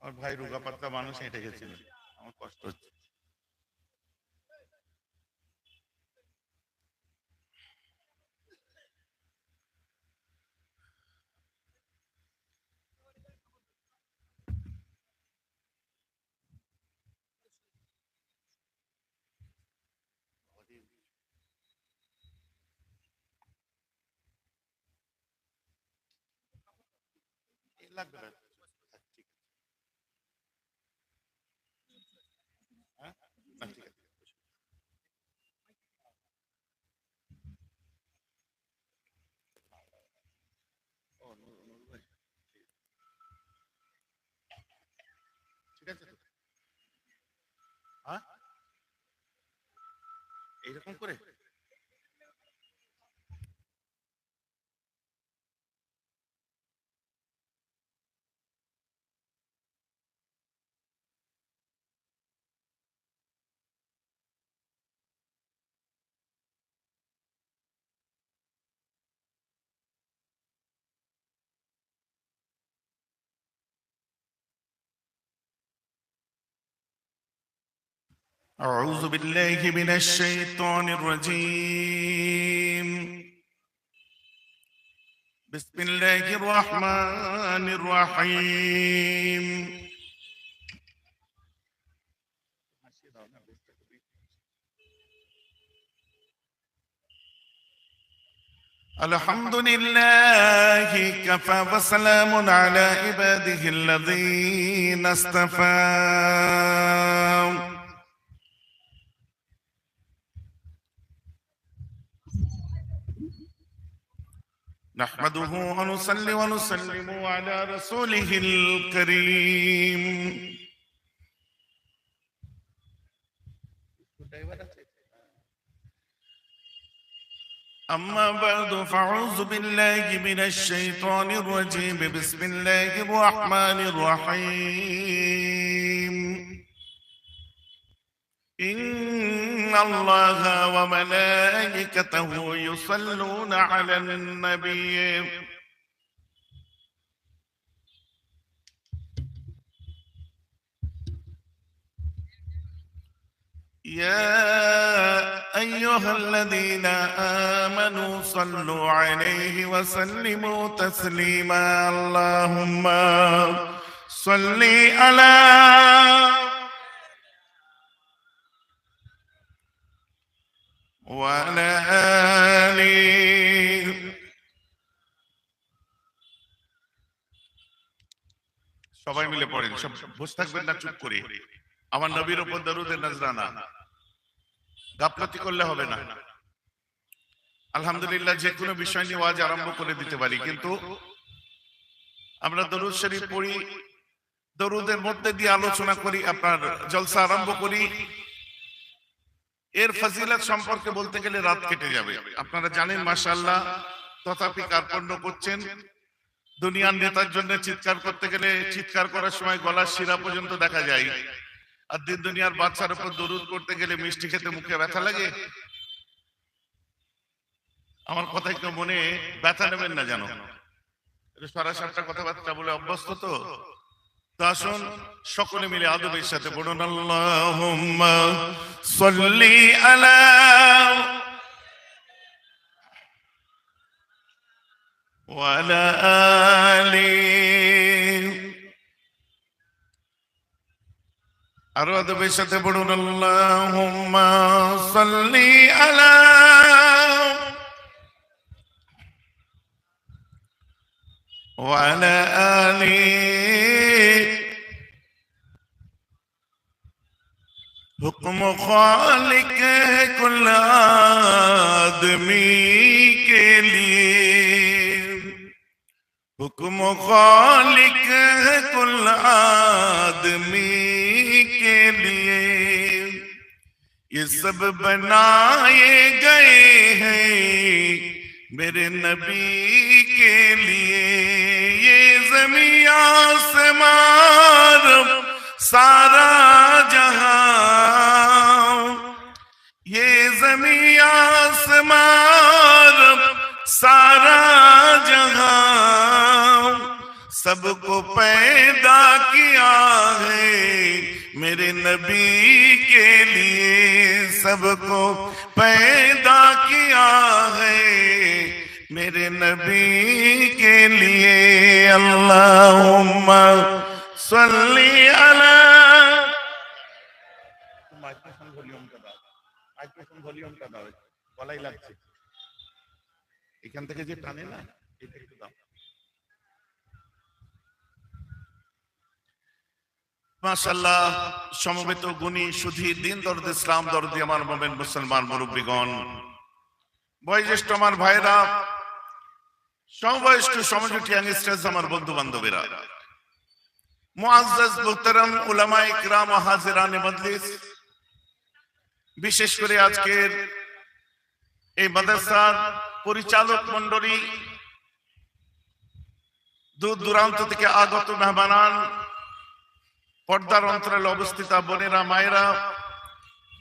আমার ভাই রোগা পাতলা মানুষ হেঁটে গেছিল, আমার কষ্ট হচ্ছে। লাগবে না, ঠিক আছে। হ্যাঁ, না, ঠিক আছে। ও, নুরুল ভাই, ঠিক আছে তো? হ্যাঁ, এইরকম করে أعوذ بالله من الشيطان الرجيم. بسم الله الرحمن الرحيم. الحمد لله كفى وسلام على عباده الذين اصطفى. نحمده ونصلي ونسلم على رسوله الكريم. أما بعد فأعوذ بالله من الشيطان الرجيم. بسم الله الرحمن الرحيم. إن الله وملائكته يصلون على النبي يا أيها الذين آمنوا صلوا عليه وسلموا تسليما. اللهم صل على وعلى آله. সবাই মিলে পড়েন, সব বসে থাকবেন না, চুপ করে। আমার নবীর উপর দরুদে নজরানা, গাফলতি করলে হবে না। আলহামদুলিল্লাহ, যে কোনো বিষয় নিয়ে ওয়াজ আরম্ভ করে দিতে পারি, কিন্তু আমরা দরুদ শরীফ পড়ি, দরুদের মধ্যে দিয়ে আলোচনা করি, আপনার জলসা আরম্ভ করি। এর ফজিলত সম্পর্কে বলতে গেলে রাত কেটে যাবে। আপনারা জানেন মাশাআল্লাহ, তথাপি কার্পণ্য করছেন। দুনিয়ার নেতার জন্য চিৎকার করতে গেলে চিৎকার করার সময় গলার শিরা পর্যন্ত দেখা যায়, আর দিন দুনিয়ার বাচ্চার উপর দরুদ করতে গেলে মিষ্টি খেতে মুখে ব্যথা লাগে। আমার কথা একটু মনে ব্যথা নেবেন না, জানো সরাসরি কথাবার্তা বলে অভ্যস্ত তো। আসুন সকলে মিলে আদবের সাথে বলুন আল্লাহুম্মা সাল্লি আলা ওয়া আলা আলি। আরো আদবের সাথে বলুন আল্লাহুম্মা সাল্লি আলা ওয়া আলা আলি। हुक्म खालिक है कुल आदमी के लिए, हुक्म खालिक है कुल आदमी के लिए, ये सब बनाए गए हैं मेरे नबी के लिए। ये ज़मीं आसमान सारा जहां, ये ज़मीं आसमान सारा सबको पैदा किया है मेरे नबी के लिए, सबको पैदा किया है मेरे नबी के लिए। अल्लाहुम्मा सल्ली अला। माइक्रोफोन ভলিউমটা দাও, মাইক্রোফোন ভলিউমটা দাও, গলাই লাগছে এখান থেকে যে টানে না, এটা একটু দাও। মাশাআল্লাহ, সমবেত গুণী সুধী দিন দরদ ইসলাম দরদি আমার মোমেন মুসলমান মুরব্বীগণ, বয়োজ্যেষ্ঠ আমার ভাইরা, সমবয়স্ক সমজুটি ইয়াংস্টার্স আমার বন্ধু বান্ধবেরা, মুআজ্জাজ মুহতারাম উলামায়ে ইকরাম ও হাজিরানে মজলিস, বিশেষ করে আজকের এই মাদ্রাসার পরিচালক মণ্ডলী, দূর দূরান্ত থেকে আগত মেহমানান, পর্দার অন্তরালে অবস্থিত বোনেরা মায়েরা,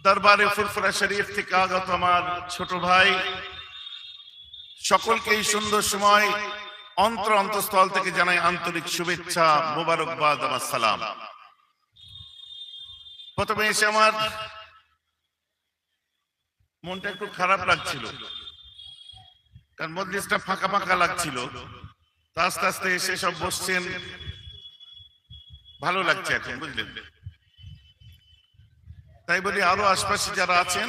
দরবারে ফুরফুরা শরীফ থেকে আগত আমার ছোট ভাই, সকলকে এই সুন্দর সময় অন্তঃস্থল থেকে জানাই আন্তরিক শুভেচ্ছা, মোবারকবাদ, আমার সালাম। প্রথমে এসে আমার মনটা একটু খারাপ লাগছিল, কারণ মজলিসটা ফাঁকা ফাঁকা লাগছিল। আস্তে আস্তে এসে সব বসছেন, ভালো লাগছে এখন, বুঝলেন? তাই বলি আরো আশপাশে যারা আছেন,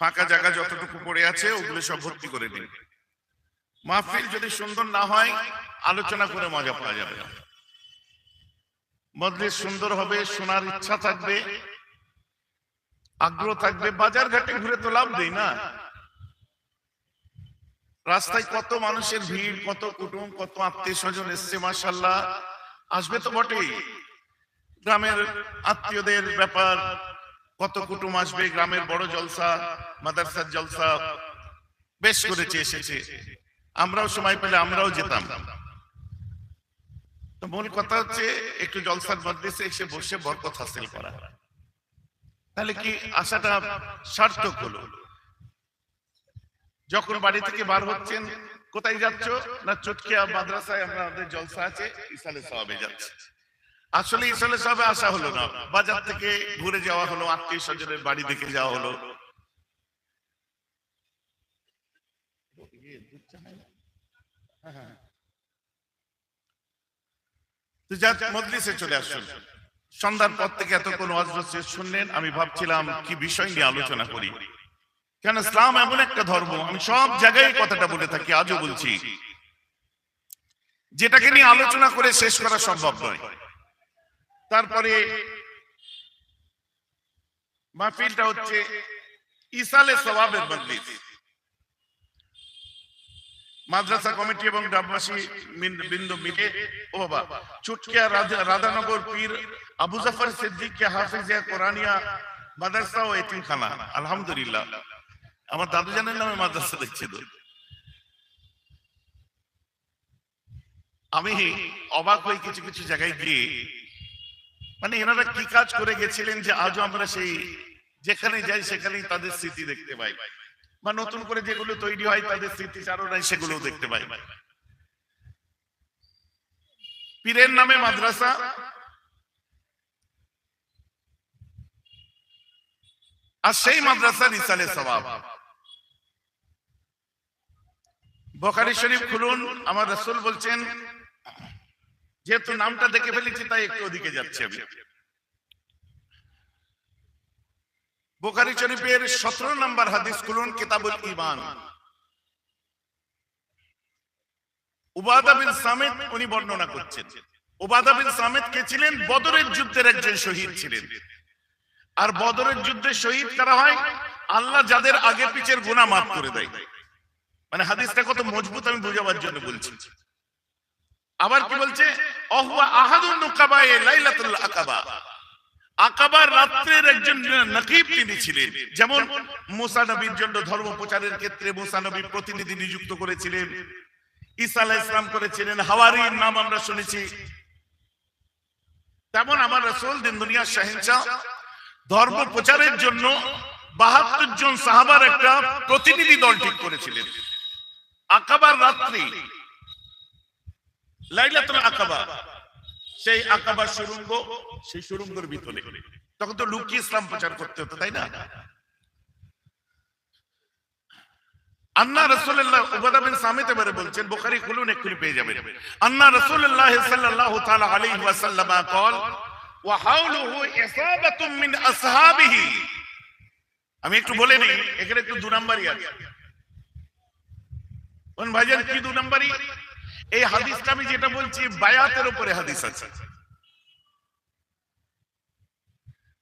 ফাঁকা জায়গা যতটুকু পড়ে আছে ওগুলো সব ভর্তি করে দিন। মাহফিল যদি সুন্দর না হয়, আলোচনা করে মজা পাওয়া যাবে না। মজলিস সুন্দর হবে, শোনার ইচ্ছা থাকবে, আগ্রহ থাকবে। বাজার ঘাটে ঘুরে তো লাভ দেই না, রাস্তায় কত মানুষের ভিড়, কত কুটুম, কত আত্মীয় স্বজন এসছে, মাশাআল্লাহ, আসবে তো বটেই। গ্রামের আত্মীয়দের ব্যাপার, কত কুটুম আসবে, গ্রামের বড় জলসা, মাদ্রাসার জলসা বেশ করেছে, এসেছে। আমরাও সময় পেলে আমরাও যেতাম। তো মূল কথা হচ্ছে একটু জলসার মজলিসে এসে বসে বরকত হাসিল করা, তাহলে কি আশাটা সার্থক হলো। যখন বাড়ি থেকে বার হচ্ছেন, কোথায় যাচ্ছ না, চটকিয়া মাদ্রাসায় আমাদের জলসা আছে, ইসালে সওয়াবে যাচ্ছে। আসলে ইসালে সওয়াবে আসা হলো না, বাজার থেকে ঘুরে যাওয়া হলো, আত্মীয় স্বজনের বাড়ি দেখে যাওয়া হলো। মজলিসে চলে আসুন। সন্ধ্যার পর থেকে এত কোন ওয়াজ শুনলেন, আমি ভাবছিলাম কি বিষয় নিয়ে আলোচনা করি, কেন ইসলাম এমন একটা ধর্ম, আমি সব জায়গায় কথাটা বলে থাকি, আজও বলছি, যেটাকে নিয়ে আলোচনা করে শেষ করা সম্ভব নয়। তারপরে মাহফিলটা হচ্ছে ইসালে সওয়াবের মজলিস। মাদ্রাসা কমিটি এবং গ্রামবাসী বৃন্দ মিলে, ও বাবা, চুটকিয়া রাধানগর পীর আবু জাফর সিদ্দিক হাফিজিয়া কোরআনিয়া মাদ্রাসা ও এতিমখানা, আলহামদুলিল্লাহ, আমার দাদু জানের নামে মাদ্রাসা দেখছিল। আমি অবাক হই কিছু কিছু জায়গায় গিয়ে, মানে এনারা কি কাজ করে গেছিলেন যে আজও আমরা সেই যেখানে যাই সেখানেই তাদের স্মৃতি দেখতে পাই, বা নতুন করে যেগুলো তৈরি হয় তাদের স্মৃতিচারণায় সেগুলো দেখতে পাই। পীরের নামে মাদ্রাসা, আর সেই মাদ্রাসার ইসালে সওয়াব। বুখারী শরীফ খুলুন, আমার রাসূল বলছেন, যেহেতু নামটা দেখে ফেলেছি তাই একটু ওদিকে যাচ্ছে আমি। বুখারী শরীফের 17 নম্বর হাদিস খুলুন, কিতাবুল ঈমান। উবাদা বিন সামিত উনি বর্ণনা করছেন। উবাদা বিন সামিত কে ছিলেন? বদরের যুদ্ধের একজন শহীদ ছিলেন। আর বদরের যুদ্ধে শহীদ করা হয়, আল্লাহ যাদের আগে পিছের গুনাহ মাফ করে দেয়। মানে হাদিসটা কত মজবুত আমি বুঝাবার জন্য বলছি। আবার কি বলছে? অহুয়া আহাদুন নুকাবায়ে লাইলাতুল আকাবা, আকাবার রাত্রের একজন নকিব তিনি ছিলেন। যেমন মুসা নবীর জন্য ধর্ম প্রচারের ক্ষেত্রে মুসা নবী প্রতিনিধি নিযুক্ত করেছিলেন, ঈসা আলাইহিস সালাম করেছিলেন, হাওয়ারির নাম আমরা শুনেছি। তেমন আমার রাসূল দিন দুনিয়ার শাহিনশাহ ধর্ম প্রচারের জন্য ৭২ জন সাহাবার একটা প্রতিনিধি দল ঠিক করেছিলেন। আকাবার রাত্রি লাইলাতুল আকাবা, সেই আকাবা সুড়ঙ্গ, সেই সুড়ঙ্গের ভিতরে তখন তো লুকিয়ে ইসলাম প্রচার করতে হতো, তাই না? আন্না রাসূলুল্লাহ, উবাদা বিন সামিত এবারে বলছেন, বুখারী খুলুন এক্ষুনি পেয়ে যাবেন। আন্না রাসূলুল্লাহ সাল্লাল্লাহু তাআলা আলাইহি ওয়াসাল্লাম قال وحوله إصابة من أصحابه। আমি একটু বলে নেই, এখানে একটু দু নাম্বারই আছে। কোন ভাইজান কি দু নাম্বারই? এই হাদিসটা আমি যেটা বলছি বায়াতের উপরে হাদিস আছে।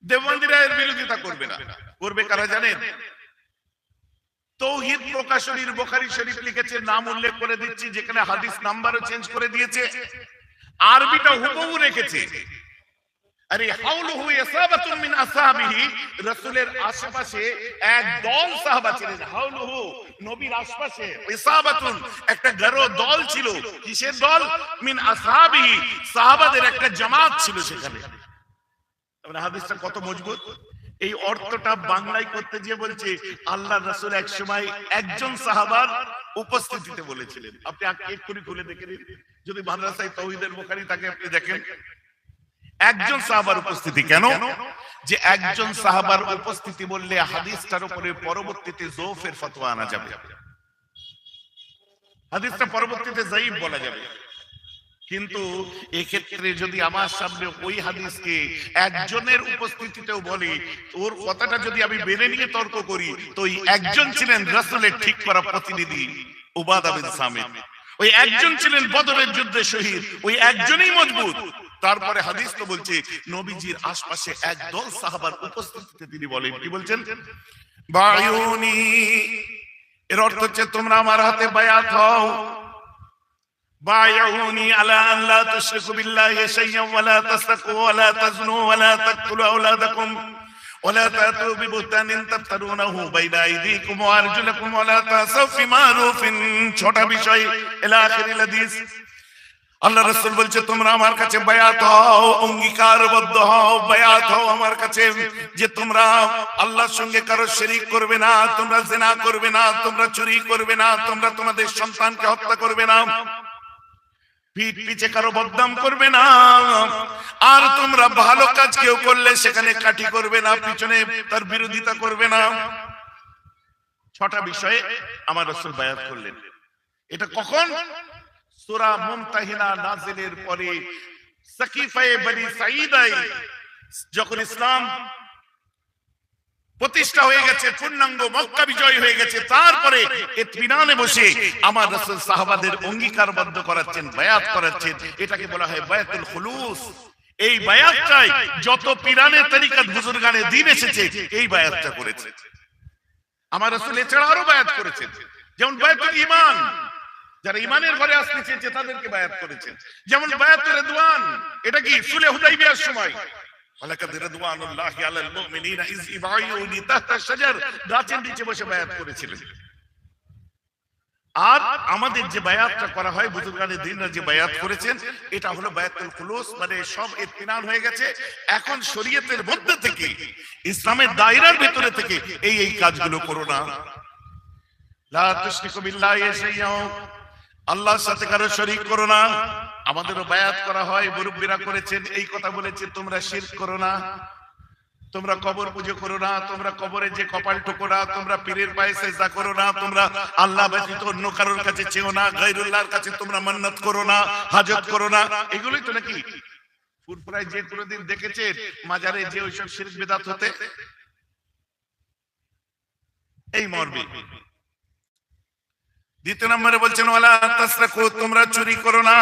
দেওবন্দিরা এর বিরোধিতা করবে না, করবে কারা জানেন? তৌহিদ প্রকাশনীর বুখারী শরীফ লিখেছে, নাম উল্লেখ করে দিচ্ছি, যেখানে হাদিস নাম্বারও চেঞ্জ করে দিয়েছে, আরবিটা হুবহু রেখেছে। আরে হাউলুহু ইসাবাতুন মিন আসহাবিহি, রাসূলের আশেপাশে এক দল সাহাবা ছিলেন। হাউলুহু, নবীর আশেপাশে, ইসাবাতুন একটা গারো দল ছিল। কিসের দল? মিন আসহাবিহি, সাহাবাদের একটা জামাত ছিল সেখানে। মানে হাদিসটা কত মজবুত। এই অর্থটা বাংলায় করতে গিয়ে বলছে আল্লাহর রাসূল এক সময় একজন সাহাবার উপস্থিতিতে বলেছিলেন। আপনি এক্ষুনি খুলে দেখে নিন, যদি মাদ্রাসায় তাওহীদের বুখারী থাকে আপনি দেখেন একজন সাহাবার উপস্থিতি। কেন? যে একজন সাহাবার উপস্থিতি বললে হাদিসটার উপরে পরবর্তীতে যৌফের ফতোয়া আনা যাবে, হাদিসটা পরবর্তীতে যায়ীফ বলা যাবে। কিন্তু এক্ষেত্রে যদি আমার সামনে ওই হাদিসকে একজনের উপস্থিতিতেও বলি, ওর কথাটা যদি আমি মেনে নিয়ে তর্ক করি, তো ওই একজন ছিলেন রাসূলের ঠিক করা প্রতিনিধি উবাদা বিন সামিত, ওই একজন ছিলেন বদরের যুদ্ধে শহীদ, ওই একজনই মজবুত। তারপরে হাদিস তো বলছে নবীজির আশপাশে একদল সাহাবার উপস্থিতিতে তিনি বলেন, কি বলছেন? বায়ুনি, এর অর্থ হচ্ছে তোমরা আমার হাতে বায়াত হও। বায়ুনি আলা আন লা তুশরিকু বিল্লাহি শাইয়্যান ওয়া লা তাসরিকু ওয়া লা তাজনু ওয়া লা তাকতুলু আওলাদাকুম ওয়া লা তাতু বিবুহতানিন তাফতারুনাহু বাইনা আইদিকুম ওয়া আরজুলাকুম ওয়া লা তাসাউ ফি মারুফিন। ছোট বিষয়, ইলা আখিরিল হাদিস। আল্লাহ রাসূল বলছে তোমরা আমার কাছে বায়াত হও, অঙ্গীকারবদ্ধ হও, বায়াত হও আমার কাছে যে তোমরা আল্লাহর সঙ্গে কারো শিরিক করবে না, তোমরা জিনা করবে না, তোমরা চুরি করবে না, তোমরা তোমাদের সন্তানকে হত্যা করবে না, পিঠ পিছে কারো বদনাম করবে না, আর তোমরা ভালো কাজ কেউ করলে সেখানে কাঠি করবে না, পিছনে তার বিরোধিতা করবে না। ছটা বিষয়ে আমার রাসূল বায়াত করলেন। এটা কখন? সূরা মুমতাহিনা নাযিলের পরে, সাকিফায়ে বনি সাঈদায় যখন ইসলাম প্রতিষ্ঠা হয়ে গেছে, পূর্ণাঙ্গ মক্কা বিজয় হয়ে গেছে, তারপরে ইতমিনানে বসে আমার রাসূল সাহাবাদের অঙ্গীকারবদ্ধ করাচ্ছেন, বায়াত করাচ্ছেন। এটাকে বলা হয় বায়াতুল খুলুস। এই বায়াতটাই যত পীরানে তরিকত বুজুর্গানে দ্বীন এসেছে এই বায়াতটা করেছে। আমার রাসূল এছাড়া আরো বায়াত করেছেন, যেমন বায়াতুল ঈমান, যারা ঈমানের ঘরে আসতে চেয়েছে তাদেরকে বায়াত করেছেন। যেমন বায়াতুর রিদওয়ান, এটা কি সুলহ হুদাইবিয়ার সময়, ওয়ালাকাদ রিদওয়ানুল্লাহি আলাল মুমিনিনা ইয ইবাইউনি তাহতা শাজার, গাছের নিচে বসে বায়াত করেছিলেন। আর আমাদের যে বায়াতটা করা হয়, বুজুর্গানে দ্বীনরা যে বায়াত করেছেন, এটা হলো বায়াতুল খুলুস, মানে সব ইতমিনান হয়ে গেছে। এখন শরীয়তের মধ্যে থেকে, ইসলামের দায়রার ভিতরে থেকে এই কাজগুলো করো না। লা তুশরিকু বিল্লাহি শাইয়্যান, আল্লাহর সাথে কারো শরীক করো না। আমাদেরও বায়াত করা হয়, মুরব্বিরা করেছেন, এই কথা বলেছে তোমরা শিরক করো না, তোমরা কবর পুজো করো না, তোমরা কবরে যে কপাল ঠোকো না, তোমরা পীরের পায়ে সেজদা করো না, তোমরা আল্লাহ ব্যতীত অন্য কারোর কাছে চেও না, গায়রুল্লাহর কাছে তোমরা মান্নাত করো না, হাজত করো না। এগুলোই তো নাকি ফুরফুরায় যে কোনোদিন দেখেছে মাজারে যে ওইসব শিরক বিদআত হতে, এই মর্মে। দ্বিতীয় নম্বরে বলছেন ওয়ালা তাসরাকু, তোমরা চুরি করো না।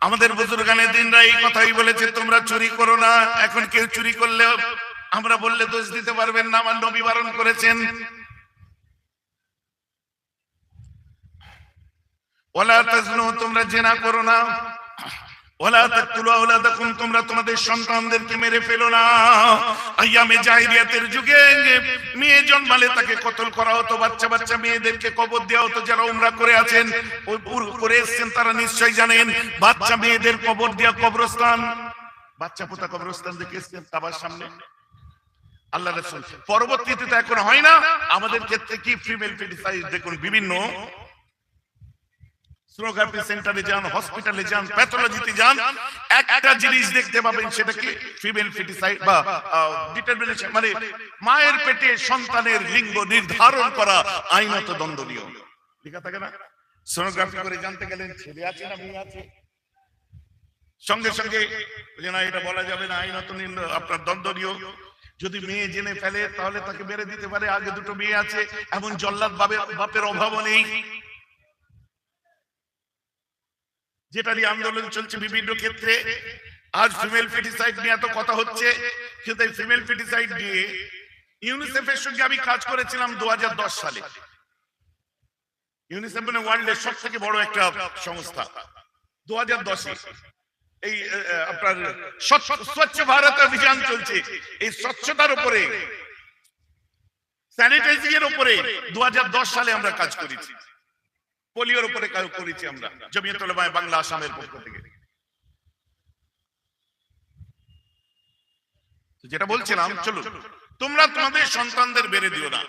আমাদের বুজুর্গানে দ্বীনরা এই কথাই বলেছে তোমরা চুরি করো না। এখন কেউ চুরি করলে আমরা বললে দোষ দিতে পারবেন না, আমার নবী বারণ করেছেন। ওয়ালা তাজনু, তোমরা জিনা করো না। ওয়ালা তাকতুলু আওলাদাকুম, তোমরা তোমাদের সন্তানদেরকে মেরে ফেলো না। আইয়ামে জাহিলিয়াতের যুগে মেয়ে জন্মালে তাকে কতল করা হতো, বাচ্চা বাচ্চা মেয়েদেরকে কবর দেওয়া হতো। যারা উমরা করে আছেন, করে এসেছেন, তারা নিশ্চয়ই জানেন বাচ্চা মেয়েদের কবর দেওয়া, কবরস্থান, বাচ্চা পোতা কবরস্থান দেখে এসেছেন কাবার সামনে। আল্লাহ রাসূল পরবর্তীতে তো এখন হয় না, আমাদের ক্ষেত্রে কি ফিমেল ফেটিসাইজ দেখুন, বিভিন্ন সোনোগ্রাফি সেন্টারে যান, হসপিটালে যান, প্যাথোলজিতে যান, একটা জিনিস দেখতে পাবেন, সেটা কি ফিমেল ফিটিসাইড বা ডিটারমিনেশন, মানে মায়ের পেটে সন্তানের লিঙ্গ নির্ধারণ করা আইনত দণ্ডনীয়। লেখা থাকে না? সোনোগ্রাফি করে জানতে গেলেন ছেলে আছে না মেয়ে আছে, সঙ্গে সঙ্গে না এটা বলা যাবে না, আইনত আপনার দণ্ডনীয়। যদি মেয়ে জেনে ফেলে তাহলে তাকে মেরে দিতে পারে, আগে দুটো মেয়ে আছে, এমন জল্লাদ বাপের অভাবও নেই। যেটা নিয়ে আন্দোলন চলছে বিভিন্ন ক্ষেত্রে। আজ ফিমেল ফিটিসাইড নিয়ে এত কথা হচ্ছে, কিন্তু এই ফিমেল ফিটিসাইড নিয়ে ইউনিসেফের সঙ্গে আমি কাজ করেছিলাম 2010 সালে। ইউনিসেফ মানে ওয়ার্ল্ডের সব থেকে বড় একটা সংস্থা। 2010-এ এই আপনার স্বচ্ছ ভারত অভিযান চলছে, এই স্বচ্ছতার উপরে, স্যানিটাইজিং এর উপরে 2010 সালে আমরা কাজ করেছি। পোলিওর উপরে কাজ করেছি আমরা জমিয়ত উলামায়ে বাংলা আসামের পক্ষ থেকে। যেটা বলছিলাম, চলো তোমরা তোমাদের সন্তানদের বেড়ে দিও না।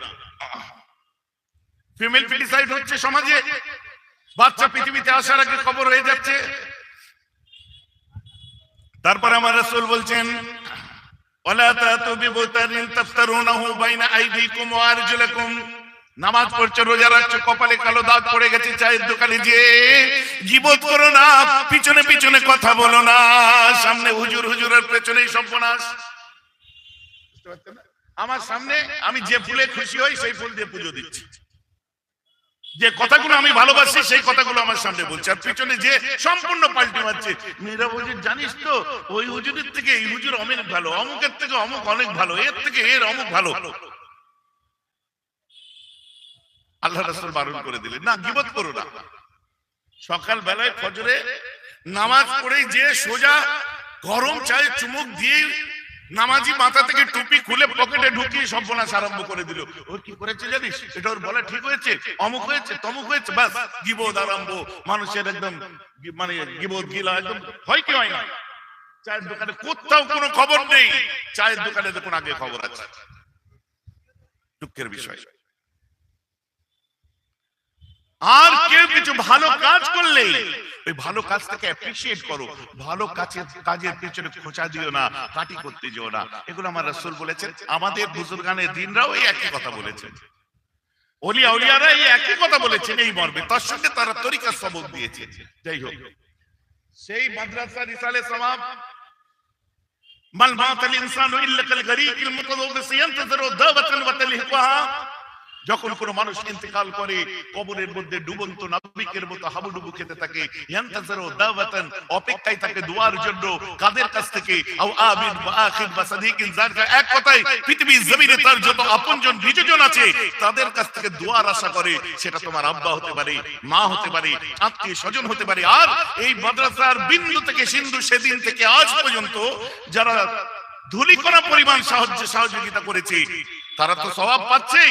ফিমেল ফিটিসাইড হচ্ছে সমাজে, বাচ্চা পৃথিবীতে আসার আগে খবর হয়ে যাচ্ছে। তারপরে আমার রাসূল বলছেন, ওয়ালা তাতু বিবুতারিন তাফতারুনাহু বাইনা আইদিকুম ওয়া আরজুলাকুম। নামাজ পড়ছো, রোজা রাখছো, কপালে কালো দাগ পড়ে গেছে, চায়ের দোকানে যে গীবত করো না, পিছনে পিছনে কথা বলো না, সামনে হুজুর, হুজুরের পেছনেই সর্বনাশ। বুঝতে পারছেন না? আমার সামনে আমি যে ফুলে খুশি হই সেই ফুল দিয়ে পুজো দিচ্ছি, যে কথাগুলো আমি ভালোবাসি সেই কথাগুলো আমার সামনে বলছে, আর পিছনে যে সম্পূর্ণ পাল্টে মারছে। মেয়েরা বলছে, জানিস তো ওই হুজুরের থেকে এই হুজুর অনেক ভালো, অমুকের থেকে অমুক অনেক ভালো, এর থেকে এর অমুক ভালো। আল্লাহ রাসূল বারণ করে দিলেন, না, গীবত করো না। সকাল বেলায় ফজরে নামাজ পড়েই যে সোজা গরম চায়ে চুমুক দিয়ে নামাজি মাথা থেকে টুপি খুলে পকেটে ঢুকিয়ে সর্বনাশ আরম্ভ করে দিল। ওর কি করেছে জানিস? এটা ওর বলা ঠিক হয়েছে, অমুক হয়েছে, তমুক হয়েছে, বাস গীবত আরম্ভ। মানুষের একদম মানে গীবত গিলা একদম হয় কি হয় না। চায়ের দোকানে কোথাও কোনো খবর নেই, চায়ের দোকানে দেখুন আগে খবর আছে। দুঃখের বিষয়। আর কেউ কিছু ভালো কাজ করলে ওই ভালো কাজটাকে অ্যাপ্রিশিয়েট করো, ভালো কাজের পেছনে খোঁচা দিও না, কাটি করতে যেও না। এগুলো আমার রাসূল বলেছেন, আমাদের বুজুর্গানে দ্বীনরাও এই একই কথা বলেছেন, ওলিয়া উলিয়ারা এই একই কথা বলেছেন এই মর্মে, তার সঙ্গে তারা তরিকা সবক দিয়েছে। যাই হোক, সেই মাদ্রাসা রিসালে সওয়াব মাল মাতাল ইনসানু ইল্লা কাল গরীকিল মুতাদাব্বিস ইয়ানতাযিরু দাওয়াতান ওয়া তালহিকাহা। যখন কোনো মানুষ ইন্তেকাল করে, কবরের মধ্যে ডুবন্ত নাবিকের মতো হাবুডুবু খেতে থাকে, ইয়ানতাযিরু দাওয়াতান, অপেক্ষায় থাকে দোয়ার জন্য। কাদের কাছ থেকে? আও আবিন ওয়া আখির ওয়া সাদিকিন, যার এক কথায় পৃথিবীর জমিনে তার যত আপনজন বিজজন আছে তাদের কাছ থেকে দোয়ার আশা করে। সেটা তোমার আব্বা হতে পারে, মা হতে পারে, আত্মীয় স্বজন হতে পারে। আর এই মাদ্রাসার বিন্দু থেকে সিন্ধু সেদিন থেকে আজ পর্যন্ত যারা ধুলিকণা পরিমাণ সহযোগিতা করেছে তারা তো সওয়াব পাচ্ছে,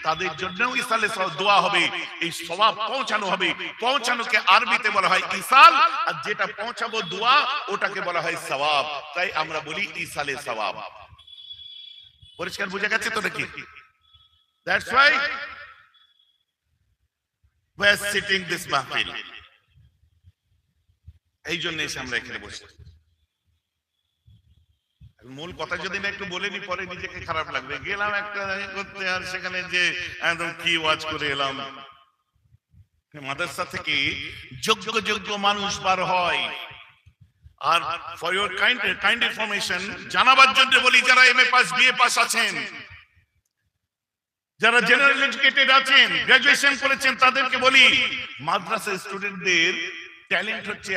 তাদের জন্যও ইসালে দোয়া হবে। এই সওয়াব পৌঁছানো হবে, পৌঁছানোকে আরবিতে বলা হয় ইসাল, আর যেটা পৌঁছাবো দোয়া ওটাকে বলা হয় সওয়াব। তাই আমরা বলি ইসালে সওয়াব। পরিষ্কার বুঝা গেছে তো নাকি? That's why we are sitting this mahfil। এই জন্য এসে আমরা এখানে বসে। মূল কথা যদি না একটু বলে নি, পরে নিজেকে খারাপ লাগবে। গেলাম একটা করতে, আর সেখানে যে একদম কি ওয়াজ করে এলাম। মাদ্রাসা থেকে যোগ্য মানুষ বার হয়। আর ফর ইওর কাইন্ড ইনফরমেশন, জানাবার জন্য বলি, যারা এমএ পাস বিএ পাস আছেন, যারা জেনারেল এডুকেটেড আছেন, গ্রাজুয়েশন করেছেন, তাদেরকে বলি, মাদ্রাসা স্টুডেন্টদের ট্যালেন্ট হচ্ছে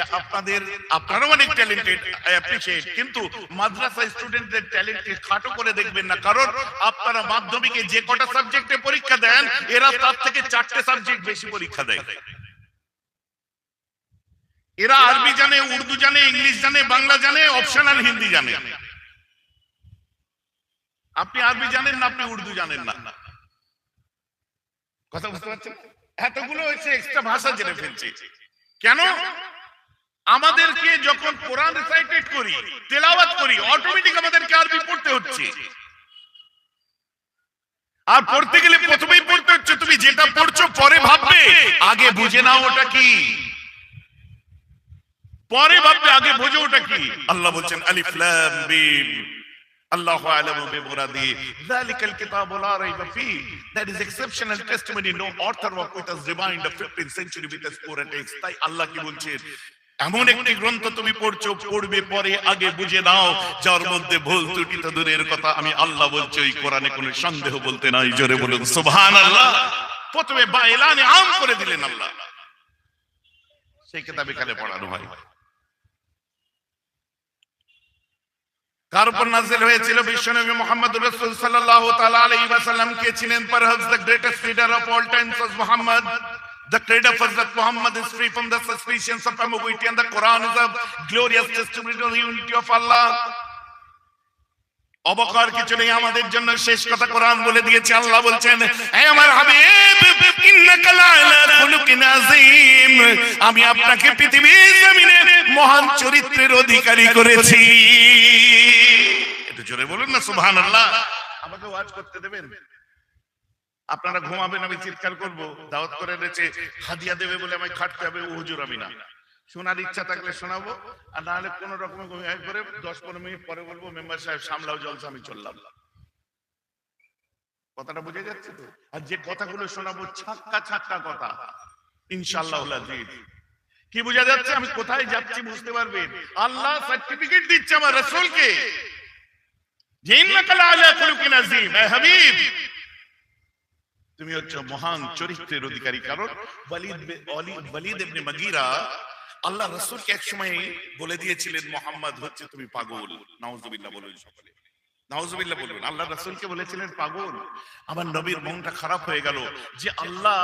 আপনারা অনেক ট্যালেন্টেড, অ্যাপ্রিশিয়েট, কিন্তু মাদ্রাসা স্টুডেন্টদের ট্যালেন্টকে খাটো করে দেখবেন না। কারণ আপনারা মাধ্যমিকে যে কটা সাবজেক্টে পরীক্ষা দেন, এরা তার থেকে 4টে সাবজেক্ট বেশি পরীক্ষা দেয়। এরা আরবি জানে, উর্দু জানে, ইংলিশ জানে, বাংলা জানে, অপশনাল হিন্দি জানে। আপনি আরবি জানেন না, আপনি উর্দু জানেন না। কথা বুঝতে পারছেন? এতগুলো হচ্ছে এক্সট্রা ভাষা জেনে ফেলছে। কেন? আমাদেরকে যখন কোরআন রিসাইটেড করি, তেলাওয়াত করি, অটোমেটিক আমাদেরকে আরবি পড়তে হচ্ছে। আর পড়তে গেলে প্রথমেই পড়তে হচ্ছে, তুমি যেটা পড়ছো পরে ভাববে, আগে বুঝে নাও ওটা কি। পরে ভাববে আগে বোঝো ওটা কি। আল্লাহ বলছেন আলিফ লাম মিম আল্লাহু আ'লামু বিমুরাদি যালিকাল কিতাবু লা রাইবা ফীহ। That is exceptional testimony. No author of it has remained the 15th century with a poor text. তাই আল্লাহ কি বলছেন, এমন একটি গ্রন্থ তুমি পড়ছো, পড়বে পরে আগে বুঝে নাও, যার মধ্যে ভুল ত্রুটি তো দূরের কথা, আমি আল্লাহ বলছি ওই কোরআনে কোনো সন্দেহ বলতে নাই। জোরে বলুন সুবহানাল্লাহ। প্রথমে বায়লানে আম করে দিলেন আল্লাহ, সেই কিতাবে কালে পড়ানো হয়। কার উপর নাযিল হয়েছিল? বিশ্বনবী মুহাম্মদুর রাসূল সাল্লাল্লাহু তাআলা আলাইহি ওয়াসাল্লাম কে ছিলেন perhaps the greatest leader of all times was Muhammad. The creed of Hazrat Muhammad is free from the suspicions of ambiguity, and the Quran is a glorious testimony to the unity of Allah. অবকার কিছু নেই আমাদের জন্য, শেষ কথা কোরআন বলে দিয়েছে। আল্লাহ বলছেন, হে আমার হাবিব ইন্নাকা লাআলা খুলুকিন আযীম, আমি আপনাকে পৃথিবীর জমিনে মহান চরিত্রের অধিকারী করেছি। একটু জোরে বলুন না সুবহানাল্লাহ। আমাকে ওয়াজ করতে দেবেন? আপনারা ঘুমাবেন, আমি চিৎকার করব। দাওয়াত করে এনেছে, হাদিয়া দেবে বলে আমায় খাটতে হবে, ও হুজুর আমি না। শোনার ইচ্ছা থাকলে শোনাবো, আর না হলে কোন রকমে ঘুমিয়ে করে 10-15 মিনিট পরে বলবো মেম্বার সাহেব সামলাও জলসা, আমি চললাম। কথাটা বুঝে যাচ্ছে তো? আর যে কথাগুলো শোনাবো ছাক্কা ছাক্কা কথা ইনশাআল্লাহ আজিজ। কি বোঝা যাচ্ছে আমি কোথায় যাচ্ছি বুঝতে পারবেন। আল্লাহ সার্টিফিকেট দিচ্ছে আমার রাসূলকে যে ইন্নাকা লাআলা খুলুকিন আযীম, হে হাবিব তুমি হচ্ছে মহান চরিত্রের অধিকারী। কারণ ওয়ালিদ ইবনে মুগীরা আল্লাহ রাসূলকে এক সময় বলে দিয়েছিলেন মুহাম্মদ হচ্ছে তুমি পাগল। নাউজুবিল্লাহ বলুন সকলে, নাউজুবিল্লাহ বলুন। আল্লাহ রাসূলকে বলেছিলেন পাগল। আমার নবীর মনটা খারাপ হয়ে গেল যে আল্লাহ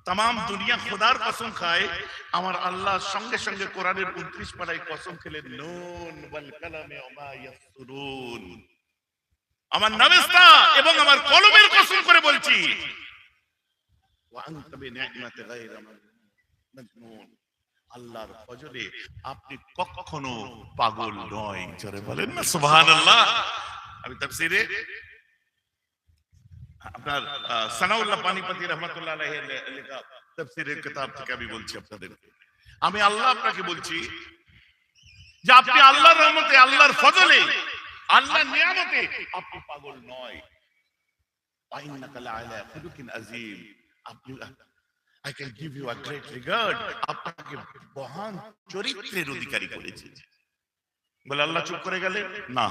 तमाम দুনিয়া খোদার কসম খায়, আমার আল্লাহ সঙ্গে সঙ্গে কোরআনের 29 পারায় কসম খেলেন, নুন ওয়াল কালামি ওয়া ইয়াসরুন, আমার নাবেস্তা এবং আমার কলমের কসম করে বলছি, ওয়া আনতা বিনি'মাতি গায়রা মাজনুন, আল্লাহর ফজলে আপনি কখনো পাগল নয়। জোরে বলেন না সুবহানাল্লাহ। আমি তাফসীরে আপনার সানাউল্লাহ পানিপতি রাহমাতুল্লাহ আলাইহি লেখা তাফসীরের কিতাব থেকে আমি বলছি আপনাদেরকে, আমি আল্লাহ আপনাকে বলছি যে আপনি আল্লাহর রহমতে, আল্লাহর ফজলে, আল্লাহর নিয়ামতে আপনি পাগল নয়। আইন্নাকা লাআলা খুলুকিন আযীম, আপনি I can give you a great regard, আপনাকে মহান চরিত্রের অধিকারী করেছি। বলে আল্লাহ চুপ করে গেলেন না,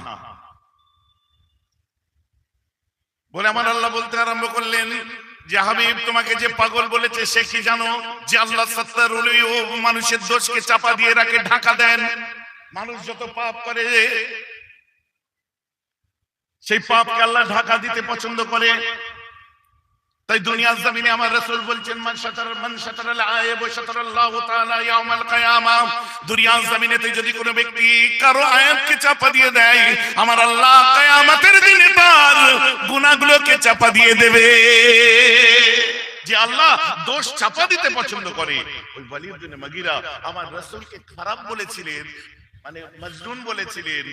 বলে আমার আল্লাহ বলতে আরম্ভ করলেন যে হাবিব তোমাকে যে পাগল বলেছে সে কি জানো? যে আল্লাহ সত্তার উলিও মানুষের দোষকে চাপা দিয়ে রাখে, ঢাকা দেন। মানুষ যত পাপ করে সেই পাপকে আল্লাহ ঢাকা দিতে পছন্দ করে। তাই দুনিয়ার জমিনে আমার রাসূল বলছেন মান সাতারাল আয়াব সাতারাল্লাহু তাআলা ইয়াউমাল কিয়ামা, দুনিয়ার জমিনেতে যদি কোনো ব্যক্তি কারো আয়াবকে চাপা দিয়ে দেয়, আমার আল্লাহ কিয়ামতের দিনে তার গুনাহগুলোকে চাপা দিয়ে দেবে। যে আল্লাহ দোষ চাপা দিতে পছন্দ করে, ওই ওয়ালিদ ইবনে মুগীরা আমার রাসূলকে খারাপ বলেছিলেন, মানে মজনুন বলেছিলেন,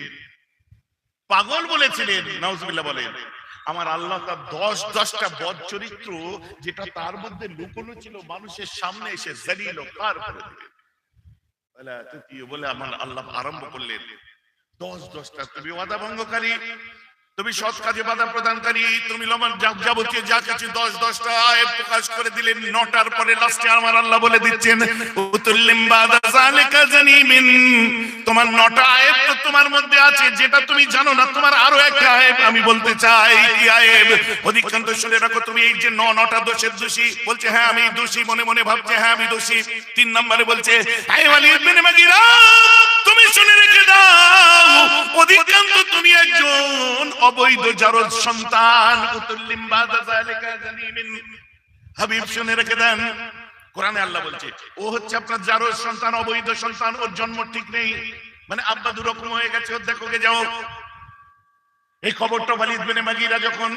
পাগল বলেছিলেন। নাউজুবিল্লাহ বলেন। আমার আল্লাহ তার 10টা বদ চরিত্র যেটা তার মধ্যে লুকোনো ছিল মানুষের সামনে এসে জালিল ও পার করে দিলেন। বলে আমার আল্লাহ আরম্ভ করলেন 10টা, তুমি ওয়াদা ভঙ্গকারী, তুমি সৎ কাজে বাধা প্রদানকারী, তুমি যাবতীয় যা কিছু 10টা আয়াত প্রকাশ করে দিলেন। 9টার পরে লাস্টে আমার আল্লাহ বলে দিচ্ছেন উতুল্লিম বাদা যালিকা জানিমিন, তোমার 9টা আয়াত তো তোমার মধ্যে আছে যেটা তুমি জানো না, তোমার আরো একটা আয়াত আমি বলতে চাই। কি আয়াত? অধিকান্ত শুনে রাখো, তুমি এই যে 9টা দোষের দোষী, বলছে হ্যাঁ আমি দোষী, মনে মনে ভাবছে হ্যাঁ আমি দোষী। 3 নম্বরে বলছে হে ওয়ালিদ ইবনে মুগীরা তুমি শুনে রেখে দাও, অধিকান্ত তুমি একজন অবৈধ জারজ সন্তান। উতুল্লিম বাদা যালিকা জানিমিন, হাবিব শুনে রেখে দেন। কোরআনে আল্লাহ বলছে ও হচ্ছে আপনার জারজ সন্তান, অবৈধ সন্তান, ওর জন্ম ঠিক নেই, মানে আব্বা দুরকম হয়ে গেছে, ওর দেখো গে যাও। এই খবরটা ওয়ালিদ ইবনে মুগীরা যখন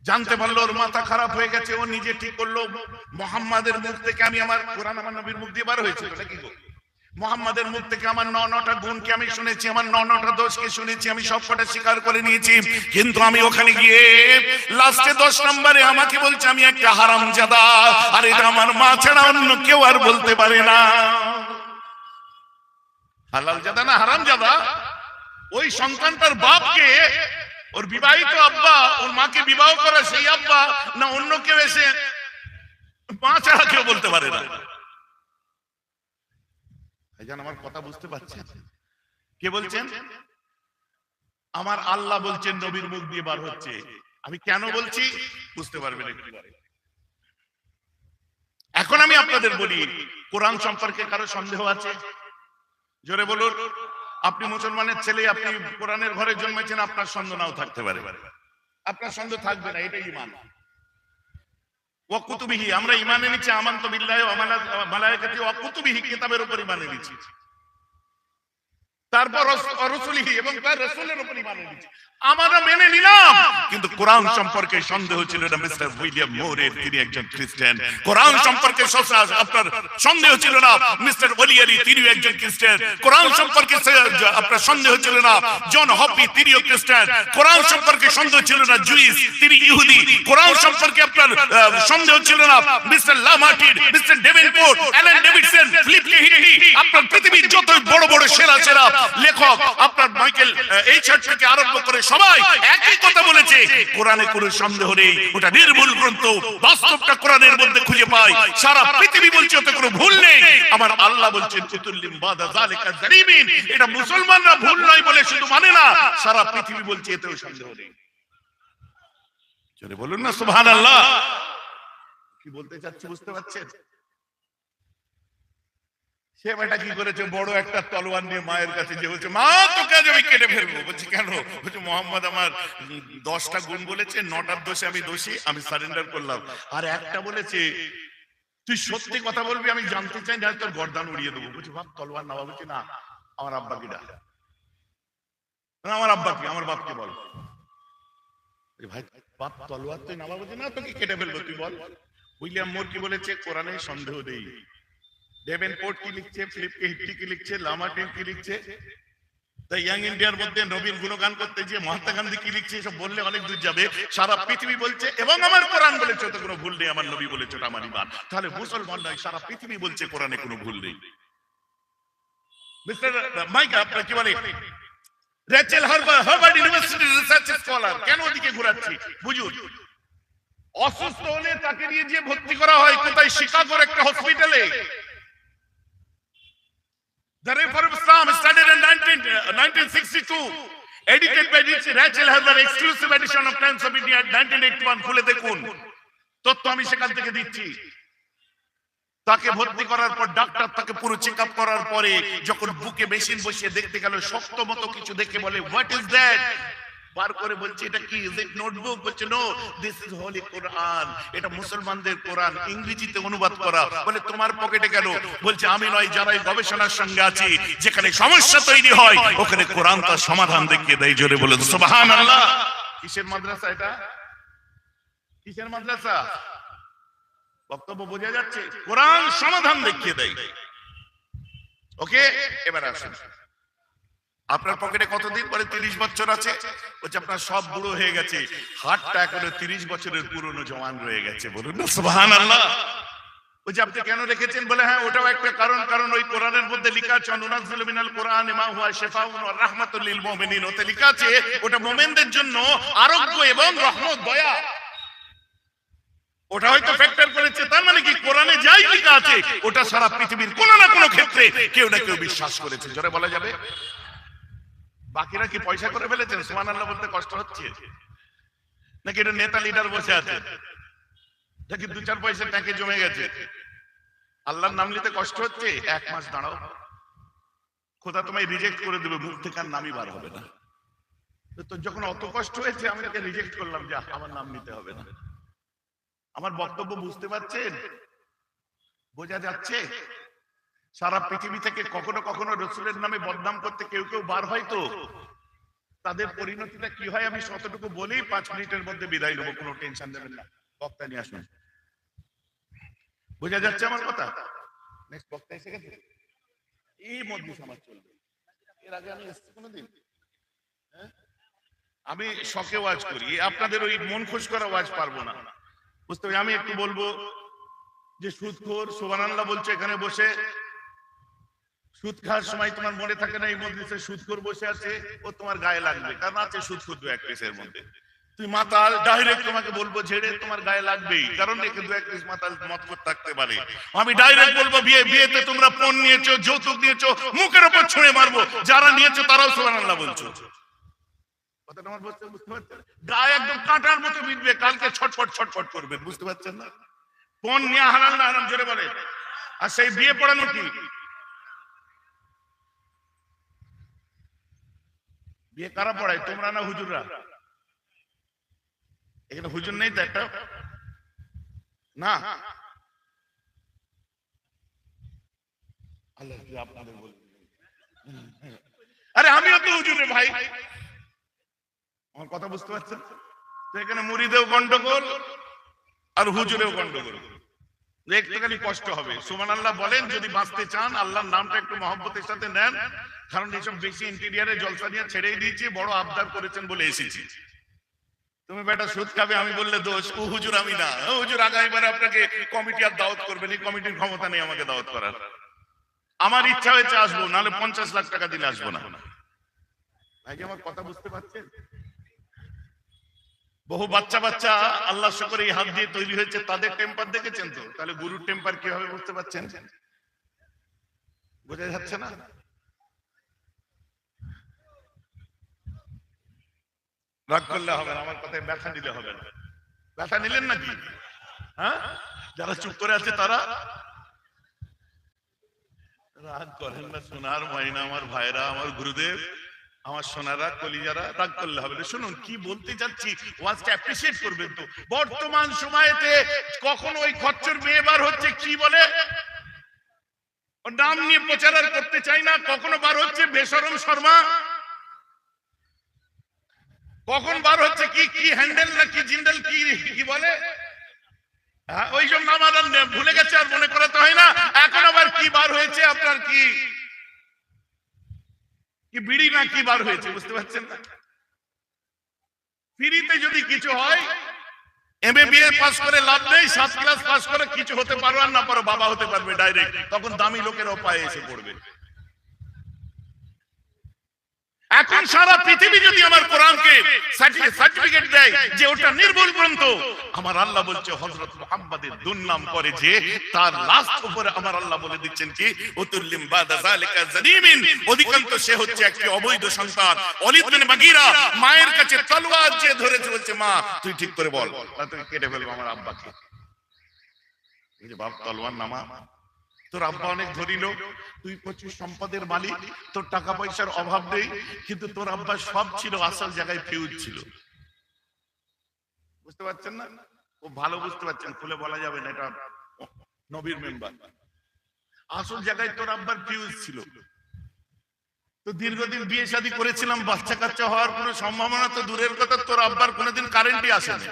জানতে পারলো, ওর মাথা খারাপ হয়ে গেছে, ও নিজে ঠিক করলো মুহাম্মাদের মুখ থেকে আমি আমার কোরআন আমার নবীর মুখ দিয়ে বার হয়েছে নাকি গো, মোহাম্মদের মুখ থেকে আমার নটা গুণকে আমি শুনেছি, আমার নটা দোষকে শুনেছি, আমি সবকটা স্বীকার করে নিয়েছি। কিন্তু আমি ওখানে গিয়ে লাস্টে 10 নম্বরে আমাকে বলছে আমি একটা হারামজাদা, আর এটা আমার মা ছাড়া অন্য কেউ আর বলতে পারে না। হালালজাদা না হারামজাদা? ওই সন্তানটার বাপকে, ওর বিবাহিত আব্বা, ওর মাকে বিবাহ করা সেই আব্বা না অন্য কেউ এসে মা ছাড়া কেউ বলতে পারে না। আমার কথা বুঝতে পারছেন? কে বলছেন? আমার আল্লাহ বলছেন, নবীর মুখ দিয়ে বার হচ্ছে। আমি কেন বলছি বুঝতে পারবেন একটু পরে। এখন আমি আপনাদের বলি, কোরআন সম্পর্কে কারো সন্দেহ আছে? জোরে বলুন। আপনি মুসলমানের ছেলে, আপনি কোরআনের ঘরে জন্মেছেন, আপনার সন্দেহ নাও থাকতে পারে, আপনার সন্দেহ থাকবে না, এটাই ঈমান। ওয়া কুতুবিহি, আমরা ঈমান এনেছি আমানতু বিল্লাহি ওয়া মালাইকাতিহি ওয়া কুতুবিহি, কিতাবের উপর ঈমান এনেছি। তারপর রাসূলিহি, এবং তার রাসূলের উপর ঈমান এনেছি। আমরা মেনে নিলাম, কিন্তু কোরআন সম্পর্কে সন্দেহ ছিল না। মিস্টার উইলিয়াম মোরের, তিনি একজন খ্রিস্টান। কোরআন সম্পর্কে আপনার সন্দেহ ছিল না। মিস্টার ওলিয়ারি, তিনি একজন খ্রিস্টান। কোরআন সম্পর্কে আপনার সন্দেহ ছিল না। জন হপি, তিনিও খ্রিস্টান। কোরআন সম্পর্কে সন্দেহ ছিল না। জুইস, তিনি ইহুদি। কোরআন সম্পর্কে আপনার সন্দেহ ছিল না। Mister Lamartine, mister Davenport, Alan Davidson, Philip Lahiri, আপনার পৃথিবীর যত বড় বড় সেরা লেখক, আপনার মাইকেল এইচআর থেকে আরম্ভ করে সবাই একই কথা বলেছে, কোরআনে কোনো সন্দেহ নেই, ওটা নির্ভুল গ্রন্থ। বাস্তবটা কোরআনের মধ্যে খুঁজে পাই। সারা পৃথিবী বলছে ওতে কোনো ভুল নেই। আমার আল্লাহ বলছেন কুতুল্লিম বাদা যালিকা জারিমিন, এটা মুসলমানরা ভুল নয় বলে শুধু মানে না, সারা পৃথিবী বলছে এতেও সন্দেহ নেই। চলে বলুন না সুবহানাল্লাহ। কি বলতে চাচ্ছি বুঝতে পারছেন? সে বেটা কি করেছে, বড় একটা তলোয়ার নিয়ে মায়ের কাছে যে বলছে, মা তোকে আজ আমি কেটে ফেলবো। বলছে কেন? বলছে মোহাম্মদ আমার 10টা গুণ বলেছে, 9টার দোষে আমি দোষী, আমি সারেন্ডার করলাম। আর একটা বলেছে তুই সত্যি কথা বলবি, আমি জানতে চাই না, তোর গর্দান উড়িয়ে দেবো। বলছে বাপ তলোয়ার নামা। বলছে না, আমার আব্বাকে ডাক। আমার আব্বাকে, আমার বাপকে বল। ভাই বাপ তলোয়ার তুই নামা। বলছে না, তোকে কেটে ফেলবো, তুই বল। উইলিয়াম মোর কি বলেছে? কোরআনে সন্দেহ নেই। ডেভেনপোর্ট কি লিখছে, ফিলিপ লেহিরি কি লিখছে, লামার্টিন কি লিখছে, দ্য ইয়াং ইন্ডিয়ার মধ্যে নবীর গুণগান করতে গিয়ে মহাত্মা গান্ধী কি লিখছে, এসব বললে অনেক দূর যাবে। সারা পৃথিবী বলছে এবং আমার কোরআন বলেছে ওতে কোনো ভুল নেই, আমার নবী বলেছে ওটা আমার ঈমান। তাহলে মুসলমান নয়, সারা পৃথিবী বলছে কোরআনে কোনো ভুল নেই। মিস্টার মাইক আপনার কি বলে, Rachel Harvard university research scholar, কেন ওদিকে ঘোরাচ্ছি বুঝুন। অসুস্থ হলে তাকে নিয়ে যে ভর্তি করা হয় কোথায়? শিকাগোর একটা হসপিটালে। The Reform of Islam started in 1962, edited by Rachel Herbert, exclusive edition of Times of India 1981. খুলে দেখুন, তথ্য আমি সেখান থেকে দিচ্ছি। তাকে ভর্তি করার পর ডাক্তার তাকে পুরো চেক আপ করার পরে যখন বুকে মেশিন বসিয়ে দেখতে গেল, শক্ত মতো কিছু দেখে বলে হোয়াট ইজ দ্যাট? বার করে বলছে এটা কি? Is it notebook? বলছে নো, দিস ইজ হোলি কোরআন, এটা মুসলমানদের কোরআন, ইংরেজিতে অনুবাদ করা। বলে তোমার পকেটে গেল? বলছে আমি নয়, যারা এই গবেষণার সঙ্গে আছি, যেখানে সমস্যা তৈরি হয় ওখানে কোরআন তার সমাধান দেখিয়ে দেয়। জোরে বলেন সুবহানাল্লাহ। কিসের মাদ্রাসা এটা? কিসের মাদ্রাসা? বক্তব্য বোঝা যাচ্ছে? কোরআন সমাধান দেখিয়ে দেয়। ওকে, এবার আসুন। আপনার পকেটে কতদিন পরে? 30 বছর আছে। বলছে আপনার সব বুড়ো হয়ে গেছে, হাতটা এখনো 30 বছরের পুরনো জওয়ান রয়ে গেছে। বলুন না সুবহানাল্লাহ। বলছে আপনি কেন রেখেছেন? বলে হ্যাঁ, ওটাও একটা কারণ। কারণ ওই কোরআনের মধ্যে লেখা আছে নুনাজ্জিলু মিনাল কোরআনি মা হুয়া শিফাউন ওয়া রাহমাতুল লিল মুমিনিন, ওতে লেখা আছে ওটা মুমিনদের জন্য আরোগ্য এবং রহমত, দয়া। ওটা হয়তো ফ্যাক্টর করেছে। তার মানে কি কোরআনে যাই লেখা আছে ওটা সারা পৃথিবীর কোনো না কোনো ক্ষেত্রে কেউ না কেউ বিশ্বাস করেছে। জোরে বলা যাবে? বাকিরা কি পয়সা করে ফেলেছেন? সুবহানাল্লাহ বলতে কষ্ট হচ্ছে নাকি এটা নেতা লিডার বসে আছে নাকি 2-4 পয়সা ট্যাঙ্কে জমে গেছে? আল্লাহর নাম নিতে কষ্ট হচ্ছে? 1 মাস দাঁড়াও, খোদা তোমায় রিজেক্ট করে দেবে, মুখ থেকে আর নামই বার হবে না। তো যখন অত কষ্ট হয়েছে আমি তাকে রিজেক্ট করলাম, যে আমার নাম নিতে হবে না। আমার বক্তব্য বুঝতে পারছেন? বোঝা যাচ্ছে? সারা পৃথিবী থেকে কখনো কখনো রাসূলের নামে বদনাম করতে কেউ কেউ বার হয়, তো তাদের পরিণতিটা কি হয় আমি ততটুকু বলি, 5 মিনিটের মধ্যে বিদায় নেবো, কোনো টেনশন নেবেন না। বক্তা নিয়ে আসুন। বোঝা যাচ্ছে আমার কথা? নেক্সট বক্তা এসে গেছে? এই মজলিস আমার চলবে। এর আগে আমি এসেছি কোনোদিন? আমি শখে ওয়াজ করি, আপনাদের ওই মন খুশ করা ওয়াজ পারবো না, বুঝতে পারি। আমি একটু বলবো যে সুদখোর সুবহানাল্লাহ বলছে এখানে বসে, সুদ খাওয়ার সময় তোমার মনে থাকে না এই মজলিসে সুদখোর বসে আছে, ও তোমার গায়ে লাগবে, কারণ আছে সুদখোর দু এক পিসের মধ্যে। তুই মাতাল, ডাইরেক্ট তোমাকে বলবো ঝেড়ে, তোমার গায়ে লাগবেই, কারণ একে দু এক পিস মাতাল মত করতে থাকতে পারে। আমি ডাইরেক্ট বলবো বিয়েতে তোমরা পণ নিয়েছো, যৌতুক নিয়েছো, মুখের উপর ছুঁড়ে মারবো, যারা নিয়েছো তারাও সুবহানাল্লাহ বলছো। কথাটা আমার বুঝতে পারছেন? গায়ে একদম কাঁটার মতো বিঁধবে, কালকে ছটফট ছটফট করবে, বুঝতে পারছেন না? পণ নিয়ে হারাল না হারাম জোরে বলে। আর সেই বিয়ে পড়ানো কি? বিয়ে কারা পড়ায়, তোমরা না হুজুররা? এখানে হুজুর নেই তো একটা? না, আল্লাহ আপনাদের বলবেন। আরে আমিও তো হুজুরে ভাই, আমার কথা বুঝতে পারছেন? তো এখানে মুরিদেও গন্ডগোল আর হুজুরেও গন্ডগোল, একটুখানি কষ্ট হবে। সুবহানাল্লাহ বলেন যদি বাঁচতে চান, আল্লাহর নামটা একটু মহব্বতের সাথে নেন, কারণ এইসব বেশি ইন্টেরিয়ারে জলসা নিয়ে ছেড়েই দিয়েছি, বড় আবদার করেছেন বলে এসেছি। তুমি বেটা সুদ খাবে আমি বললে দোষ, ও হুজুর আমি না। ও হুজুর আগামীবার আপনাকে কমিটি আর দাওয়াত করবেন, এই কমিটির ক্ষমতা নেই আমাকে দাওয়াত করার। আমার ইচ্ছা হয়েছে আসবো, নাহলে 50 লাখ টাকা দিলে আসবো না। ভাই আমার কথা বুঝতে পারছেন? বহু বাচ্চা আল্লাহ শুকর এই হাত দিয়ে তৈরি হয়েছে, তাদের টেম্পার দেখেছেন তো? তাহলে গুরুর টেম্পার কি হবে বুঝতে পারছেন? বোঝা যাচ্ছে না? রাগ করলে হবে না, আমার কথায় ব্যথা দিলে হবে না। ব্যথা নিলেন নাকি? হ্যাঁ, যারা চুপ করে আছে তারা রাগ করেন না। সোনার ময়না আমার ভাইরা, আমার গুরুদেব, আমার সোনারা, কলিজারা, রাগ করলে হবে না। শুনুন কি বলতে চাচ্ছি, ওয়াজটা অ্যাপ্রিশিয়েট করবেন তো। বর্তমান সময়েতে কখন ওই খচ্চর মেয়ে বার হচ্ছে কি বলে, ওর নাম নিয়ে প্রচার করতে চাই না, কখনো বার হচ্ছে বেশরম শর্মা, কখন বার হচ্ছে কি কি হ্যান্ডেল না কি জিন্ডেল কি বলে, ওই সব নাম আর ভুলে গেছে, আর মনে করাতে হয় না। এখন আবার কি বার হয়েছে আপনার, কি বিড়ি না কি বার হয়েছে, বুঝতে পারছেন না? ফ্রিতে যদি কিছু হয়, এমএবিএ পাস করে লাভ নেই, 7 ক্লাস পাস করে কিছু হতে পারো আর না পারো, বাবা হতে পারবে ডাইরেক্ট, তখন দামি লোকেরাও পায়ে এসে পড়বে। এখন সারা পৃথিবী যদি আমার কোরআনকে সার্টিফিকেট দেয় যে ওটা নির্ভুল গ্রন্থ, আমার আল্লাহ বলছে হযরত মুহাম্মাদের দুর্নাম করে যে তার লাস্ট উপরে আমার আল্লাহ বলে দিচ্ছেন কি উতুল্লিম বাদা যালিকা জানিমিন, অধিকাংশ সে হচ্ছে একটি অবৈধ সন্তান। ওয়ালিদ বিন মুগীরা মায়ের কাছে তলোয়ার যে ধরেছে, বলছে মা তুই ঠিক করে বল, না তুই কেটে ফেলবো আমার আব্বাকে। এই যে বাপ তলোয়ার নামা, তোর আব্বা অনেক ধনী লোক, তুই প্রচুর সম্পদের মালিক, তোর টাকা পয়সার অভাব নেই, কিন্তু তোর আব্বা সব ছিল, আসল জায়গায় ফিউজ ছিল। বুঝতে পারছেন না? ও ভালো বুঝতে পারছেন, খুলে বলা যাবে না, এটা নবীর মেম্বার। আসল জায়গায় তোর আব্বার ফিউজ ছিল। তো দীর্ঘদিন বিয়ে শাদী করেছিলাম, বাচ্চা কাচ্চা হওয়ার কোনো সম্ভাবনা তো দূরের কথা, তোর আব্বার কোনোদিন কারেন্টই আসে না,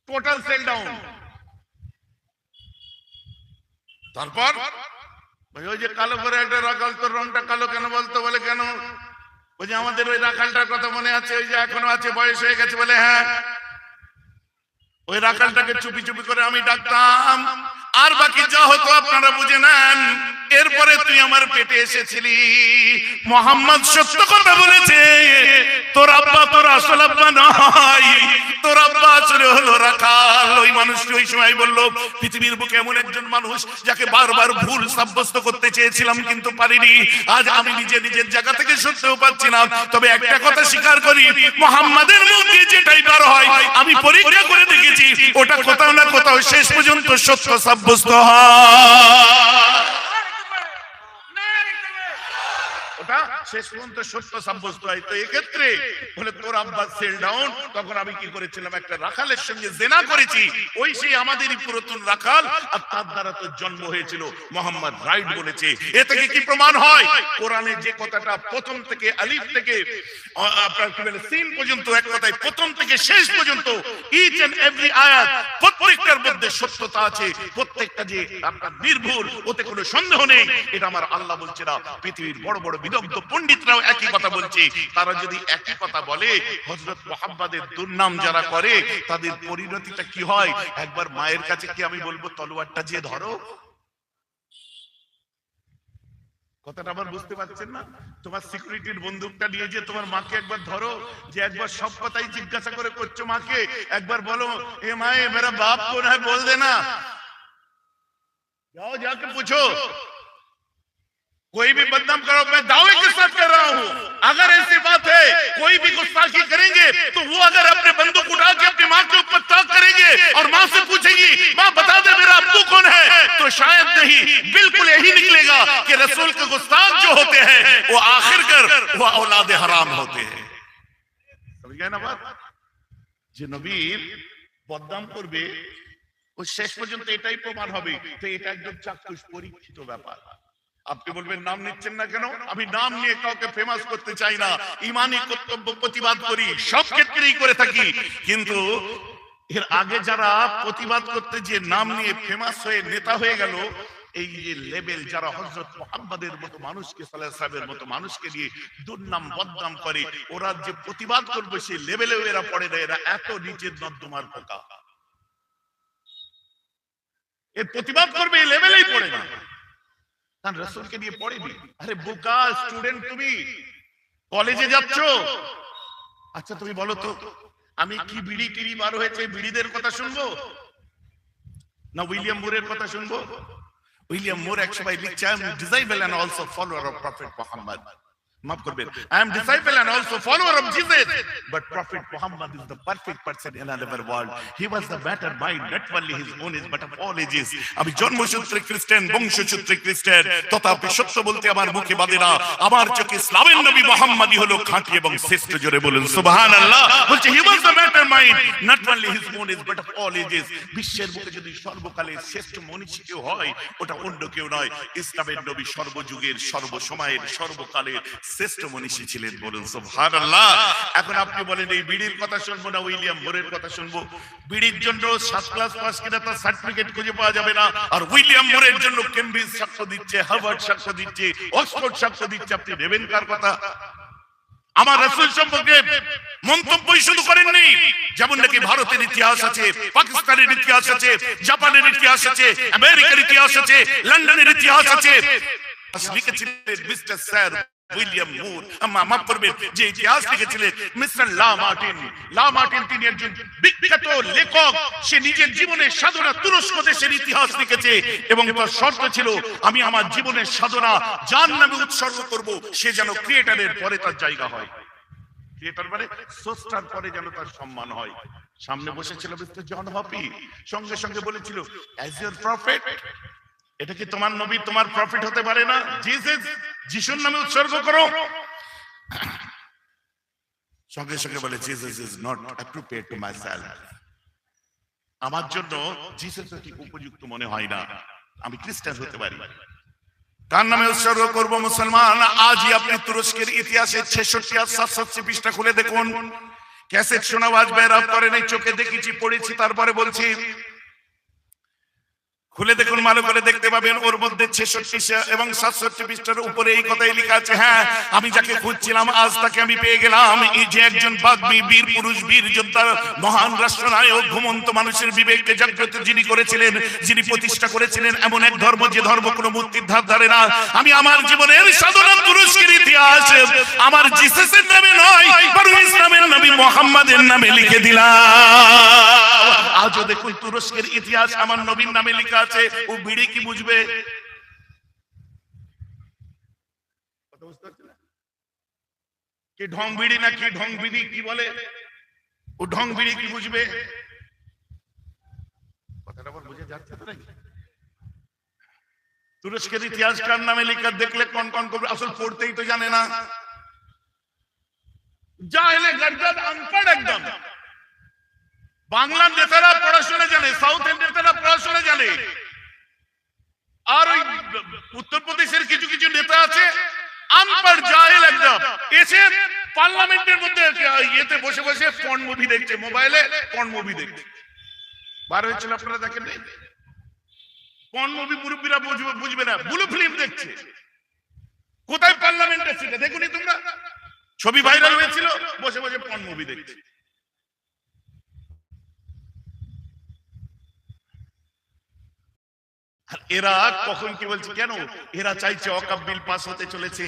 টোটাল সেল ডাউন। তারপর ওই যে কালো করে একটা রাখাল, তোর রংটা কালো কেন বলতো, বলে কেন, ওই যে আমাদের ওই রাখালটার কথা মনে আছে, ওই যে এখনো আছে, বয়স হয়ে গেছে, বলে হ্যাঁ, ওই রাখালটাকে চুপি চুপি করে আমি ডাকতাম, আর বাকি যা হতো আপনারা বুঝে নেন। এরপরে তুই আমার পেটে এসেছিলি, মোহাম্মদ সত্য কথা বলেছে, তোর আব্বা তোর আসল আব্বা নয়, তোর আব্বা আসলে হলো রাখাল। ওই মানুষটি ওই সময় বললো, পৃথিবীর বুকে এমন একজন মানুষ যাকে বারবার ভুল সাব্যস্ত করতে চেয়েছিলাম কিন্তু পারিনি, আজ আমি নিজের জায়গা থেকে সত্যও পাচ্ছি না। তবে একটা কথা স্বীকার করি, মুহাম্মাদের মুখ দিয়ে যেটাই বার হয় আমি পরীক্ষা করে দেখেছি, ওটা কোথাও না কোথাও শেষ পর্যন্ত সত্য সাব্যস্ত হয়, ওটা শেষ পর্যন্ত সত্য সাব্যস্ত হয়। তো এক্ষেত্রে বলে তোর আব্বা সেল ডাউন, তখন আমি কি করেছিলাম, একটা রাখালের সঙ্গে জেনা করেছি, ওই সেই আমাদেরই পুরাতন রাখাল, আর তার দ্বারা তো জন্ম হয়েছিল। মোহাম্মদ রাইট বলেছে। এ থেকে কি প্রমাণ হয়? কোরআনে যে কথাটা প্রথম থেকে আলিফ থেকে আপনার কি বলে সিন পর্যন্ত, এক কথায় প্রথম থেকে শেষ পর্যন্ত ইচ এন্ড এভরি আয়াত, প্রত্যেকটার মধ্যে সত্যতা আছে, প্রত্যেকটা যে আপনার নির্ভুল, ওতে কোনো সন্দেহ নেই। এটা আমার আল্লাহ বলছে না, পৃথিবীর বড় বড় বিদগ্ধ পণ্ডিতরাও একই কথা বলছে। তারা যদি একই কথা বলে, হযরত মুহাম্মাদের দুর্নাম যারা করে তাদের পরিণতিটা কি হয়? একবার মায়ের কাছে কি আমি বলবো তলোয়ারটা যে ধরো? কথাটা আবার বুঝতে পারছেন না? তোমার সিকিউরিটির বন্দুকটা নিয়ে যে তোমার মাকে একবার ধরো, যে একবার সব কথাই জিজ্ঞাসা করে করছো মাকে, একবার বলো এ মায়ে মেরা বাপ কোন হ্যায় বল দেনা, जाओ जाके पूछो। कोई भी बदनाम करो, मैं दावे के साथ कर रहा हूं, अगर ऐसी बात है कोई भी गुस्ताखी करेंगे तो वो अगर अपने बंदूक उठा के अपनी मां के ऊपर ताक करेंगे और मां से पूछेगी मां बता दे मेरा अब्बू कौन है, तो शायद नहीं, बिल्कुल यही निकलेगा कि रसूल के गुस्ताख जो होते हैं वो आखिर कर वो औलाद हराम होते हैं। समझ गए ना बात? যে নবীর বদনাম করবে ও শেষ পর্যন্ত এটাই প্রমাণ হবে। তো এটা একদম চাক্ষুষ পরীক্ষিত ব্যাপার। আপনি বলবেন নাম নিচ্ছেন না কেন? আমি নাম নিয়ে কাউকে ফেমাস করতে চাই না, ইমানি কর্তব্য প্রতিবাদ করি, সব ক্ষেত্রেই করে থাকি। কিন্তু এর আগে যারা প্রতিবাদ করতে যে নাম নিয়ে ফেমাস হয়ে নেতা হয়ে গেল, এই যে লেভেল যারা হযরত মুহাম্মাদের মতো মানুষকে, সাল্লাল্লাহু আলাইহি ওয়াসাল্লামের মতো মানুষকে নিয়ে দুর্নাম বদনাম করে, ওরা যে প্রতিবাদ করবে সেই লেভেলেও এরা পড়ে না। এরা এত নিচের নর্দমার পোকা, এর প্রতিবাদ করবে এই লেভেলেই পড়ে না, কারণ রাসূলকে নিয়ে পড়েনি। আরে বোকা স্টুডেন্ট, তুমি কলেজে যাচ্ছ, আচ্ছা তুমি বলো তো আমি কি বিড়ি টিড়ি বার হয়েছে বিড়িদের কথা শুনবো না উইলিয়াম মুরের কথা শুনবো? উইলিয়াম মুর এক সময় লিখছে, I am disciple and also follower of prophet Muhammad. মাফ করবেন, I am disciple and also follower of Jesus, but prophet Muhammad is the perfect person in our world. He was the better mind, not only his own age but of all ages. আমি জন্মসূত্রে খ্রিস্টান, বংশসূত্রে খ্রিস্টান, তথাপি সত্য বলতে আমার মুখে বাধে না। আমার চোখে ইসলামের নবী মুহাম্মদই হলো খাঁটি এবং শ্রেষ্ঠ। জোরে বলুন সুবহানাল্লাহ। বলছে he was the better mind, not only his own age but of all ages. বিশ্বের বুকে যদি সর্বকালের শ্রেষ্ঠ মনীষী কেউ হয়, ওটা অন্য কেউ নয়, ইসলামের নবী সর্বযুগের, সর্বসময়ের, সর্বকালের শ্রেষ্ঠ মনীষী ছিলেন। বলুন সুবহানাল্লাহ। এখন আপনি বলেন এই বিড়ির কথা শুনবো না উইলিয়াম মুরের কথা শুনবো? বিড়ির জন্য 7 ক্লাস পাস কিনা তার সার্টিফিকেট খুঁজে পাওয়া যাবে না, আর উইলিয়াম মুরের জন্য কেমব্রিজ সাক্ষ্য দিচ্ছে, হার্ভার্ড সাক্ষ্য দিচ্ছে, অক্সফোর্ড সাক্ষ্য দিচ্ছে। আপনি নেবেন কার কথা? আমার রাসূল সম্পর্কে মন্তব্যই শুধু করেননি, যেমন নাকি ভারতের ইতিহাস আছে, পাকিস্তানের ইতিহাস আছে, জাপানের ইতিহাস আছে, আমেরিকার ইতিহাস আছে, লন্ডনের ইতিহাস আছে। লিখেছিলেন মিস্টার স্যার উইলিয়াম মুর, মাফ করবেন, যে ইতিহাস লিখেছিলেন মিস্টার লা মার্টিন। লা মার্টিন তিনি একজন বিখ্যাত লেখক। সে নিজের জীবনের সাধনা তুরস্ক দেশের ইতিহাস লিখেছে এবং তার শর্ত ছিল আমি আমার জীবনের সাধনা যার নামে উৎসর্গ করব, সে যেন ক্রিয়েটরের পরে তার জায়গা হয়, ক্রিয়েটর মানে স্রষ্টার পরে যেন তার সম্মান হয়। সামনে বসেছিল মিস্টার জন হপি, সঙ্গে সঙ্গে বলেছিল অ্যাজ ইওর প্রফেট। এটা কি তোমার নবী তোমার প্রফেট হতে পারে না? জিসাস, যিশুর নামে উৎসর্গ করো। সঙ্গে সঙ্গে বলে Jesus is not appropriate to myself. আমার জন্য জিসাস ঠিক উপযুক্ত মনে হয় না, আমি খ্রিস্টান হতে পারি। কার নামে উৎসর্গ করব? মুসলমান। আজই আপনি তুরস্কের ইতিহাসের 66 আর 67 পৃষ্ঠা খুলে দেখুন। ক্যাসেট শোনা বাজবে, রাত করে নেই, চোখে দেখেছি, পড়েছি, তারপরে বলছি। খুলে দেখুন, ভালো করে দেখতে পাবেন। ওর মধ্যে 66 এবং 67 পৃষ্ঠার উপরে এই কথাই লেখা আছে, হ্যাঁ আমি যাকে খুঁজছিলাম আজ তাকে আমি পেয়ে গেলাম। এই যে একজন বাগ্মী, বীর পুরুষ, বীর যোদ্ধা, মহান রাষ্ট্রনায়ক, ঘুমন্ত মানুষের বিবেককে জাগ্রত যিনি করেছিলেন, যিনি প্রতিষ্ঠা করেছিলেন এমন এক ধর্ম যে ধর্ম কোনো মূর্তির ধার ধারে না। আমি আমার জীবনের সাধনা তুরস্কের ইতিহাস আমার জিসাসের নামে নয়, বরং ইসলামের নবী মুহাম্মাদের নামে লিখে দিলাম। আজও দেখুন তুরস্কের ইতিহাস আমার নবীর নামে লেখা আছে। ও বিড়ি কি বুঝবে? কি ঢং বিড়ি না কি ঢং বিড়ি কি বলে? ও ঢং বিড়ি কি বুঝবে? কথাটা বল বুঝে যাচ্ছে তো নাকি? তুরস্কের ইতিহাস কার নামে লেখা দেখলে কোন কোন কবি আসল পড়তেই তো জানে না, জাহেলে গর্দাদ আনপড় একদম। বাংলার নেতারা পড়াশোনা জানে, সাউথের নেতারা পড়াশোনা জানে, আর ওই উত্তরপ্রদেশের কিছু কিছু নেতা আছে আনপড় জাহেল একদম, এসে পার্লামেন্টের মধ্যে ইয়েতে বসে বসে পর্ন মুভি দেখছে, মোবাইলে পর্ন মুভি দেখছে। বার হয়েছিল আপনারা দেখেন, পর্ন মুভি মুরব্বীরা বুঝবে না, ব্লু ফিল্ম দেখছে। কোথায় পার্লামেন্টের সিটে দেখুনি তোমরা, ছবি ভাইরাল হয়েছিল, বসে বসে পর্ন মুভি দেখছে। আর এরা কখন কি বলছে, কেন এরা চাইছে ওয়াকফ বিল পাস হতে চলেছে।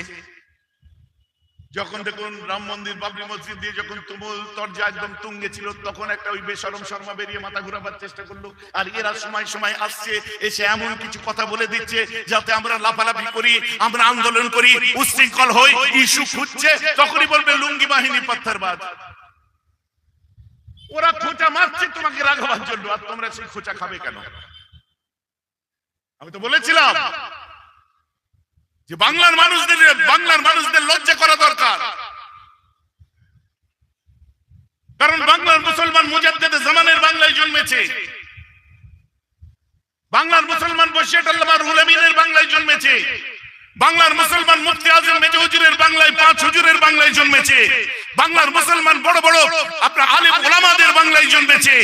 যখন দেখুন রাম মন্দির বাবরি মসজিদ দিয়ে যখন তুমুল তরজা একদম তুঙ্গে ছিল, তখন একটা ওই বেশরম শর্মা বেরিয়ে মাথা ঘুরাবার চেষ্টা করলো। আর এরা সময় সময় আসছে, এসে এমন কিছু কথা বলে দিচ্ছে যাতে আমরা লাফালাফি করি, আমরা আন্দোলন করি, উচ্ছৃঙ্খল হই, ইস্যু খুঁজছে, তখনই বলবে লুঙ্গি বাহিনী পাথরবাজ। ওরা খোঁচা মারছে তোমাকে রাগাবার জন্য, আর তোমরা সেই খোঁচা খাবে কেন? আমি তো বলেছিলাম যে বাংলার মানুষদের লজ্জা করা দরকার, কারণ বাংলার মুসলমান মুজাদ্দেদে জামানের বাংলায় জন্মেছে, বাংলার মুসলমান বশির আল্লামা রুহুল আমিনের বাংলায় জন্মেছে, বাংলার মুসলমান মুফতি আজম মেজো হুজুরের বাংলায়, পাঁচ হুজুরের বাংলায় জন্মেছে, বাংলার মুসলমান বড় বড় আপনার আলেম ওলামাদের বাংলায় জন্মেছে,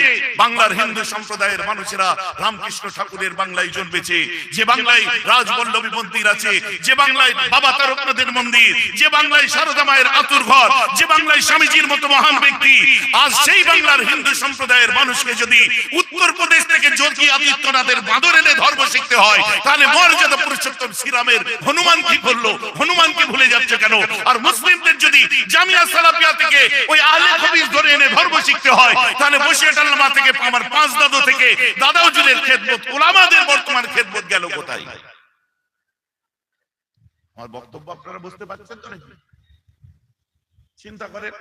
বাংলার হিন্দু সম্প্রদায়ের মানুষেরা রামকৃষ্ণ ঠাকুরের বাংলায় জন্মেছে, যে বাংলায় রাজবল্লভী মন্দির আছে, যে বাংলায় বাবা তারকনাথের মন্দির, যে বাংলায় সারদা মায়ের আতুর ঘর, যে বাংলায় স্বামীজির মতো মহান ব্যক্তি। আজ সেই বাংলার হিন্দু সম্প্রদায়ের মানুষকে যদি উত্তরপ্রদেশ থেকে যোগী আদিত্যনাথের বাঁদর এনে ধর্ম শিখতে হয়, তাহলে মর্যাদা পুরুষোত্তম শ্রীরামের হনুমান কি করলো? হনুমানকে ভুলে যাচ্ছে কেন? আর মুসলিমদের যদি জামিয়া সালাফিয়া থেকে ওই আহলে হাদিস ধরে এনে ধর্ম শিখতে হয়, তাহলে বশির আল্লামা থেকে আমার পাঁচ দাদু থেকে দাদা হুজুরের খেদমত, উলামাদের বর্তমান খেদমত গেল কোথায়? আমার বক্তব্য আপনারা বুঝতে পারছেন তো নাকি? চিন্তা করেন,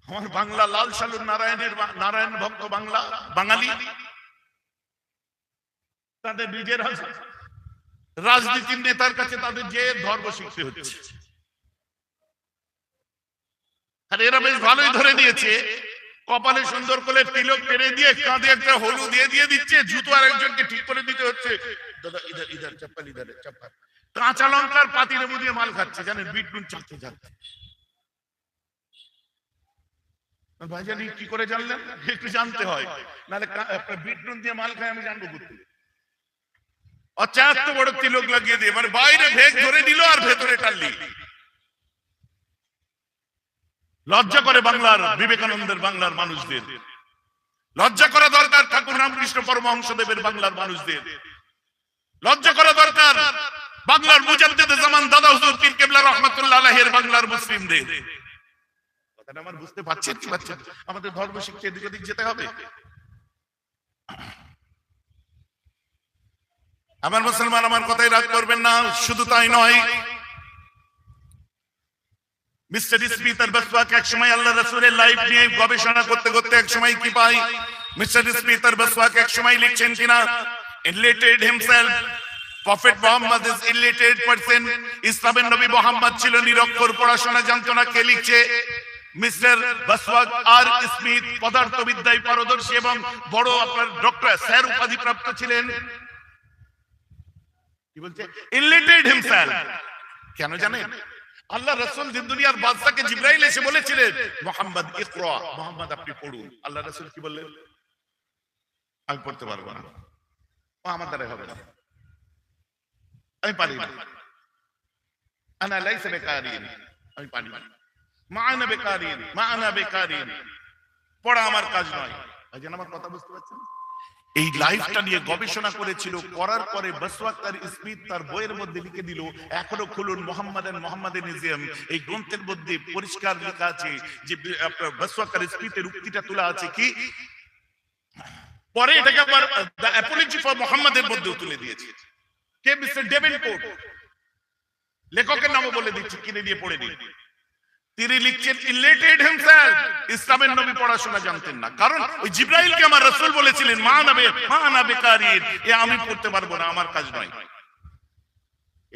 আমার বাংলা লাল সালুর নারায়ণ ভক্ত বাংলা বাঙালি, তাদের নিজের রাজনীতির নেতার কাছে তাদের যে ধর্ম শিখতে হচ্ছে। আর এরা বেশ ভালোই ধরে নিয়েছে, কপালে সুন্দর করে তিলক টেনে দিয়ে কাঁধে একটা হলু দিয়ে দিচ্ছে, জুতো আর একজনকে ঠিক করে দিতে হচ্ছে, দাদা ইধার ইধার চপ্পল ইধার চপ্পল। কাঁচা লঙ্কার পাতি লেবু দিয়ে মাল খাচ্ছে, জানেন, বিট নুন চাটতে যাচ্ছে। ভাইজানি কি করে জানলেন? একটু জানতে হয়, নাহলে বিট নুন দিয়ে মাল খায় আমি জানবো করতে। এত বড় তিলক লাগিয়ে দিয়ে, মানে বাইরে ভেগ ধরে দিল আর ভেতরে টানলি। লজ্জা করে বাংলার বিবেকানন্দের বাংলার মানুষদের, লজ্জা করা দরকার ঠাকুর রামকৃষ্ণ পরমহংসদেবের বাংলার মানুষদের, লজ্জা করা দরকার বাংলার মুজাদ্দেদে জামান দাদা হুজুর পীর কেবলা রহমাতুল্লাহ আলাইহির বাংলার মুসলিমদের। কথাটা আমার বুঝতে পারছেন কি পাচ্ছেন? আমাদের ধর্ম শিক্ষা এদিক ওদিক যেতে হবে। আমার মুসলমান, আমার কথাই রাগ করবেন না। শুধু তাই নয়, মিস্টার স্মিথ আর বসওয়াক এক সময় আল্লাহ রাসূলের লাইফ নিয়ে গবেষণা করতে করতে এক সময় কি পাই, মিস্টার স্মিথ আর বসওয়াক এক সময় লিখছেন কিনা, ইনলেটেড himself, prophet Muhammad is illiterate person. ইসলামের নবী মুহাম্মদ ছিল নিরক্ষর, পড়াশোনা জানতো না। কে লিখছে? মিস্টার বসওয়াক আর স্মিথ পদার্থবিদ্যায় পারদর্শী এবং বড় আপনার ডক্টর স্যার উপাধি প্রাপ্ত ছিলেন। কি বলছে? Illiterate himself. কেন জানেন? আল্লাহ রাসূল দুনিয়ার বাদশাকে জিবরাইল এসে বলেছিলেন, মুহাম্মদ ইকরা, মুহাম্মদ আপনি পড়ুন। আল্লাহ রাসূল কি বললেন? আমি পড়তে পারবো না, আমার দ্বারা হবে না, আমি পারি না। আনা লাইসা বিকারিন, আমি পারি না। মা আনা বিকারিন, মা আনা বিকারিন, পড়া আমার কাজ নয়। ভাইজান আমার কথা বুঝতে পারছেন? এই লাইফটা নিয়ে গবেষণা করেছিল, করার পরে বসওয়াক আর স্মিথ তার বইয়ের মধ্যে লিখে দিল। এখনো খুলুন মোহাম্মদানিজম, এই গ্রন্থের মধ্যে পরিষ্কার লেখা আছে যে আপনার বসওয়াক আর স্মিথের উক্তিটা তোলা আছে কি, পরে এটাকে আবার দ্য অ্যাপোলজি ফর মুহাম্মদের মধ্যেও তুলে দিয়েছে। কে? Mister Davenport. লেখকের নামও বলে দিচ্ছি, কিনে দিয়ে পড়ে দিন। তিনি লিখছেন ইলেটেড হিমসেলফ, ইসলামের নবী পড়াশোনা জানতেন না, কারণ ওই জিবরাইলকে আমার রাসূল বলেছিলেন মা নাবে কারিন, এ আমি পড়তে পারবো না, আমার কাজ নয়।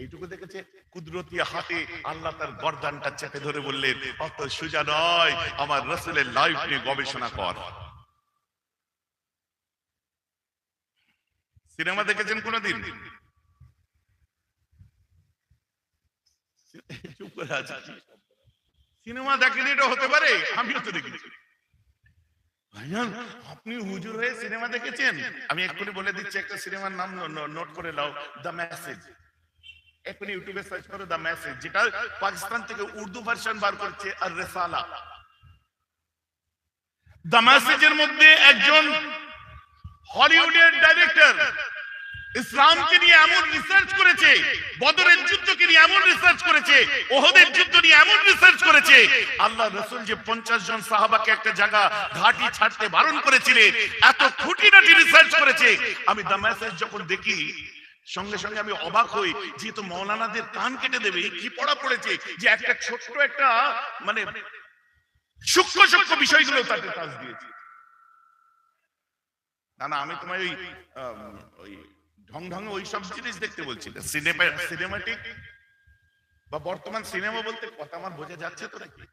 এইটুকু দেখেছে, কুদরতি হাতে আল্লাহ তার গর্দানটা চেপে ধরে বললেন অত সোজা নয়, আমার রাসূলের লাইফ নিয়ে গবেষণা কর। সিনেমা দেখেছেন কোনদিন? চুপ করে আছে। সিনেমা দেখেনি এটা হতে পারে? আমিও তো দেখেছি। ভাইজান আপনি হুজুর হয়ে সিনেমা দেখেছেন? আমি এক্ষুনি বলে দিচ্ছি, একটা সিনেমার নাম নোট করে নাও, দ্য মেসেজ। এক্ষুনি ইউটিউবে সার্চ করো দ্য মেসেজ, যেটা পাকিস্তান থেকে উর্দু ভার্সন বার করছে আর রিসালা। দ্য মেসেজের মধ্যে একজন হলিউডের ডাইরেক্টর ইসলামকে নিয়ে এমন রিসার্চ করেছে, বদরের যুদ্ধকে নিয়ে এমন রিসার্চ করেছে, ওহদের যুদ্ধ নিয়ে এমন রিসার্চ করেছে, আল্লাহ রাসূল যে 50 জন সাহাবাকে একটা জায়গা ঘাঁটি ছাড়তে বারণ করেছিলেন, এত খুঁটিনাটি রিসার্চ করেছে। আমি দ্য মেসেজ যখন দেখি সঙ্গে সঙ্গে আমি অবাক হই, যেহেতু মৌলানাদের কান কেটে দেবে, কি পড়া পড়েছে যে একটা ছোট্ট একটা মানে সূক্ষ্ম সূক্ষ্ম বিষয়গুলো তাকে টাচ দিয়েছে। না আমি তোমার ওই ঢং ঢং ওই সব জিনিস দেখতে বলছি না, সিনেমাটিক বা বর্তমান সিনেমা বলতে কথা আমার বোঝা যাচ্ছে তো নাকি?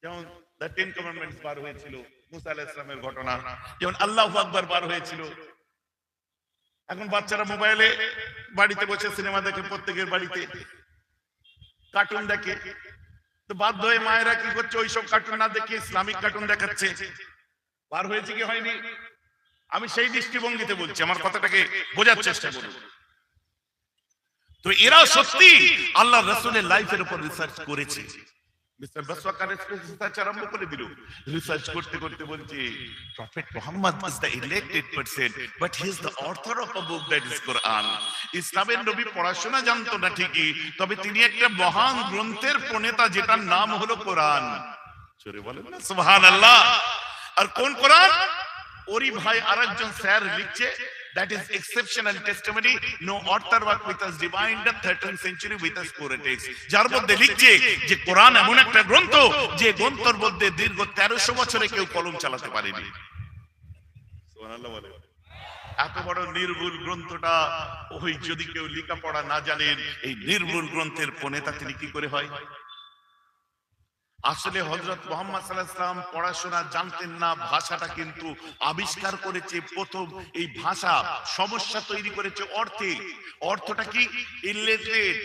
যেমন দ্য 10 কমান্ডমেন্টস বার হয়েছিল, মুসা আলাইহিস সালামের ঘটনা, যেমন আল্লাহু আকবার বার হয়েছিল। এখন বাচ্চারা মোবাইলে বাড়িতে বসে সিনেমা দেখে, প্রত্যেকের বাড়িতে কার্টুন দেখে, তো বাধ্য হয়ে মায়েরা কি করছে, ওইসব কার্টুন না দেখে ইসলামিক কার্টুন দেখাচ্ছে। বার হয়েছে কি হয়নি? আমি সেই দৃষ্টিভঙ্গিতে বলছি, আমার কথাটাকে বোঝার চেষ্টা করুন। তো এরা সত্যি আল্লাহ রাসূলের লাইফের উপর রিসার্চ করেছে। মিস্টার বাসওয়াকার রিসার্চ আরম্ভ করে দিল, রিসার্চ করতে করতে বলছে prophet Muhammad is the elected person, but he is the author of a book that is কোরআন। ইসলামের নবী পড়াশোনা জানতো না ঠিকই, তবে তিনি একটা মহান গ্রন্থের প্রণেতা, যেটার নাম হলো কোরআন। জোরে বলেন না সুবহানাল্লাহ। আর কোন কোরআন? ওরি ভাই আরেকজন স্যার লিখছে, that is exceptional testimony, no author work with us divined the 13th century with us poetics, যার মধ্যে লিখছে যে কোরআন এমন একটা গ্রন্থ যে গ্রন্থের মধ্যে দীর্ঘ 1300 বছরে কেউ কলম চালাতে পারেনি। সুবহানাল্লাহ বলে। এত বড় নির্ভুল গ্রন্থটা ওই যদি কেউ লেখাপড়া না জানেন, এই নির্ভুল গ্রন্থের প্রণেতা তিনি কি করে হয়? আসলে হযরত মুহাম্মদ সাল্লাল্লাহু আলাইহি ওয়াসাল্লাম পড়াশোনা জানতেন না, ভাষাটা কিন্তু আবিষ্কার করেছে প্রথম। এই ভাষা সমস্যা তৈরি করেছে অর্থে। অর্থটা কি? ইলিটারেট।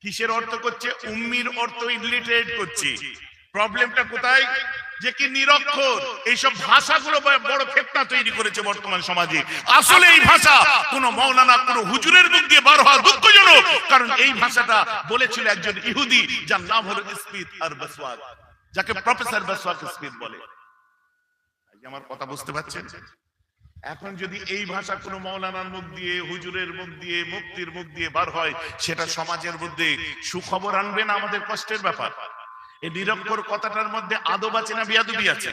কিসের অর্থ করছে? উম্মির অর্থ ইলিটারেট করছে। প্রবলেমটা কোথায়? যে কি নিরক্ষর। এইসব ভাষাগুলো বড় ফেতনা তৈরি করেছে বর্তমান সমাজে। আসলে এই ভাষা কোন মাওলানা কোন হুজুরের মুখ দিয়ে বার হওয়া দুঃখজনক, কারণ এই ভাষাটা বলেছিল একজন ইহুদি, যার নাম হলো স্মিথ আর বাসওয়াক, যাকে প্রফেসর বাসওয়াক স্মিথ বলে। আমার কথা বুঝতে পারছেন? এখন যদি এই ভাষা কোন মাওলানার মুখ দিয়ে, হুজুরের মুখ দিয়ে, মুফতির মুখ দিয়ে বার হয়, সেটা সমাজের মধ্যে সুখবর আনবে না আমাদের কষ্টের ব্যাপার? এই নিরক্ষর কথাটার মধ্যে আদব আছে না বেয়াদবি আছে?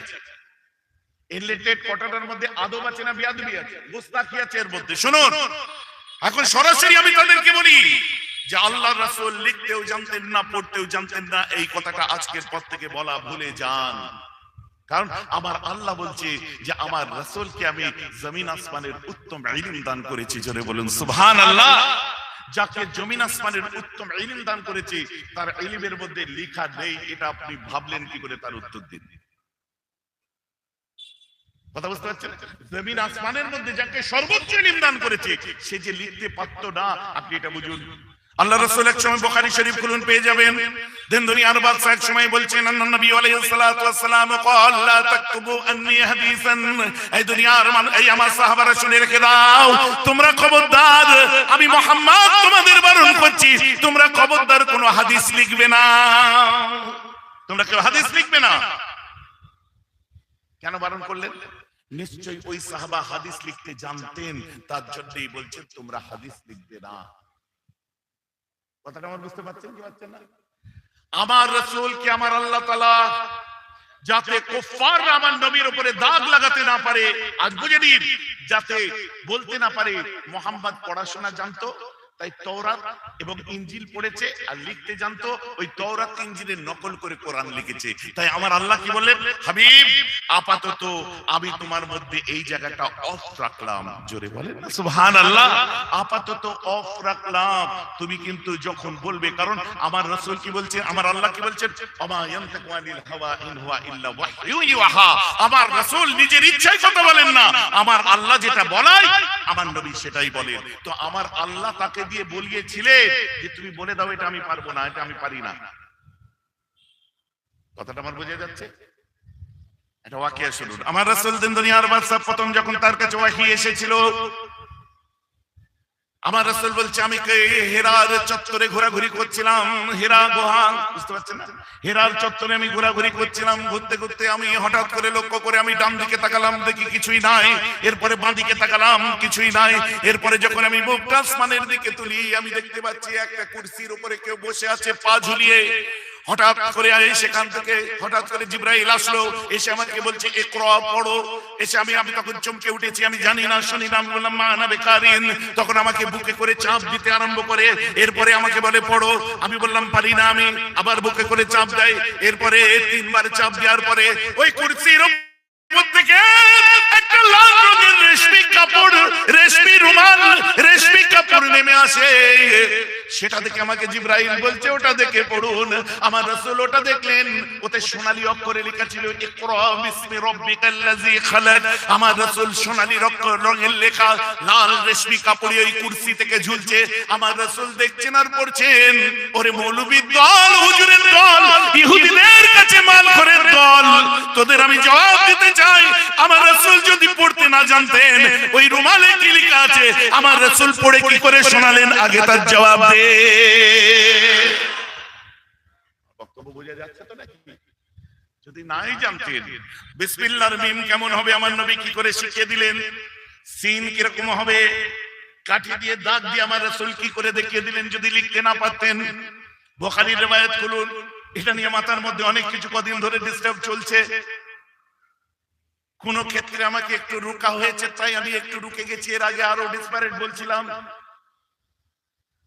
ইলিটারেট কথাটার মধ্যে আদব আছে না বেয়াদবি আছে? মুস্তাকি আছে এর মধ্যে। শুনুন, এখন সরাসরি আমি তাদেরকে বলি যে আল্লাহর রাসূল লিখতেও জানতেন না, পড়তেও জানতেন না, এই কথাটা আজকের পর থেকে বলা ভুলে যান। কারণ আমার আল্লাহ বলছে যে আমার রাসূলকে আমি জমিন আসমানের উত্তম ইলম দান করেছি। জোরে বলুন সুবহানাল্লাহ। যাকে জমিন আসমানের উত্তম ইলম দান করেছে, তার ইলমের মধ্যে লেখা নেই, এটা আপনি ভাবলেন কি করে? তার উত্তর দিন। কথা বুঝতে পারছেন? জমিন আসমানের মধ্যে যাকে সর্বোচ্চ ইলম দান করেছে, সে যে লিখতে পারত না, আপনি এটা বুঝুন। আল্লাহ রাসূল এক সময় বুখারী শরীফ খুলুন, পেয়ে যাবেন। দিন দুনিয়ার বাদশা এক সময় বলছেন, নবী আলাইহিস সালাতু ওয়াস সালাম قال لا تكتبوا عني حديثا, এই দুনিয়ার এই আমার সাহাবারা শুনে রেখে দাও, তোমরা খবরদার, আমি মুহাম্মদ তোমাদের বারণ করছি, তোমরা খবরদার কোনো হাদিস লিখবে না। তোমরা কেউ হাদিস লিখবে না। কেন বারণ করলেন? নিশ্চয়ই ওই সাহাবা হাদিস লিখতে জানতেন, তার জন্যই বলছেন তোমরা হাদিস লিখবে না। কথাটা আমার বুঝতে পারছেন কি পারছেন না? আমার রাসূলকে আমার আল্লাহ তাআলা যাতে কুফফাররা আমার নবীর উপরে দাগ লাগাতে না পারে, আজ বুঝে নিন, যাতে বলতে না পারে মুহাম্মদ পড়াশোনা জানতো, তাই তওরাত এবং ইনজিল পড়েছে আর লিখতে জানতো, ওই তওরাত ইনজিলের নকল করে কোরআন লিখেছে। তাই আমার আল্লাহ কি বললেন, হাবিব আপাতত আমি তোমার মধ্যে এই জায়গাটা অফ রাখলাম। জোরে বলেন সুবহানাল্লাহ। আপাতত অফ রাখলাম, তুমি কিন্তু যখন বলবে, কারণ আমার রাসূল কি বলছেন, আমার আল্লাহ কি বলছেন, আমা ইয়ানতাকু আনিল হাওয়া ইন হুয়া ইল্লা ওয়াহয়ু ইউহা। আমার রাসূল নিজের ইচ্ছায় কথা বলেন না, আমার আল্লাহ যেটা বলায় আমার নবী সেটাই বলেন। তো আমার আল্লাহ তাকে দিয়ে বলিয়েছিলেন যে তুমি বলে দাও এটা আমি পারবো না, এটা আমি পারি না। কথাটা আমার বোঝা যাচ্ছে? এটা ওয়াকিয়া শুনুন। আমার রাসূল দিন দুনিয়ার বাদশা, প্রথম যখন তার কাছে ওহী এসেছিল, আমার রাসূল বলছে আমি হেরার চত্বরে ঘোরাঘুরি করছিলাম, হেরা গুহা, বুঝতে পারছেন না, হেরার চত্বরে আমি ঘোরাঘুরি করছিলাম। ঘুরতে ঘুরতে আমি হঠাৎ করে লক্ষ্য করে আমি ডান দিকে তাকালাম, দেখি কিছুই নাই। এরপরে বাঁ দিকে তাকালাম, কিছুই নাই। এরপরে যখন আমি মুখটা আসমানের দিকে তুলি, আমি দেখতে পাচ্ছি একটা কুরসির উপরে কেউ বসে আছে পা ঝুলিয়ে। হঠাৎ করে সেখান থেকে হঠাৎ করে জিবরাইল আসলো, এসে আমাকে বলছে ইকরা, পড়ো। এসে আমি তখন চমকে উঠেছি, আমি জানি না শুনি না, বললাম মা আনা বিকারিন। তখন আমাকে বুকে করে চাপ দিতে আরম্ভ করে, এরপরে আমাকে বলে পড়ো। আমি বললাম পারি না আমি, আবার বুকে করে চাপ দেয়। এরপরে 3 বার চাপ দেওয়ার পরে ওই কুরসির থেকে একটা লাল রঙের রেশমি কাপড়, রেশমি রুমাল, রেশমি কাপড় নেমে আসে। সেটা দেখে আমাকে জিবরাইল বলছে ওটা দেখে পড়ুন। আমার রাসূল ওটা দেখলেন, ওতে সোনালী অক্ষরে লেখা ছিল ইকরা বিসমি রাব্বিকাল্লাযী খালাক। আমার রাসূল সোনালী রঙের লেখা লাল রেশমি কাপড়ে ওই কুরসি থেকে ঝুলছে। আমার রাসূল দেখছেন আর পড়ছেন। ওরে মৌলবীর দল, হুজুরের দল, ইহুদিদের কাছে মালখোরের দল, তোদের আমি জবাব দিতে চাই, আমার রাসূল যদি পড়তে না জানতেন ওই রুমালে কি লেখা আছে, আমার রাসূল পড়ে কি করে শোনালেন, আগে তার জবাব দে। বক্তব্য বোঝা যাচ্ছে তো নাকি? যদি নাই জানতেন বিসমিল্লাহর মিম কেমন হবে, আমার নবী কি করে শিখিয়ে দিলেন, সিন কিরকম হবে, কাঠি দিয়ে দাগ দিয়ে আমার রাসূল কি করে দেখিয়ে দিলেন, যদি লিখতে না পারতেন। বুখারীর riwayat খুলুন, এটা নিয়ে মাথার মধ্যে অনেক কিছু কদিন ধরে ডিস্টার্ব চলছে। কোন ক্ষেত্রে আমাকে একটু রুকা হয়েছে, তাই আমি একটু রুকে গেছি। এর আগে আরো ডিসপারেট বলছিলাম,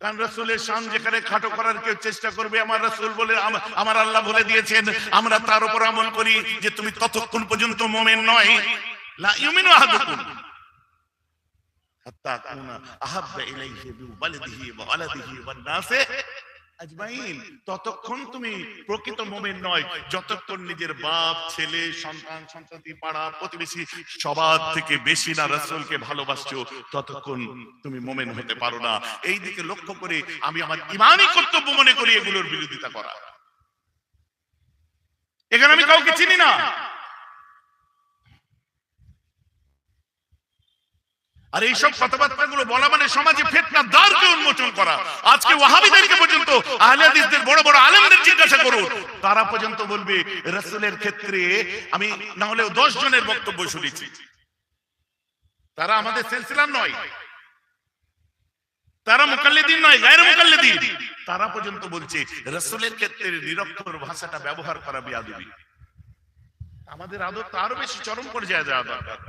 কারণ রাসূলের শান যেখানে খাটো করার কেউ চেষ্টা করবে, আমার রাসূল বলে, আমার আল্লাহ বলে দিয়েছেন, আমরা তার উপর আমল করি যে তুমি ততক্ষণ পর্যন্ত মুমিন নয়, লা ইউমিনু আহাদুকুম হাত্তা কুনা আহাব্বা ইলাইহি বিওয়ালিদিহি ওয়া ওয়ালাদিহি ওয়ান নাসি আজমাইন। ততক্ষণ তুমি প্রকৃত মুমিন নয় যতক্ষণ নিজের বাপ, ছেলে, সন্তান, সন্ততি, পাড়া, প্রতিবেশী সবার থেকে বেশি না রাসূলকে ভালোবাসছো, ততক্ষণ তুমি মুমিন হতে পারো না। এই দিকে লক্ষ্য করে আমি আমার ঈমানি কর্তব্য মনে করি এগুলোর বিরোধিতা করা। এখানে আমি কাউকে চিনি না। আর এইসব কথাবার্তাগুলো বলা মানে সমাজে ফিতনার দ্বারকে উন্মোচন করা। আজকে ওয়াহাবিদেরকে পর্যন্ত আহলে হাদিসদের বড় বড় আলেমদের জিজ্ঞাসা করুন, তারা পর্যন্ত বলবে রাসূলের ক্ষেত্রে আমি না হলেও 10 জনের বক্তব্য শুনেছি, তারা আমাদের সিলসিলার নয়, তারা মুকাল্লিদিন নয়, গায়রে মুকাল্লিদিন, তারা পর্যন্ত বলছে রাসূলের ক্ষেত্রে নিরক্ষর ভাষাটা ব্যবহার করা বেয়াদবি। আমাদের আদব তো আরো বেশি চরম পর্যায়ে যাওয়া দরকার।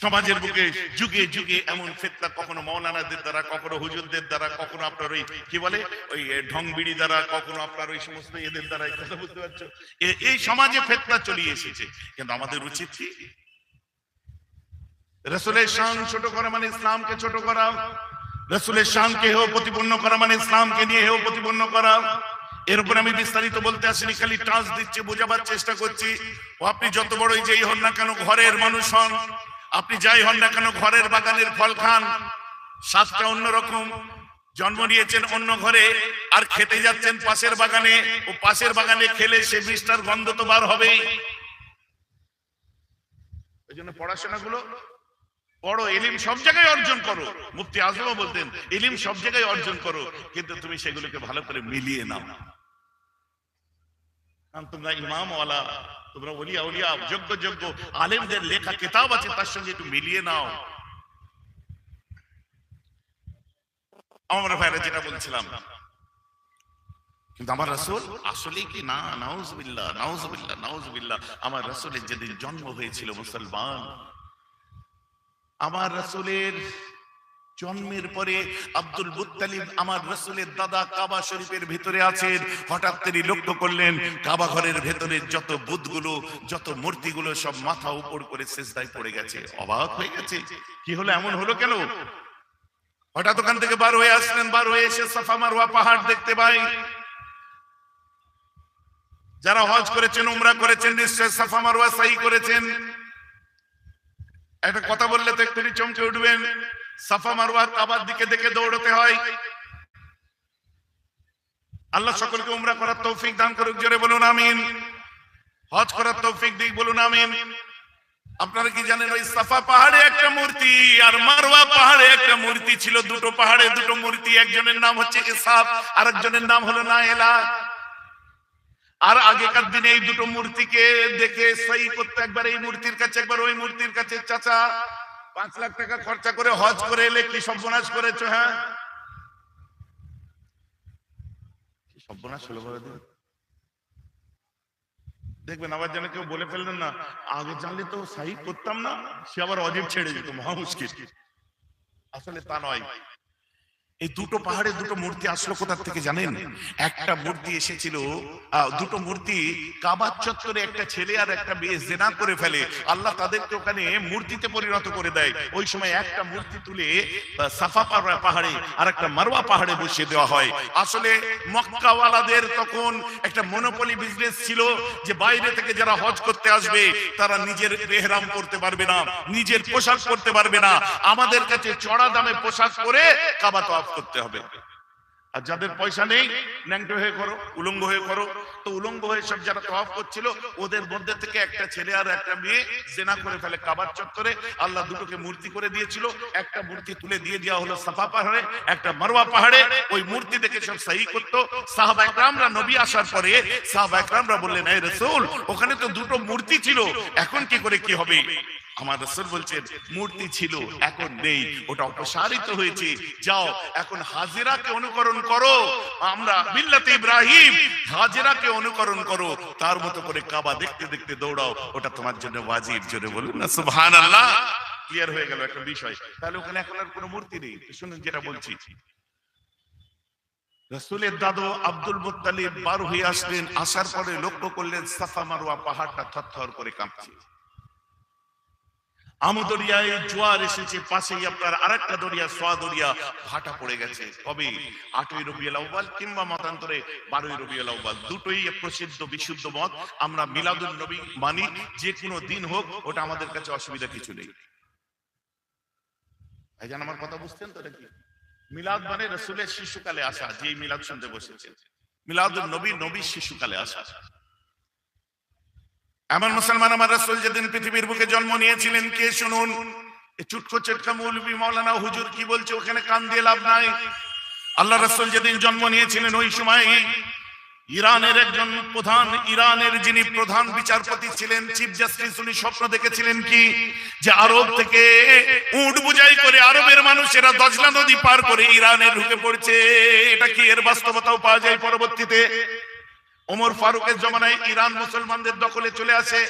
সমাজের বুকে যুগে যুগে এমন ফিতনা, কখনো মাওলানাদের দ্বারা, কখনো হুজুরদের দ্বারা, কখনো আপনার ওই কি বলে ওই ঢংবিড়ি দ্বারা, কখনো আপনার ওই সমস্ত এদের দ্বারা, কথা বুঝতে পারছো, এই সমাজে ফিতনা চলে এসেছে। কিন্তু আমাদের উচিত কি, রাসূলের শান ছোট করা মানে ইসলামকে ছোট করা, রাসূলের শানকে হেয় প্রতিপন্ন করা মানে ইসলামকে নিয়ে হেয় প্রতিপন্ন করা। এর উপর আমি বিস্তারিত বলতে আসিনি, খালি টাচ দিচ্ছি, বোঝাবার চেষ্টা করছি। ও আপনি যত বড়ই যেই হন না কেন, ঘরের মানুষ হন, আপনি যাই হন না কেন, ঘরের বাগানের ফল খান, স্বাদটা অন্যরকম। জন্ম নিয়েছেন অন্য ঘরে আর খেতে যাচ্ছেন পাশের বাগানে, ও পাশের বাগানে খেলে সে মিষ্টার গন্ধ তো বার হবেই। এই জন্য পড়াশোনাগুলো পড়ো, ইলম সব জায়গায় অর্জন করো। মুফতি আজমও বলতেন ইলম সব জায়গায় অর্জন করো, কিন্তু তুমি সেগুলোকে ভালো করে মিলিয়ে নাও। তোমরা ইমাম ওয়ালা, তোমরা ওলিয়া ওলিয়া যোগ্য যোগ্য আলেমদের লেখা কিতাব আছে, তার সঙ্গে একটু মিলিয়ে নাও। আমার ভাইরা যেটা বলছিলাম, কিন্তু আমার রাসূল আসলে কি না, নাউজুবিল্লাহ নাউজুবিল্লাহ নাউজুবিল্লাহ, আমার রাসূলের যেদিন জন্ম হয়েছিল মুসলমান, আমার রাসূলের জন্মের পরে আব্দুল মুত্তালিব আমার রাসূলের দাদা কাবা শরীফের ভিতরে আছেন। হঠাৎ তিনি লক্ষ্য করলেন কাবা ঘরের ভেতরে যত বুতগুলো, যত মূর্তিগুলো সব মাথা উপর করে সিজদায় পড়ে গেছে। অবাক হয়ে গেছে, কি হলো, এমন হলো কেন? হঠাৎ ওখান থেকে বার হয়ে আসলেন, বার হয়ে এসে সাফা মারওয়া পাহাড় দেখতে পাই। যারা হজ করেছেন, উমরা করেছেন, নিশ্চয় সাফা মারওয়া সাই করেছেন। একটা কথা বললে তো একটু চমকে উঠবেন, সাফা মারওয়া কাবার দিকে দেখে দৌড়তে হয়। আল্লাহ সকলকে উমরা করার তৌফিক দান করুক, জোরে বলুন আমিন। হজ করার তৌফিক দিক, বলুন আমিন। আপনারা কি জানেন ওই সাফা পাহাড়ে একটা মূর্তি আর মারওয়া পাহাড়ে একটা মূর্তি ছিল, দুটো পাহাড়ে দুটো মূর্তি। একজনের নাম হচ্ছে ইসহাক, আরেকজনের নাম হলো নায়েলা। আর আগেকার দিনে এই দুটো মূর্তিকে দেখে সই করতে, একবার এই মূর্তির কাছে একবার ওই মূর্তির কাছে। চাচা 5 লাখ টাকা খরচা করে হজ করে এলে কি সর্বনাশ করেছো? হ্যাঁ, কি সর্বনাশ হলো দেখবেন। আবার যেন কেউ বলে ফেললেন না, আগে জানলে তো সাই করতাম না, সে আবার অজীব ছেড়ে যেত, মহা মুশকিল। আসলে তা নয়। এই দুটো পাহাড়ে দুটো মূর্তি আসলো কোথা থেকে জানেন? একটা মূর্তি এসেছিল, দুটো মূর্তি কাবার চত্বরে একটা ছেলে আর একটা মেয়ে জিনা করে ফেলে। আল্লাহ তাদেরকে ওখানে মূর্তিতে পরিণত করে দেয়। ওই সময় একটা মূর্তি তুলে সাফা পাহাড়ে আর একটা মারওয়া পাহাড়ে বসিয়ে দেওয়া হয়। আসলে মক্কাওয়ালাদের তখন একটা মনোপলি বিজনেস ছিল যে বাইরে থেকে যারা হজ করতে আসবে তারা নিজের ইহরাম পরতে পারবে না, নিজের পোশাক পরতে পারবে না। আমাদের কাছে চড়া দামে পোশাক পরে কাবা তওয়াফ করতে হবে। আর যাদের পয়সা নেই, ন্যাংটো হয়ে করো, উলঙ্গ হয়ে করো। তো উলঙ্গ হয়ে সব যারা তওয়াফ করছিল, ওদের মধ্যে থেকে একটা ছেলে আর একটা মেয়ে জিনা করে ফেলে কাবার চত্বরে। আল্লাহ দুটোকে মূর্তি করে দিয়েছিল। একটা মূর্তি তুলে দিয়ে দেওয়া হলো সাফা পাহাড়ে, একটা মারওয়া পাহাড়ে। ওই মূর্তি দেখে সব সহি করতো। সাহাবা ইকরামরা, নবী আসার পরে সাহাবা ইকরামরা বললেন, এই রাসূল, ওখানে তো দুটো মূর্তি ছিল, এখন কি করে কি হবে? আমার রাসূল বলছেন, মূর্তি ছিল, এখন নেই, ওটা অপসারিত হয়েছে। যাও এখন হাজেরাকে অনুকরণ করো। আমরা মিল্লাতে ইব্রাহিম, হাজেরাকে অনুকরণ করো, তার মতো করে কাবা দেখতে দেখতে দৌড়াও, ওটা তোমার জন্য ওয়াজিব। জোরে বলুন না সুবহানাল্লাহ। ক্লিয়ার হয়ে গেল একটা বিষয়। তাহলে ওখানে এখন আর কোনো মূর্তি নেই। শুনুন যেটা বলছি, রাসূলের দাদু আব্দুল মুত্তালিব বার হয়ে আসলেন। আসার পরে লক্ষ্য করলেন সাফা মারওয়া পাহাড়টা থরথর করে কাঁপছে। আমদরিয়ায় জোয়ার এসেছে, পাশেই আপনার আরেকটা দরিয়া সোয়া দরিয়া ভাটা পড়ে গেছে। কবে? 8ই রবিউল আউয়াল কিংবা মতান্তরে 12ই রবিউল আউয়াল। দুটোই প্রসিদ্ধ বিশুদ্ধ মত। আমরা মিলাদুন নবী মানি, যে কোনো দিন হোক, ওটা আমাদের কাছে অসুবিধা কিছু নেই। ভাইজান আমার কথা বুঝছেন তো নাকি? মিলাদ মানে রাসূলের শিশুকালে আসা। যে মিলাদ শুনতে বসেছেন, মিলাদুন নবী, নবীর শিশুকালে আসা। এমন মুসলমান, আমার রাসূল যেদিন পৃথিবীর বুকে জন্ম নিয়েছিলেন, কে শুনুন, চুটকো চটকা মৌলবি মাওলানা হুজুর কি বলছে ওখানে কান দিয়ে লাভ নাই। আল্লাহ রাসূল যেদিন জন্ম নিয়েছিলেন, ওই সময় ইরানের একজন প্রধান, ইরানের যিনি প্রধান বিচারপতি ছিলেন, চিফ জাস্টিস, উনি স্বপ্ন দেখেছিলেন কি, যে আরব থেকে উট বুঝাই করে আরবের মানুষেরা দজলা নদী পার করে ইরানে ঢুকে পড়ছে। এটা কি, এর বাস্তবতাও পাওয়া যায় পরবর্তীতে। ওমর ফারুকের জমানায় ইরান মুসলমানদের দখলে চলে আসে।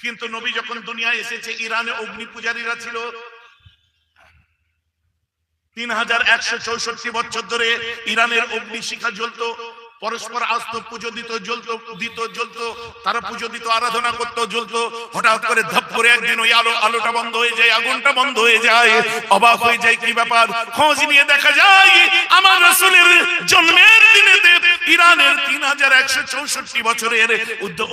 কিন্তু নবী যখন দুনিয়ায় এসেছে, ইরানে অগ্নি পূজারীরা ছিল। 3164 বছর ধরে ইরানের অগ্নি শিখা জ্বলতো, পরস্পর আসতো, পুজো দিত, জ্বলতো, তারা পুজো দিত, আরাধনা করতো, জ্বলতো। হঠাৎ করে ধপ করে একদিন ওই আলোটা বন্ধ হয়ে যায়, আগুনটা বন্ধ হয়ে যায়। অবাক হয়ে যায়, কি ব্যাপার? খোঁজ নিয়ে দেখা যায় আমার রাসূলের জন্মের দিনে ইরানের 3164 বছরের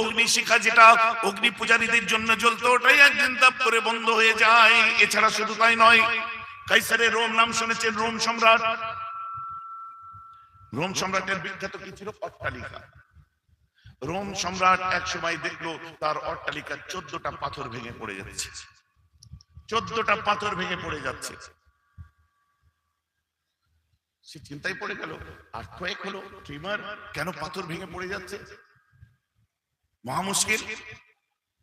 অগ্নি শিখা, যেটা অগ্নি পূজারীদের জন্য জ্বলতো, ওটাই একদিন ধপ করে বন্ধ হয়ে যায়। এছাড়া শুধু তাই নয়, কাইসারে রোম নাম শুনেছেন, রোম সম্রাট। রোম সম্রাটের বিখ্যাত কি ছিল? অট্টালিকা। রোম সম্রাট এক সময় দেখলো তার অট্টালিকা 14টা পাথর ভেঙে পড়ে যাচ্ছে। 14টা পাথর ভেঙে পড়ে যাচ্ছে। সে চিন্তায় পড়ে গেল, আর কয়েক হলো ট্রিমার, কেন পাথর ভেঙে পড়ে যাচ্ছে, মহা মুশকিল।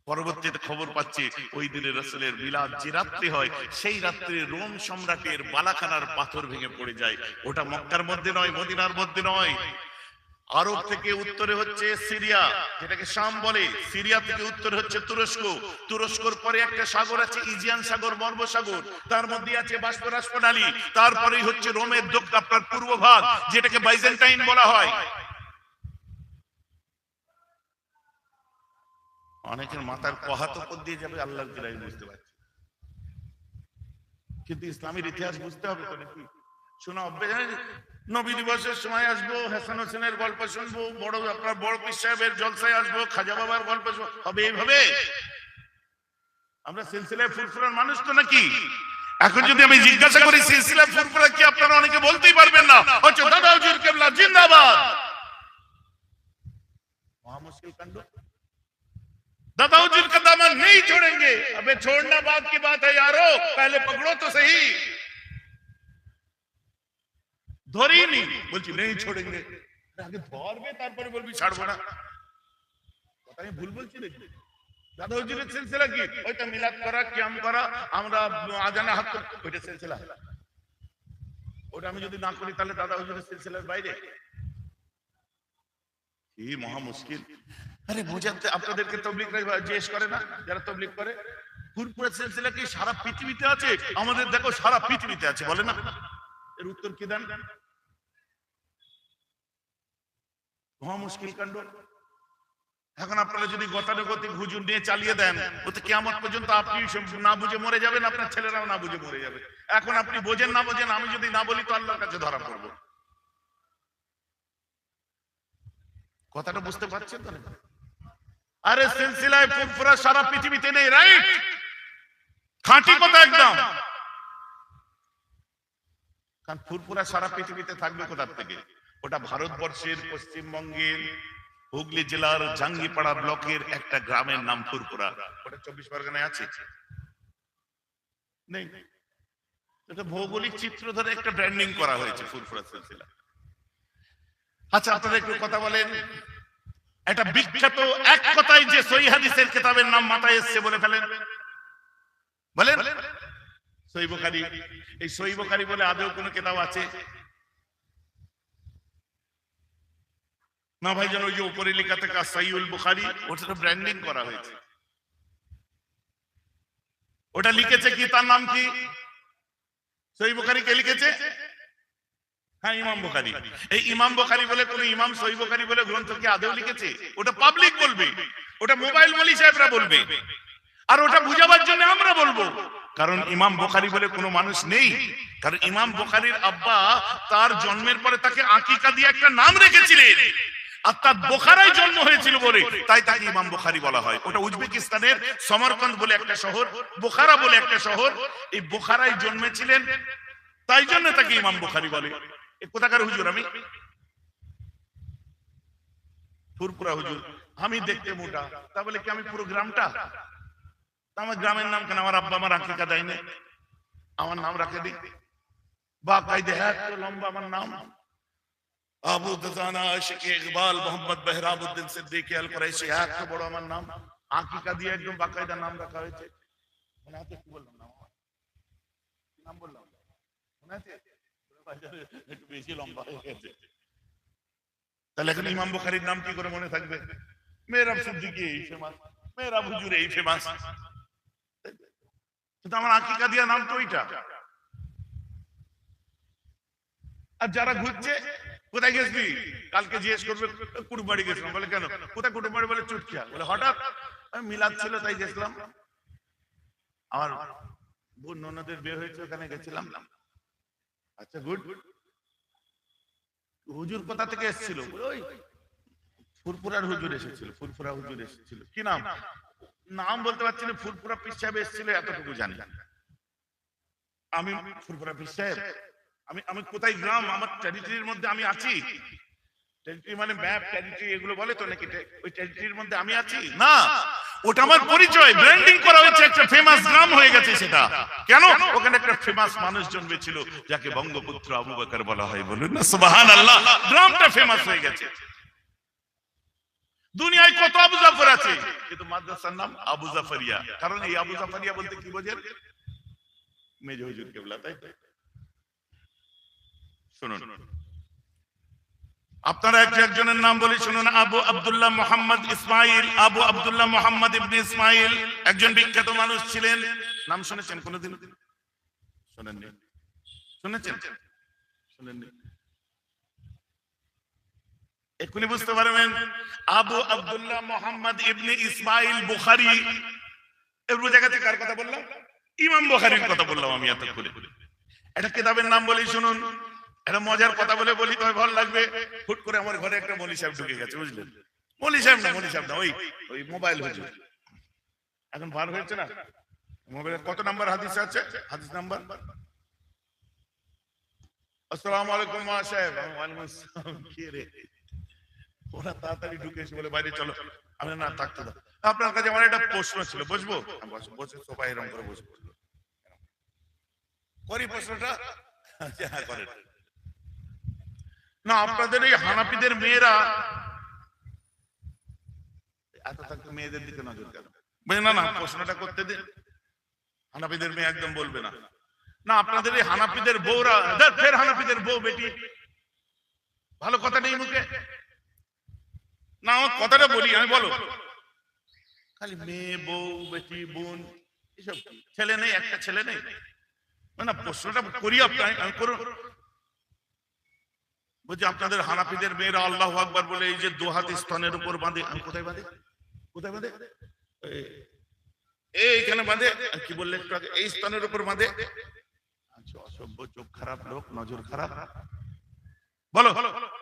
পরবর্তীতে খবর পাচ্ছে ওই দিনে রাসূলের মিলাদ যে রাত্রি হয়, সেই রাত্রে রোম সম্রাটের বালাখানার পাথর ভেঙে পড়ে যায়। ওটা মক্কার মধ্যে নয়, মদিনার মধ্যে নয়, আরব থেকে উত্তরে হচ্ছে সিরিয়া, যেটাকে শাম বলে। সিরিয়া থেকে উত্তরে হচ্ছে তুরস্ক। তুরস্কর পরে একটা সাগর আছে ইজিয়ান সাগর, মর্মসাগর, তার মধ্যে আছে বাষ্পরাশপ্রণালী। তারপরেই হচ্ছে রোমের আপনার পূর্ব ভাগ, যেটাকে বাইজেন্টাইন বলা হয়। অনেকের মাথার কহাত উপর দিয়ে যাবে, আল্লাহ বুঝতে পারছি, কিন্তু ইসলামের ইতিহাস বুঝতে হবে তো নাকি? শোনা নবী দিবসের সময় আসবো, হাসান হোসেনের গল্প শুনবো, আপনার বড় পীর সাহেবের জলসায় আসবো, খাজা বাবার গল্প হবে। এইভাবে আমরা সিলসিলায় ফুরফুরার মানুষ তো নাকি? এখন যদি আমি জিজ্ঞাসা করি সিলসিলায় ফুরফুরা কি, আপনারা অনেকে বলতেই পারবেন না। হচ্ছে দাদা হুজুর কেবলা জিন্দাবাদ। মহা মুশকিল কাণ্ড। दादा हुजूर का दामन नहीं छोड़ेंगे। अबे छोड़ना बात की बात है यारो, पहले पकड़ो तो सही। ধরেই নি, বলছি নেই ছোড়েঙ্গে, আগে ধরবে তারপরে বলবি ছাড়বো না। কথা আমি ভুল বলছি নাকি? দাদা হুজুরের সিলসিলা কি? ওইটা মিলাদ করা, কিয়াম করা, আমরা আজানে হাত, ওইটা সিলসিলা। ওটা আমি যদি না করি তাহলে দাদা হুজুরের সিলসিলার বাইরে। কি মহা মুশকিল। আরে বুঝাতে আপনাদেরকে তবলিগরা জিজ্ঞেস করে না, যারা তবলিগ করে, ফুরফুরা সিলসিলা কি সারা পৃথিবীতে আছে? আমাদের দেখো সারা পৃথিবীতে আছে, বলে না? এর উত্তর কি দেন? মহা মুশকিল কাণ্ড। এখন আপনারা যদি গতানুগতিক হুজুর নিয়ে চালিয়ে দেন, ওতে কিয়ামত পর্যন্ত আপনি না বুঝে মরে যাবেন, আপনার ছেলেরাও না বুঝে মরে যাবে। এখন আপনি বোঝেন না বোঝেন, আমি যদি না বলি তো আল্লাহর কাছে ধরা পড়বো। কথাটা বুঝতে পারছেন তো? আরে সিলসিলায় ফুরফুরা সারা পৃথিবীতে নেই, রাইট? খাঁটি কথা একদম। কারণ ফুরফুরা সারা পৃথিবীতে থাকবে কোথা থেকে? ওটা ভারতবর্ষের পশ্চিমবঙ্গের হুগলি জেলার জাঙ্গিপাড়া ব্লকের একটা গ্রামের নাম ফুরফুরা। ওটা 24 পরগনায় আছে নেই? এটা ভৌগোলিক চিত্র ধরে একটা ব্র্যান্ডিং করা হয়েছে ফুরফুরা সিলসিলা। আচ্ছা আপনারা একটু কথা বলেন, এটা বিখ্যাত এক কথায় যে সহিহ হাদিসের কিতাবের নাম মাথায় এসেছে বলে ফেলেন, বলেন। সহিহ বুখারী। এই সহিহ বুখারী বলে আদৌ কোনো কিতাব আছে? না ভাইজান, ওই যে উপরে লেখা থাকে সহিহুল বুখারী, ওটা ব্র্যান্ডিং করা হয়েছে। ওটা লিখেছে কি, তার নাম কি? সহিহ বুখারী কে লিখেছে? হ্যাঁ, ইমাম বুখারী। এই ইমাম বুখারী বলে কোন ইমাম সহিহ বুখারী বলে গ্রন্থ কি আদৌ লিখেছে? ওটা পাবলিক বলবে, ওটা মোবাইল মলি সাহেবরা বলবে, আর ওটা বুঝাবার জন্য আমরা বলবো। কারণ ইমাম বুখারী বলে কোনো মানুষ নেই। কারণ ইমাম বুখারীর আব্বা তার জন্মের পরে তাকে আকিকা দিয়ে একটা নাম রেখেছিলেন, আর তার বোখারায় জন্ম হয়েছিল বলে তাই তাকে ইমাম বুখারী বলা হয়। ওটা উজবেকিস্তানের সমরকন্দ বলে একটা শহর, বোখারা বলে একটা শহর, এই বোখারায় জন্মেছিলেন, তাই জন্য তাকে ইমাম বুখারী বলে। কোথাকার হুজুর? আমি ফুরফুরা হুজুর। আমি দেখতে মোটা, তা বলে কি আমি পুরো গ্রামটা? আমার গ্রামের নাম কেন? আমার আব্বা আমার আকিকা দেয়নি, আমার নাম রাখে দিই বা কায়দে এত লম্বা আমার নাম, আবু দাজানা আশিক ইকবাল মোহাম্মদ বেহরাবউদ্দিন সিদ্দিকী আল কুরাইশি, এত বড় আমার নাম, আকিকা দিয়ে একদম বাকায়দা নাম রাখা হয়েছে। মনে আছে কি বললাম? নাম বললাম, মনে আছে? একটু বেশি লম্বা হয়ে গেছে। তাহলে এখন ইমাম বুখারীর নাম কি করে মনে থাকবে? মেহরাব সিদ্দিকী এই ফেমাস, মেহরাব হুজুর এই ফেমাস, কিন্তু আমার আকিকা দিয়া নাম তো ওইটা। আর যারা ঘুরছে, কোথায় গেছিলি? কালকে জিজ্ঞেস করবে কুটুমবাড়ি গেছিলাম, বলে কেন? কোথায় কুটুমবাড়ি? বলে চুটকিয়া। বলে হঠাৎ মিলাদ ছিল তাই গেছিলাম, আমার বোন ননদের বিয়ে হয়েছে ওখানে গেছিলাম। আচ্ছা গুড। হুজুর কোথা থেকে এসেছিল? ওই ফুরফুরার হুজুর এসেছিল, ফুরফুরা হুজুর এসেছিল। কি নাম? নাম বলতে পারছি না। ফুরফুরা পীর সাহেব এসেছিল এতটুকু জানি। আমি ফুরফুরা পীর সাহেব, আমি কোথায় গ্রাম, আমার টেরিটরির মধ্যে আমি আছি। টেরিটরি মানে ম্যাপ, টেরিটরি এগুলো বলে তো নাকি? ওই টেরিটরির মধ্যে আমি আছি না, ওটা আমার পরিচয়, ব্র্যান্ডিং করা হয়েছে, একটা ফেমাস গ্রাম হয়ে গেছে সেটা। কেন? ওখানে একটা ফেমাস মানুষ জন্মেছিল যাকে বঙ্গপুত্র আবু বকর বলা হয়। বলুন না সুবহানাল্লাহ। গ্রামটা ফেমাস হয়ে গেছে। দুনিয়ায় কত আবু জাফর আছে, কিন্তু মাদ্রাসার নাম আবু জাফরিয়া। কারণ এই আবু জাফরিয়া বলতে কি বোঝেন? মেজো হুজুর কেবলা। তাই শুনুন, আপনারা একজনের নাম বলি শুনুন, আবু আব্দুল্লাহ মোহাম্মদ ইসমাইল। আবু আব্দুল্লাহ মোহাম্মদ ইবনে ইসমাইল একজন বিখ্যাত মানুষ ছিলেন। নাম শুনেছেন কোনোদিন? শুনেননি? শুনেছেন? শুনেননি? এক্ষুনি বুঝতে পারবেন। আবু আব্দুল্লাহ মোহাম্মদ ইবনে ইসমাইল বুখারী। এর জায়গা থেকে কার কথা বললাম? ইমাম বুখারীর কথা বললাম আমি এতক্ষণে। একটা কিতাবের নাম বলি শুনুন। একটা মজার কথা বলে বলি, তবে ভালো লাগবে। হুট করে আমার ঘরে একটা মৌলী সাহেব ঢুকে গেছে, বুঝলেন? মৌলী সাহেব না, ওই মোবাইল হুজুর এখন বার হয়েছে না। মোবাইলের কত নাম্বার হাদিস আছে? হাদিস নাম্বার। আসসালামু আলাইকুম মা সাহেব। ওয়ালাইকুম আসসালাম। কি রে, ওরা তাড়াতাড়ি ঢুকে এসে বলে বাইরে চলো। আমি না, থাকতে দাও। আপনার কাছে আমার একটা প্রশ্ন ছিল, বসবো? বসে সবাই এরকম করে বসবো। করি প্রশ্নটা? হ্যাঁ করেন। না, আপনাদের এই হানাফিদের মেয়েরা এত থাকতে মেয়েদের দিকে নজর কেন? না, প্রশ্নটা করতে দিন। হানাফিদের মেয়ে একদম বলবে না। না, আপনাদের এই হানাফিদের বউরা, ফের হানাফিদের বউ বেটি, ভালো কথা নেই মুখে। না, আমার কথাটা বলি আমি, বলো। খালি মেয়ে, বউ, বেটি, বোন, এসব ছেলে নেই, একটা ছেলে নেই। না, প্রশ্নটা করি আমি করুন। বলছি আপনাদের হানাফিদের মেয়েরা আল্লাহু আকবার বলে এই যে দুহাত স্তনের উপর বাঁধে। আমি কোথায় বাঁধে? কোথায় বাঁধে? এইখানে বাঁধে। কি বললে একটু আগে? এই স্তনের উপর বাঁধে। আচ্ছা, অসভ্য, চোখ খারাপ লোক, নজর খারাপ। বলো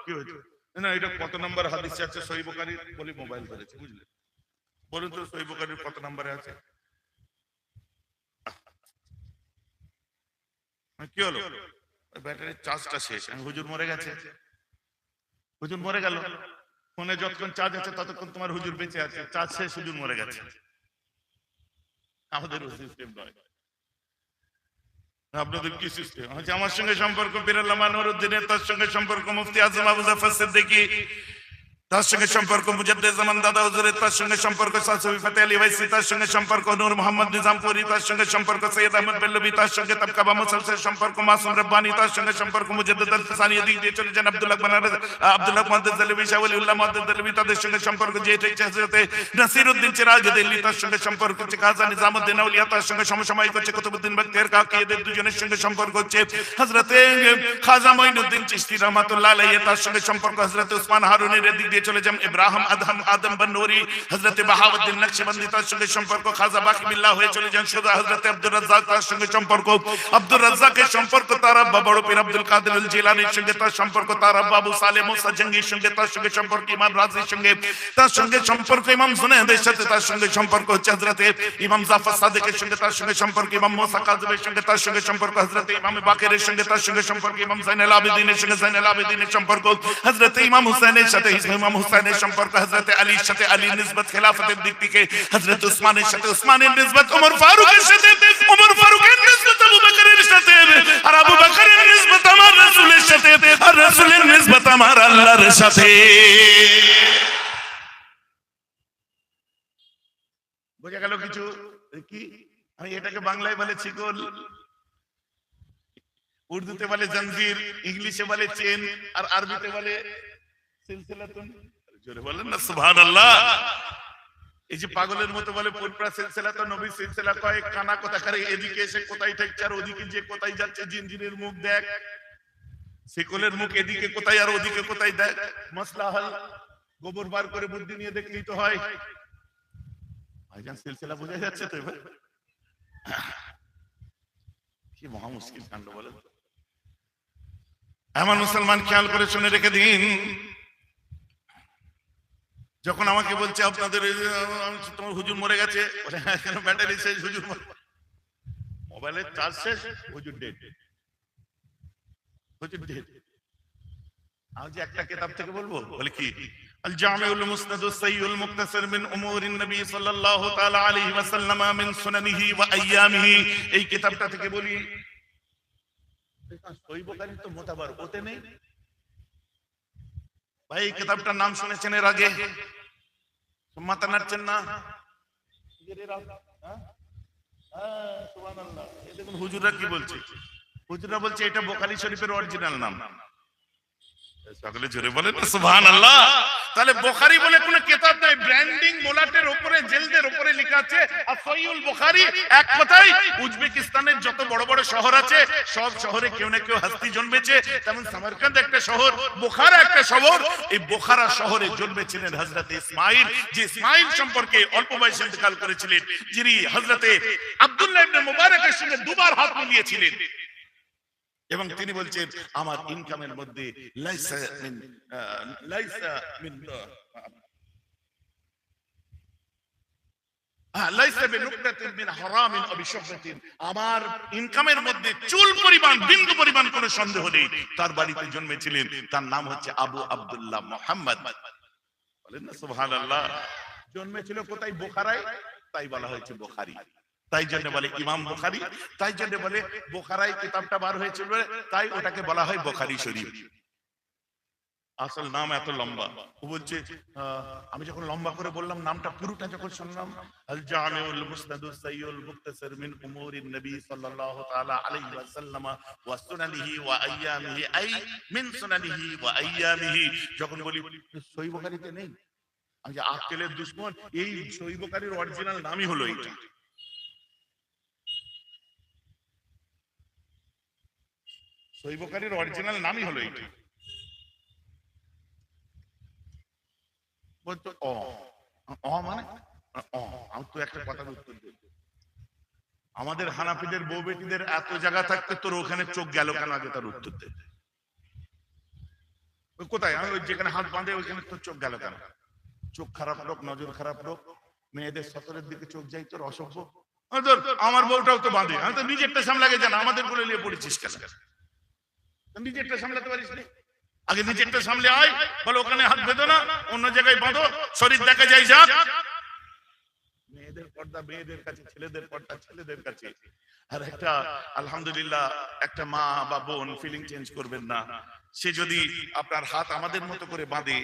কি হয়েছে? না, এটা কত নম্বর হাদিসে আছে সহিহ বুখারী? বলি মোবাইল করেছে, বুঝলে? বলুন তো সহিহ বুখারীর কত নম্বরে আছে? কি হলো? ব্যাটারির চার্জটা শেষ। হুজুর মরে গেছে। হুজুর মরে গেল। ফোনে যতক্ষণ চার্জ আছে ততক্ষণ তোমার হুজুর বেঁচে আছে। চার্জ শেষ, হুজুর মরে গেছে। আমাদের সিস্টেম নয়। আপনাদের কি সিস্টেম? আমার সঙ্গে সম্পর্ক বিরাল্লাহ মানউরউদ্দিনের, তার সঙ্গে সম্পর্ক মুফতি আজম আবু জাফর সিদ্দিকী, তার সঙ্গে সম্পর্ক মুজাদ্দিদ জামান দাদা হুজুরের, তার সঙ্গে সম্পর্ক সালসবি ফাতে আলী ওয়াইসি, তার সঙ্গে সম্পর্ক নূর মোহাম্মদ নিজামপুরি, তার সঙ্গে সম্পর্ক সৈয়দ আহমদ বেল্লভী, তার সঙ্গে তবকাবা মুসলসল সম্পর্ক মাসুম রব্বানী, তার সঙ্গে সম্পর্ক মুজাদ্দিদ আল-ফিসানি, এদিক দিয়ে চলে যান আব্দুল্লাহ মুহাদ্দিস দেলভী, শাহ ওলিউল্লাহ মুহাদ্দিস দেলভী, তাদের সঙ্গে সম্পর্ক যে হযরত নাসিরউদ্দিন চিরাজ দিল্লি, তার সঙ্গে সম্পর্ক হচ্ছে খাজা নিজামউদ্দিন আউলিয়া, তার সঙ্গে সমসাময়িক হচ্ছে কুতুবউদ্দিন বখতিয়ার কাকি, এদের দুজনের সঙ্গে সম্পর্ক হচ্ছে হযরত খাজা মঈনুদ্দিন চিশতি রাহমাতুল্লাহ আলাইহি, তার সঙ্গে সম্পর্ক হযরত উসমান হারুনের, এদিক দিয়ে চলে যান ইব্রাহিম আদম বন্নূরি, হযরত বাহাউদ্দিন নকশবন্দি, তার সঙ্গে সম্পর্ক খাজা বাকি বিল্লাহ হয়ে চলে যান সুদা হযরত আব্দুর রাজ্জাক, তার সঙ্গে সম্পর্ক আব্দুর রাজ্জাকের সম্পর্ক তার আব্বা বড় পীর আব্দুল কাদের আল জিলানীর সঙ্গে, তার সম্পর্ক তার আব্বা আবু সালেহ মুসা জঙ্গির সঙ্গে, তার সঙ্গে সম্পর্ক ইমাম রাজির সঙ্গে, তার সঙ্গে সম্পর্ক ইমাম জুনায়দের সাথে, তার সঙ্গে সম্পর্ক হচ্ছে হযরত ইমাম জাফর সাদিকের সঙ্গে, তার সঙ্গে সম্পর্ক ইমাম মুসা কাযিমের সঙ্গে, তার সঙ্গে সম্পর্ক হযরত ইমাম বাকেরের সঙ্গে, তার সঙ্গে সম্পর্ক ইমাম জাইনুল আবেদিনের সঙ্গে, জাইনুল আবেদিনের সম্পর্ক হযরত ইমাম হুসাইনের সাথে, ইমাম হুসাইনের সম্পর্ক হযরত আলীর সাথে, আলীর নিসবত খেলাফতের দিক থেকে হযরত উসমানের সাথে, উসমানের নিসবত ওমর ফারুকের সাথে, ওমর ফারুকের নিসবত আবু বকরের সাথে, আর আবু বকরের নিসবত আমার রাসূলের সাথে, আর রাসূলের নিসবত আমার আল্লাহর সাথে। বোঝা গেল কিছু? কি আমি এটাকে বাংলায় বলে শিকল, উর্দুতে বলে জঞ্জির, ইংলিশে বলে চেন, আর আরবিতে বলে সিলসিলাতুন। জোরে বলেন না সুবহানাল্লাহ। এই যে পাগলের মতো বলে পুরপুরা সিলসিলা, তো নবী সিলসিলা কয়, কানা কথা করে এদিকে এসে কোথায় ঠেকছে আর ওদিকে যে কোথায় যাচ্ছে। জিনজিরের মুখ দেখ, শিকলের মুখ এদিকে কোথায় আর ওদিকে কোথায় দেখ। মসলা হল গোবর বার করে বুদ্ধি নিয়ে দেখলেই তো হয়। ভাইজান সিলসিলা বোঝা যাচ্ছে তো? এবার কি মহা মুশকিল কাণ্ড বলেন। এমন মুসলমান খেয়াল করে শুনে রেখে দিন, যখন আমাকে বলছে আপনাদের তোমার হুজুর মরে গেছে, ব্যাটারি শেষ, হুজুর মোবাইলের চার্জ শেষ, হুজুর ডেড, হুজুর ডেড। আমি যে একটা কিতাব থেকে বলবো, বলে কি আল জামিউল মুসনাদুস সাইয়ুল মুক্তাসার মিন উমুরিন নবী সাল্লাল্লাহু তাআলা আলাইহি ওয়াসাল্লাম মিন সুনানিহি ওয়া আইয়ামিহি, এই কিতাবটা থেকে বলি। সহিহ বুখারী তো মোতাবার ওতে নেই ভাই। এই কিতাবটার নাম শুনেছেন এর আগে? মাথা নাড়ছেন না? সুবহানাল্লাহ। এই দেখুন হুজুররা কি বলছে। হুজুররা বলছে এটা বুখারী শরীফের অরিজিনাল নাম। সকলে জোরে বলেন না সুবহানাল্লাহ। তাহলে বুখারী বলে কোনো কিতাব নাই, ব্র্যান্ডিং মোলাটের উপরে জেলদের উপরে লেখা আছে আর সহিহুল বুখারী। এক কথায় উজবেকিস্তানের যত বড় বড় শহর আছে সব শহরে কেউ না কেউ হাস্তি জন্মেছে। তেমন সামারকান্দ একটা শহর, বুখারা একটা শহর। এই বুখারা শহরে জন্মেছিলেন হযরত ইসমাঈল, যে ইসমাঈল সম্পর্কে অল্প বয়সে ইন্তেকাল করেছিলেন, যিনি হযরতে আব্দুল্লাহ ইবনে মুবারকের সঙ্গে দুবার হাত মিলিয়েছিলেন। এবং তিনি বলছেন আমার ইনকামের মধ্যে লাইসা মিন আমার ইনকামের মধ্যে চুল পরিমাণ বিন্দু পরিমাণ কোনো সন্দেহ নেই। তার বাড়িতে জন্মেছিলেন, তার নাম হচ্ছে আবু আব্দুল্লাহ মুহাম্মদ। বলেন না সুবহানাল্লাহ। জন্মেছিল কোথায়? বুখারায়, তাই বলা হয়েছে বুখারী। তাই জন্য বলে ইমাম বুখারী, তাই জন্য বলে বুখারায় কিতাবটা বার হয়েছিল, তাই ওটাকে বলা হয় বুখারী শরীফ। আসল নাম এত লম্বা। ও বলছে আমি যখন লম্বা করে বললাম নামটা, পুরোটা যখন শুনলাম, আল জামিউল মুসনাদুস সাইয়ুল মুক্তাসার মিন উমুরিন নবী সাল্লাল্লাহু তাআলা আলাইহি ওয়াসাল্লাম ওয়া সুনানিহি ওয়া আইয়ামিহি, আই মিন সুনানিহি ওয়া আইয়ামিহি। যখন বলি সহিহ বুখারীতে নেই, আমি যে আকেলের দুশমন, এই সহিহ বুখারীর অরিজিনাল নামই হলো এটা। সহিহ বুখারীর অরিজিনাল নামই হলো এটা। বলতো মানে আমি তো একটা কথার উত্তর দিই, আমাদের হানাফিদের বউ বেটিদের এত জায়গা থাকতে তোর ওখানে চোখ গেল কেন? আগে তার উত্তর দে। কোথায়? আমি ওই যেখানে হাত বাঁধে ওইখানে তোর চোখ গেল কেন? চোখ খারাপ লোক, নজর খারাপ লোক, মেয়েদের সতরের দিকে চোখ যাই তোর, অসভ্য। আমার বউটাও তো বাঁধে, আমি তো নিজেরটা সামলাগে জানা, আমাদের বলে নিয়ে পড়েছিস কেন? নিজেরটা সামলাতে পারিস না? আগে নিজেরটা সামলে আয়, বলো ওখানে হাত বেঁধো না, অন্য জায়গায় বাঁধো, শরীর দেখা যায় যাক। মেয়েদের পর্দা মেয়েদের কাছে, ছেলেদের পর্দা ছেলেদের কাছে। আর একটা আলহামদুলিল্লাহ একটা মা বা বোন ফিলিং চেঞ্জ করবেন না, সে যদি আপনার হাত আমাদের মতো করে বাঁধে,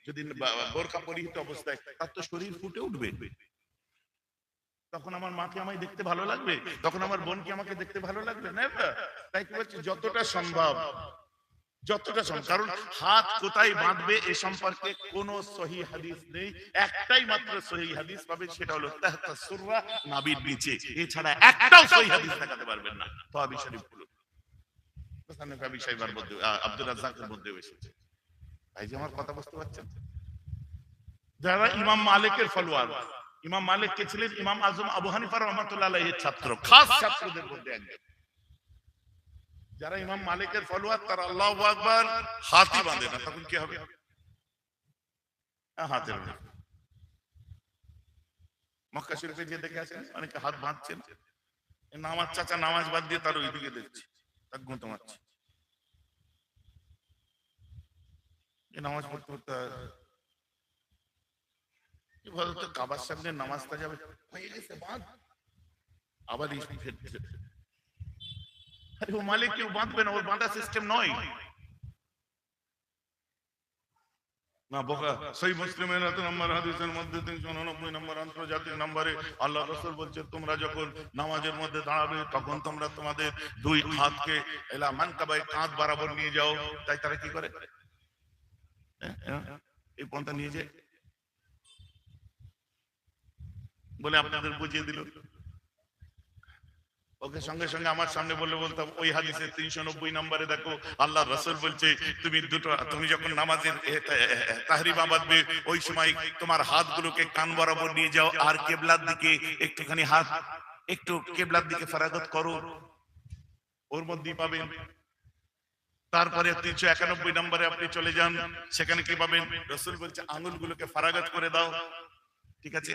যদি বোরকা পরিহিত অবস্থায়, তার তো শরীর ফুটে উঠবে। তখন আমার মাকে আমায় দেখতে ভালো লাগবে, তখন আমার বোনকে আমাকে দেখতে ভালো লাগবে না। তাই কি বলছি, যতটা সম্ভব, কারণ হাত কোথায় বাঁধবে এ সম্পর্কে কোন সহিহ হাদিস নেই। একটাই মাত্র সহিহ হাদিস পাবেন, সেটা হলো তাহতা সুররা, নাভির নিচে। এছাড়া একটাও সহিহ হাদিস দেখাতে পারবেন না। তাহাবী শরীফ গুলো মুসান্নাফ আবি শাইবার মধ্যে, আব্দুর রাজ্জাকের মধ্যে এসেছে। ভাই যে আমার কথা বুঝতে পারছেন? যারা ইমাম মালিকের ফলোয়ার, ইমাম মালিক কে ছিলেন? ইমাম আজম আবু হানিফা রাহমাতুল্লাহ আলাইহির ছাত্র, খাস ছাত্রদের মধ্যে একজন। যারা ইমাম মালিকের ফলোয়ার তারা আল্লাহু আকবার হাতই বাঁধে না, তখন কি হবে? হাতের মক্কা শরীফে যে দেখে আসেন অনেকে হাত বাঁধছেন, নামাজ চাচা নামাজ বাদ দিয়ে তার ওইদিকে দেখছি, তার গুঁতো মারছে। নামাজ পড়তে পড়তে কাবার সামনে নামাজটা যাবে, আবার ও মালিক কেউ বাঁধবে না, ওর বাঁধা সিস্টেম নয়। না বোকা সহিহ মুসলিমের নম্বর হাদিসের মধ্যে 389 নম্বর আন্তর্জাতিক নম্বরে আল্লাহ রাসূল বলছে, তোমরা যখন নামাজের মধ্যে দাঁড়াবে তখন তোমরা তোমাদের দুই হাতকে এলা মানকাবায়, কাঁধ বরাবর নিয়ে যাও। তাই তারা কি করে? এই পন্থা নিয়ে যায় বলে আপনাদের বুঝিয়ে দিল। ওকে সঙ্গে সঙ্গে আমার সামনে বলে বলতাম, ওই হাদিসের 390 নম্বরে দেখো আল্লাহ রাসূল বলছে, তুমি যখন নামাজের তাহরিমা বাঁধবে ওই সময় তোমার হাতগুলোকে কান বরাবর নিয়ে যাও, আর কিবলার দিকে একটুখানি হাত, একটু কিবলার দিকে ফারাগত করো, ওর মধ্যেই পাবেন। তারপরে 391 নম্বরে আপনি চলে যান, সেখানে কি পাবেন? রাসূল বলছে আঙ্গুলগুলোকে ফারাগত করে দাও, ঠিক আছে।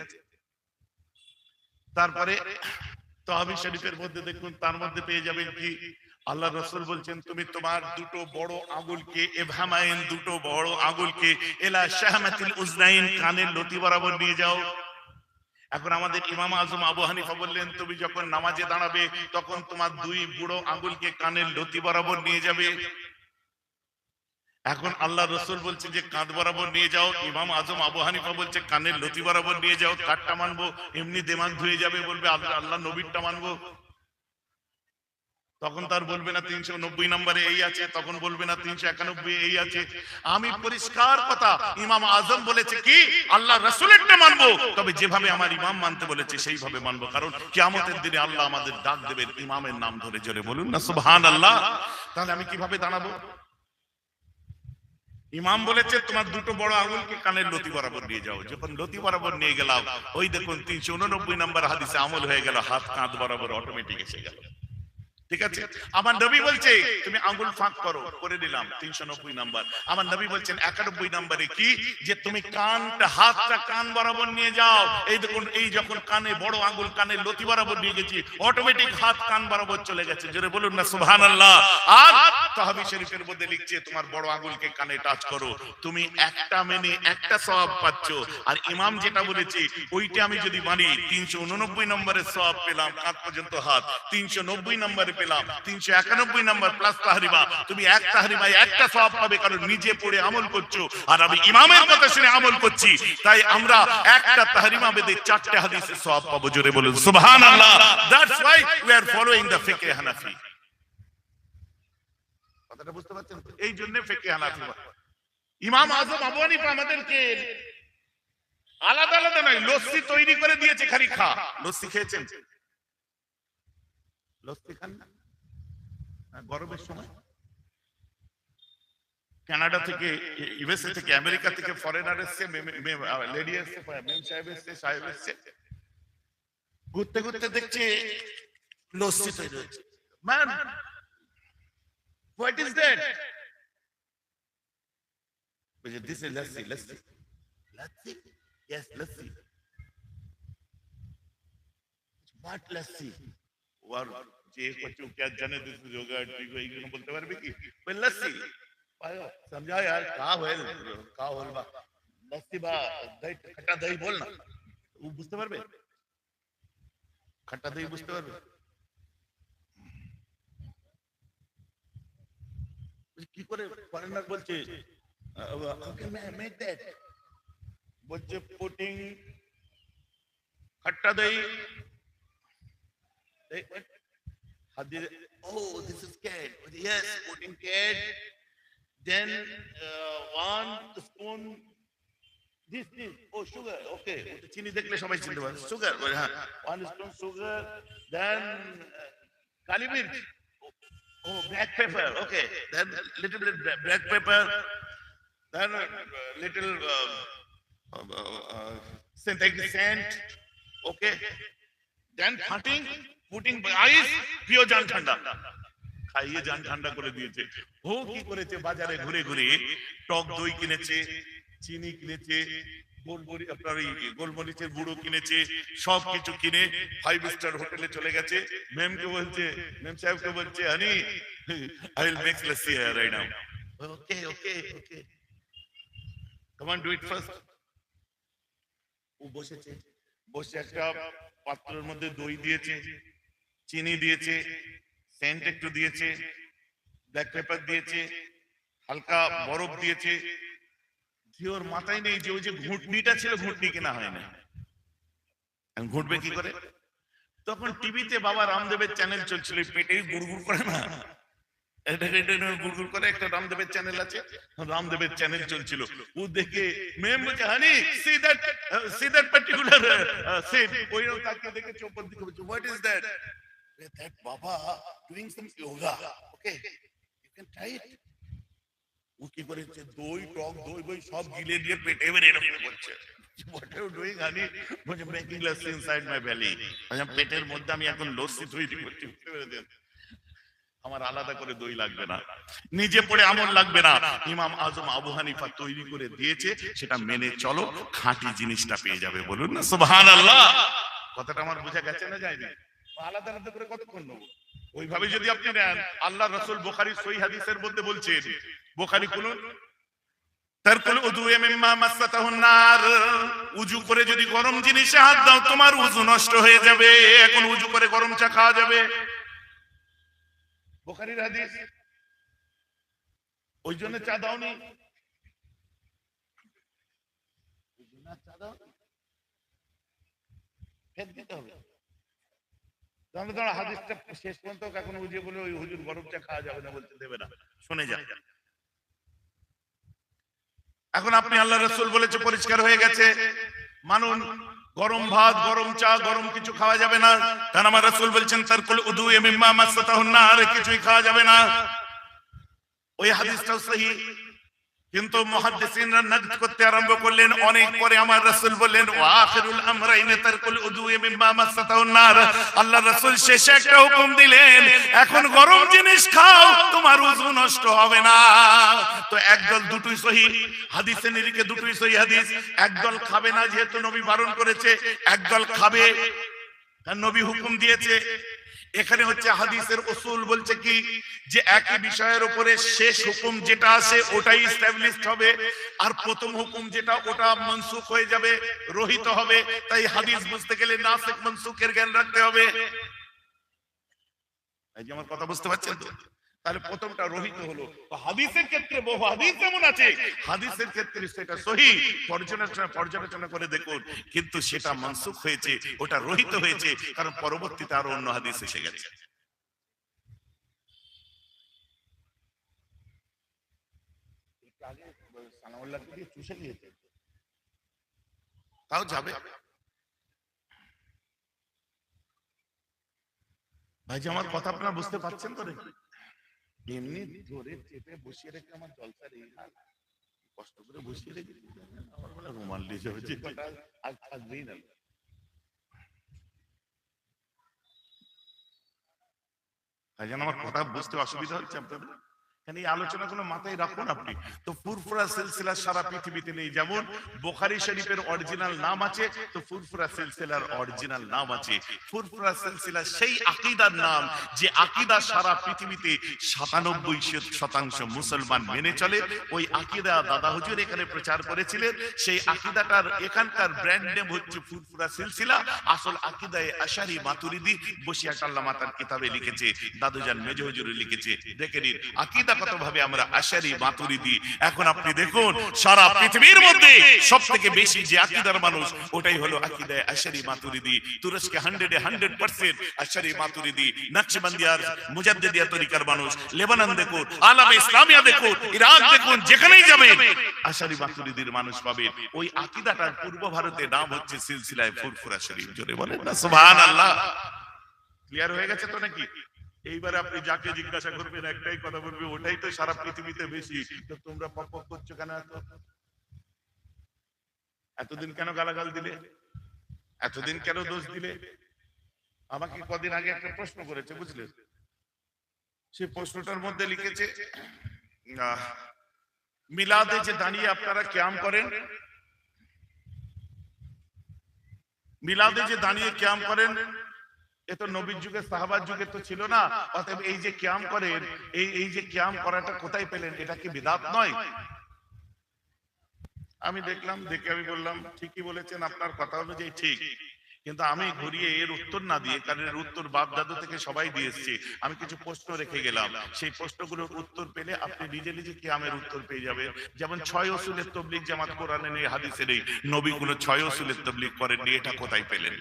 তারপরে তাহাবী শরীফের মধ্যে দেখুন, তার মধ্যে পেয়ে যাবেন কি আল্লাহ রাসূল বলছেন, তুমি তোমার দুটো বড় আঙ্গুলকে, ইবহামাইন দুটো বড় আঙ্গুলকে, ইলা শাহমাতিল উজনাইন কানের লতি বরাবর নিয়ে যাও। এখন আমাদের ইমাম আজম আবু হানিফা বললেন, তুমি যখন নামাজে দাঁড়াবে তখন তোমার দুই বুড়ো আঙ্গুলকে কানের লতি বরাবর নিয়ে যাবে। এখন আল্লাহ রাসূল বলছে যে কাঁধ বরাবর নিয়ে যাও, ইমাম আজম আবু হানিফা বলছে কানের লতি বরাবর নিয়ে যাও। কাঠটা মানবো? এমনি দিমাগ ধুয়ে যাবে, বলবে আল্লাহ নবীরটা মানবো। তখন তার বলবে না 390 নম্বরে এই আছে, তখন বলবে না 391 এই আছে। আমি পরিষ্কার কথা, ইমাম আজম বলেছে কি, আল্লাহ রাসূলেরটা মানবো, তবে যেভাবে আমার ইমাম মানতে বলেছে সেইভাবে মানবো, কারণ কিয়ামতের দিনে আল্লাহ আমাদের ডাক দেবেন ইমামের নাম ধরে। জোরে বলুন না সুবহানাল্লাহ। তাহলে আমি কিভাবে দাঁড়াবো? ইমাম বলেছে তোমার দুটো বড় আঙুলকে কানের লতি বরাবর নিয়ে যাও। যখন লতি বরাবর নিয়ে গেলাম, ওই দেখুন 389 নম্বর হাদিসে আমল হয়ে গেল, হাত কাঁধ বরাবর অটোমেটিক এসে গেল। ঠিক আছে, আমার নবী বলছে তুমি আঙ্গুল ফাঁক করো, করে দিলাম 390 নাম্বার। আমার নবী বলছেন 91 নম্বরে কি, যে তুমি কানটা, হাতটা কান বরাবর নিয়ে যাও। এই দেখুন, এই যখন কানে বড় আঙ্গুল কানের লতি বরাবর নিয়ে গেছি, অটোমেটিক হাত কান বরাবর চলে গেছে। জোরে বলুন না সুবহানাল্লাহ। আর তাহবি শরীফের মধ্যে লিখছে তোমার বড় আঙ্গুলকে কানে টাচ করো, তুমি একটা মেনে একটা সওয়াব পাচ্ছ। আর ইমাম যেটা বলেছে ওইটা আমি যদি মানি, 389 নম্বরের সওয়াব পেলাম, কাঁধ পর্যন্ত হাত। 390 নম্বরে পেলাম, 391 নম্বর প্লাস তাহরিমা, তুমি এক তাহরিমায় একটা সওয়াব পাবে, কারণ নিজে পড়ে আমল করছো, আর আমি ইমামের কথা শুনে আমল করছি। তাই আমরা একটা তাহরিমা বেদে 4টে হাদিসের সওয়াব পাবো। জোরে বলুন সুবহানাল্লাহ। That's why we are following the ফিকহ হানাফি। কথাটা বুঝতে পারছেন? এই জন্য ফিকহ হানাফি। ইমাম আযম আবু হানিফা আমাদেরকে আলাদা আলাদা নয়, লস্যি তৈরি করে দিয়েছে, খালি খা। লস্যি খেয়েছেন? লস্যি খান না গরমের সময়? কানাডা থেকে, ইউএসএ থেকে, আমেরিকা থেকে ফরেনার এসছে, লেডি এসছে, মেম সাহেব এসছে, সাহেব এসছে, ঘুরতে ঘুরতে দেখছে লস্যি তৈরি হচ্ছে। Ma'am, what is that? This is lassi. Lassi? Lassi? Yes, lassi. What lassi? ওয়ার যে बच्चों क्या जाने दिस योगा এইগুলো বলতে পারবে কি? ওই লস্যি পায়ো, समझाओ यार, का होल बा लस्सी बा, दही, खट्टा दही बोल ना, ও বুঝতে পারবে? খट्टा দই বুঝতে পারবে? কি করে ফরেনার বলছে ওকে মেক দ্যাট, বলছে পুটিং খट्टा দই। Hadir, oh, this is cat. Yes, putting cat. Then 1 spoon. This. Oh, sugar. Okay. Chini dekhle সবাই চিনতে পারে। Sugar. হ্যাঁ। 1 spoon sugar. Then kali mirch. Oh, black pepper. Okay. Then little bit black pepper. Then little synthetic scent. Okay. Then cutting. Putting ice, পিও জান ঠান্ডা, খাইয়ে জান ঠান্ডা করে দিয়েছে। ও কি করেছে, বাজারে ঘুরে ঘুরে টক দই কিনেছে, চিনি কিনেছে, গোলমরিচের গুঁড়ো কিনেছে, সবকিছু কিনে 5 স্টার হোটেলে চলে গেছে। ম্যামকে বলছে, ম্যাম সাহেবকে বলছে, honey I will make lassi right now. Okay okay okay, come on do it first. ও বসেছে, বসে একটা পাত্রের মধ্যে দই দিয়েছে, চিনি দিয়েছে, সেন্ট একটু দিয়েছে, ব্ল্যাক পেপার দিয়েছে, হালকা বরফ দিয়েছে। ওর মাথায় নেই যে ওই যে ঘুটনিটা ছিল, ঘুটনি কেনা হয় না, ঘুটবে কি করে? তখন টিভিতে বাবা রামদেবের চ্যানেল চলছিল, পেটেই গুড়গুড় করে না, গুড়গুড় করে একটা রামদেবের চ্যানেল আছে, রামদেবের চ্যানেল চলছিল। ও দেখে ম্যাম বলছে, হানি সি দ্যাট পার্টিকুলার সেট, ওই তাকে দেখে চোপর দিকে বলছে, what is that? That Baba doing some yoga. Okay, you can try it. ও কি করেছে, দই, টক দই বই সব গিলে দিয়ে পেটে এবার এরকম করছে। What are you doing, honey? বলছে making lassi inside my belly. পেটের মধ্যে আমি এখন লস্যি তৈরি করছি। আমার আলাদা করে দই লাগবে না, নিজে পড়ে আমল লাগবে না, ইমাম আজম আবু হানিফা তৈরি করে দিয়েছে, সেটা মেনে চলো, খাঁটি জিনিসটা পেয়ে যাবে। বলুন না সুবহানাল্লাহ। কথাটা আমার বোঝা গেছে না যায়নি? আলাদা আলাদা করে কতক্ষণ নেব? ওইভাবে যদি আপনি নেন, আল্লাহ রাসূল বুখারী সহিহ হাদিসের মধ্যে বলছেন, বুখারী খুলুন, তারকুল উযু মিম্মা মাসাতাহুন নার, উযু করে যদি গরম জিনিসে হাত দাও তোমার উযু নষ্ট হয়ে যাবে। এখন উযু করে গরম চা খাওয়া যাবে? বুখারীর হাদিস। ওই জন্য চা দাওনি, ওই জন্য চা দাও, ফের দিতে হবে। তাহলে ধরো হাদিসটা শেষ পর্যন্ত এখন বুঝিয়ে বলে ওই হুজুর গরম চা খাওয়া যাবে না বলতে দেবে না, শুনে যান। এখন আপনি আল্লাহ রাসূল বলেছে পরিষ্কার হয়ে গেছে, মানুন গরম ভাত গরম চা গরম কিছু খাওয়া যাবে না, কারণ আমার রাসূল বলছেন তারকুল উদু মিম্মা মাসাতাহুন নার, কিছুই খাওয়া যাবে না। ওই হাদিসটাও সহিহ, কিন্তু মুহাদ্দিসিনরা নকদ করতে আরম্ভ করলেন। অনেক পরে আমার রাসূল বললেন ওয়া আখিরুল আমরাইন তারকুল উদু মিম্মা মাসাতাহুন নার, আল্লাহ রাসূল শেষে একটা হুকুম দিলেন, এখন গরম জিনিস খাও তোমার ওযু নষ্ট হবে না। তো একদল দুটোই সহিহ, হাদিসের নিরিখে দুটোই সহিহ হাদিস। একদল খাবে না যেহেতু নবী বারণ করেছে, একদল খাবে কারণ নবী হুকুম দিয়েছে। এখানে হচ্ছে হাদিসের উসুল বলছে কি, যে একই বিষয়ের উপরে শেষ হুকুম যেটা আছে ওটাই এস্টাবলিশড হবে, আর প্রথম হুকুম যেটা ওটা মনসুখ হয়ে যাবে, রহিত হবে। তাই হাদিস বুঝতে গেলে নাসিখ মনসুখের জ্ঞান রাখতে হবে। এই যে আমার কথা বুঝতে পারছেন তো? তাহলে প্রথমটা রহিত হলো। তো হাদিসের ক্ষেত্রে বহু হাদিস যেমন আছে, হাদিসের ক্ষেত্রে সেটা সহিহ, পর্যালোচনা করে দেখুন, কিন্তু সেটা মনসুখ হয়েছে, ওটা রহিত হয়েছে, কারণ পরবর্তীতে আরো অন্য হাদিস এসে গেছে। তাও যাবে ভাই, যে আমার কথা আপনারা বুঝতে পারছেন তো? নাকি এমনি ধরে চেপে বসিয়ে রেখে আমার জলসার এই হাল, কষ্ট করে বসিয়ে রেখে আমার বলে রুমাল দিয়ে যাচ্ছে, আর থাকবেই না। তাই জন্য আমার কথা বুঝতে অসুবিধা হচ্ছে আপনাদের। এই আলোচনাগুলো মাথায় রাখুন আপনি। তো ফুরফুরা সিলসিলা সারা পৃথিবীতে নেই, যেমন বুখারী শরীফের অরিজিনাল নাম আছে, তো ফুরফুরা সিলসিলার অরিজিনাল নাম আছে। ফুরফুরা সিলসিলা সেই আকীদার নাম যে আকীদা সারা পৃথিবীতে ৯৭% মুসলমান মেনে চলে। ওই আকীদা দাদা হুজুর এখানে প্রচার করেছিলেন, সেই আকীদাটার এখানকার ব্র্যান্ড নেম হচ্ছে ফুরফুরা সিলসিলা। আসল আকীদায়ে আশারি মাতুরিদি বসিয়া আল্লামা তার কিতাবে লিখেছে, দাদুজান মেজো হুজুরে লিখেছে। দেখে নিন আকীদা কত ভাবে আমরা আশারি মাতুরিদি। এখন আপনি দেখুন সারা পৃথিবীর মধ্যে সবথেকে বেশি যে আকীদার মানুষ ওটাই হলো আকীদায়ে আশারি মাতুরিদি। তুরস্কে 100% আশারি মাতুরিদি, নকশবন্দিয়ার মুজাদ্দিদিয়া তরিকার মানুষ, লেবানন দেখুন, আলামে ইসলামিয়া দেখুন, ইরাক দেখুন, যেখানেই যাবেন আশারি মাতুরিদির মানুষ পাবেন। ওই আকীদাটার পূর্ব ভারতে নাম হচ্ছে সিলসিলায়ে ফুরফুরা শরীফ। জোরে বলেন না সুবহানাল্লাহ। ক্লিয়ার হয়ে গেছে তো নাকি? এইবারে আপনি যাকে জিজ্ঞাসা করবেন একটাই কথা বলবে, ওটাই তো সারা পৃথিবীতে বেশি। তো তোমরা পক করছো কেন? এতদিন কেন গালাগাল দিলে? এতদিন কেন দোষ দিলে? আমাকে কদিন আগে একটা প্রশ্ন করেছে, বুঝলে? সেই প্রশ্নটার মধ্যে লিখেছে মিলাদে যে দাঁড়িয়ে আপনারা কিয়াম করেন, মিলাদে যে দাঁড়িয়ে কিয়াম করেন, এ তো নবীর যুগে সাহাবার যুগে তো ছিল না। অতএব এই যে কিয়াম করেন, এই যে কিয়াম করাটা কোথায় পেলেন? এটা কি বিদআত নয়? আমি দেখলাম, দেখে আমি বললাম ঠিকই বলেছেন, আপনার কথা অনুযায়ী ঠিক, কিন্তু আমি ঘুরিয়ে এর উত্তর না দিয়ে, কারণ এর উত্তর বাপ দাদু থেকে সবাই দিয়ে এসছে, আমি কিছু প্রশ্ন রেখে গেলাম। সেই প্রশ্নগুলোর উত্তর পেলে আপনি নিজে নিজে কিয়ামের উত্তর পেয়ে যাবেন। যেমন 6 উসুলের তাবলীগ জামাত কোরআনে নেই, হাদিসে নেই, নবী কোনো 6 উসুলের তাবলীগ করেননি, এটা কোথায় পেলেন?